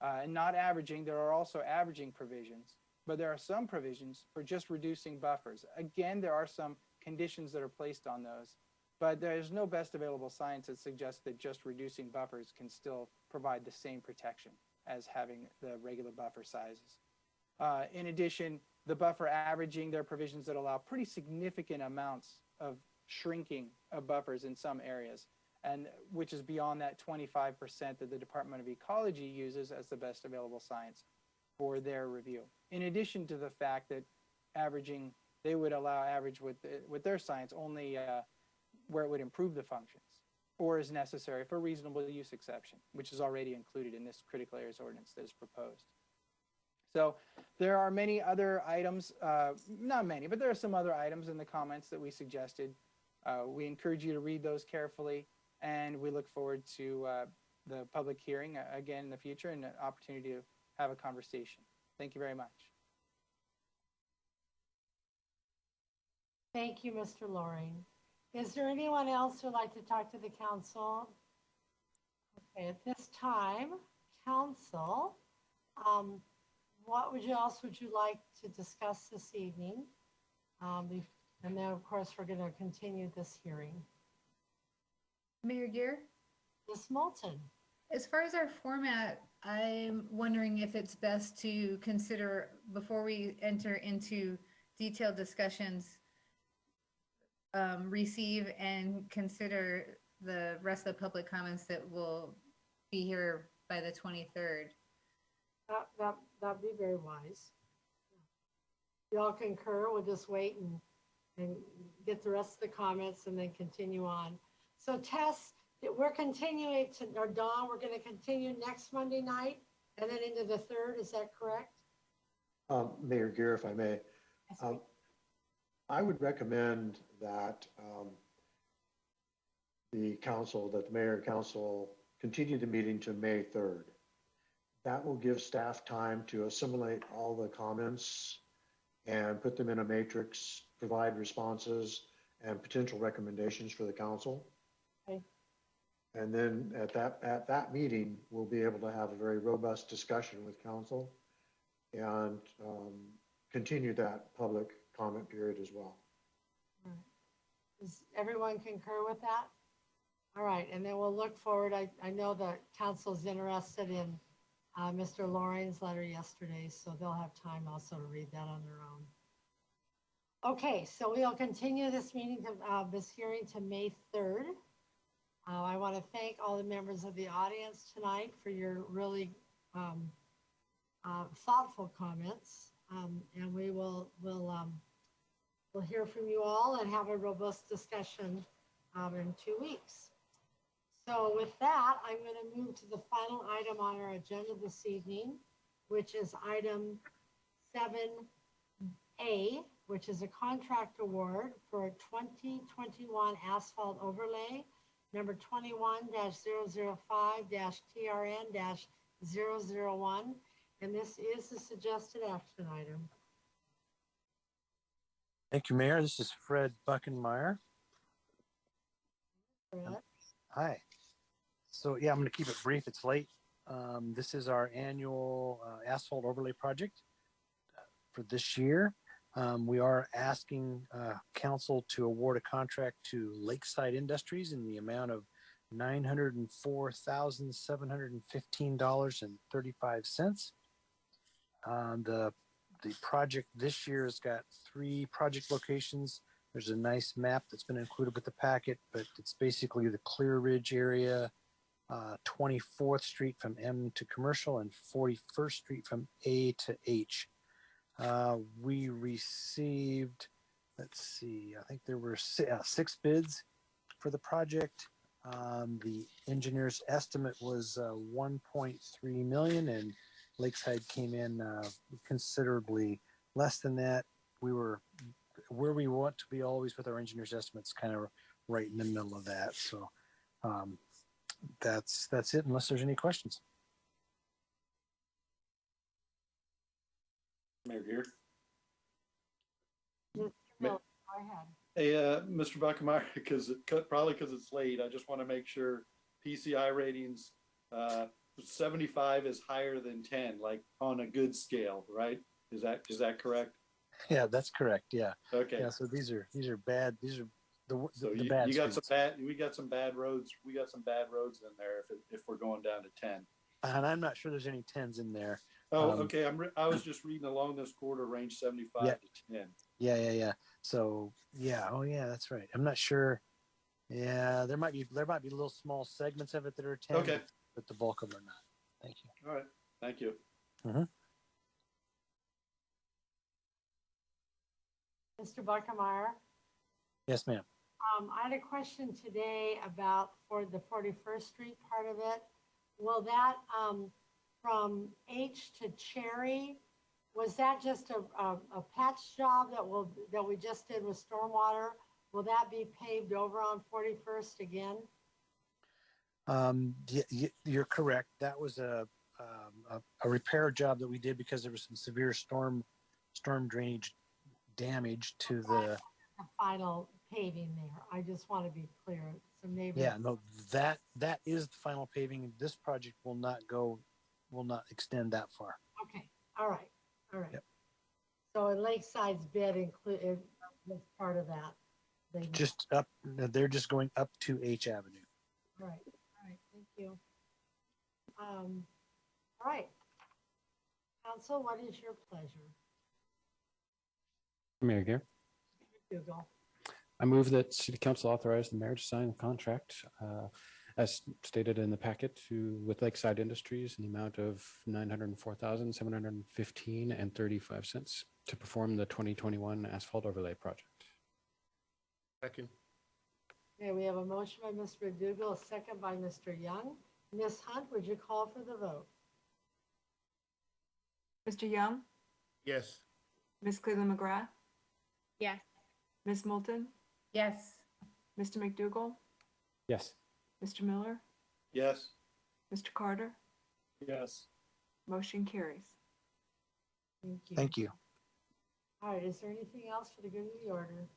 and not averaging. There are also averaging provisions, but there are some provisions for just reducing buffers. Again, there are some conditions that are placed on those, but there's no best available science that suggests that just reducing buffers can still provide the same protection as having the regular buffer sizes. In addition, the buffer averaging, there are provisions that allow pretty significant amounts of shrinking of buffers in some areas, and which is beyond that 25% that the Department of Ecology uses as the best available science for their review. In addition to the fact that averaging, they would allow average with their science only where it would improve the functions or is necessary for reasonable use exception, which is already included in this critical areas ordinance that is proposed. So there are many other items, not many, but there are some other items in the comments that we suggested. We encourage you to read those carefully, and we look forward to the public hearing again in the future and an opportunity to have a conversation. Thank you very much. Thank you, Mr. Loring. Is there anyone else who'd like to talk to the council? Okay, at this time, council, what else would you like to discuss this evening? And then, of course, we're going to continue this hearing. Mayor Gear? Ms. Moulton. As far as our format, I'm wondering if it's best to consider, before we enter into detailed discussions, receive and consider the rest of the public comments that will be here by the 23rd. That'd be very wise. Y'all concur? We'll just wait and get the rest of the comments and then continue on. So Tess, we're continuing to, or Dawn, we're going to continue next Monday night and then into the 3rd. Is that correct? Mayor Gear, if I may, I would recommend that the mayor and council continue the meeting to May 3rd. That will give staff time to assimilate all the comments and put them in a matrix, provide responses and potential recommendations for the council. Okay. And then at that meeting, we'll be able to have a very robust discussion with council and continue that public comment period as well. All right. Does everyone concur with that? All right, and then we'll look forward. I know that council's interested in Mr. Loring's letter yesterday, so they'll have time also to read that on their own. Okay, so we'll continue this meeting, this hearing to May 3rd. I want to thank all the members of the audience tonight for your really thoughtful comments, and we'll hear from you all and have a robust discussion in 2 weeks. So with that, I'm going to move to the final item on our agenda this evening, which is item 7A, which is a contract award for a 2021 asphalt overlay, number 21-005-TRN-001. And this is a suggested action item. Thank you, Mayor. This is Fred Buckenmeyer. Fred. Hi. So yeah, I'm going to keep it brief. It's late. This is our annual asphalt overlay project for this year. We are asking council to award a contract to Lakeside Industries in the amount of $904,715.35. The project this year has got 3 project locations. There's a nice map that's been included with the packet, but it's basically the Clear Ridge area, 24th Street from M to commercial, and 41st Street from A to H. We received, let's see, I think there were 6 bids for the project. The engineer's estimate was 1.3 million, and Lakeside came in considerably less than that. We were where we want to be always with our engineer's estimates, kind of right in the middle of that. So that's it, unless there's any questions. Mayor here. Mr. Miller, go ahead. Hey, Mr. Buckemeyer, probably because it's late, I just want to make sure PCI ratings, 75 is higher than 10, like on a good scale, right? Is that correct? Yeah, that's correct. Yeah. Okay. Yeah. So these are bad. These are So the bad. We got some bad roads. We got some bad roads in there if we're going down to 10. And I'm not sure there's any 10s in there. Oh, okay. I was just reading along this corridor, range 75 to 10. Yeah. So yeah. Oh yeah, that's right. I'm not sure. Yeah, there might be little small segments of it that are 10. Okay. But the bulk of them are not. Thank you. All right. Thank you. Mm-hmm. Mr. Buckemeyer? Yes, ma'am. I had a question today about for the 41st Street part of it. Will that from H to Cherry, was that just a patch job that we just did with stormwater? Will that be paved over on 41st again? You're correct. That was a repair job that we did because there was some severe storm drainage damage to the final paving there. I just want to be clear. So maybe. Yeah, no, that is the final paving. This project will not extend that far. Okay. All right. Yep. So in Lakeside's bid included was part of that. They're just going up to H Avenue. All right. Thank you. All right. Council, what is your pleasure? Mayor Gear. Google. I move that City Council authorize the mayor to sign the contract as stated in the packet with Lakeside Industries in the amount of $904,715.35 to perform the 2021 asphalt overlay project. Second. Okay, we have a motion by Mr. McDougall, a second by Mr. Young. Ms. Hunt, would you call for the vote? Mr. Young? Yes. Ms. Cleveland McGrath? Yes. Ms. Moulton? Yes. Mr. McDougall? Yes. Mr. Miller? Yes. Mr. Carter? Yes. Motion carries. Thank you. Thank you. All right, is there anything else for the good of the order?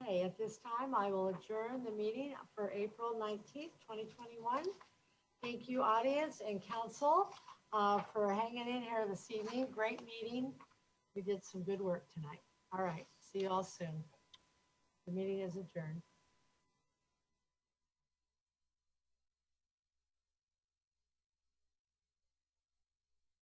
Okay, at this time, I will adjourn the meeting for April 19th, 2021. Thank you, audience and council, for hanging in here this evening. Great meeting. We did some good work tonight. All right, see you all soon. The meeting is adjourned.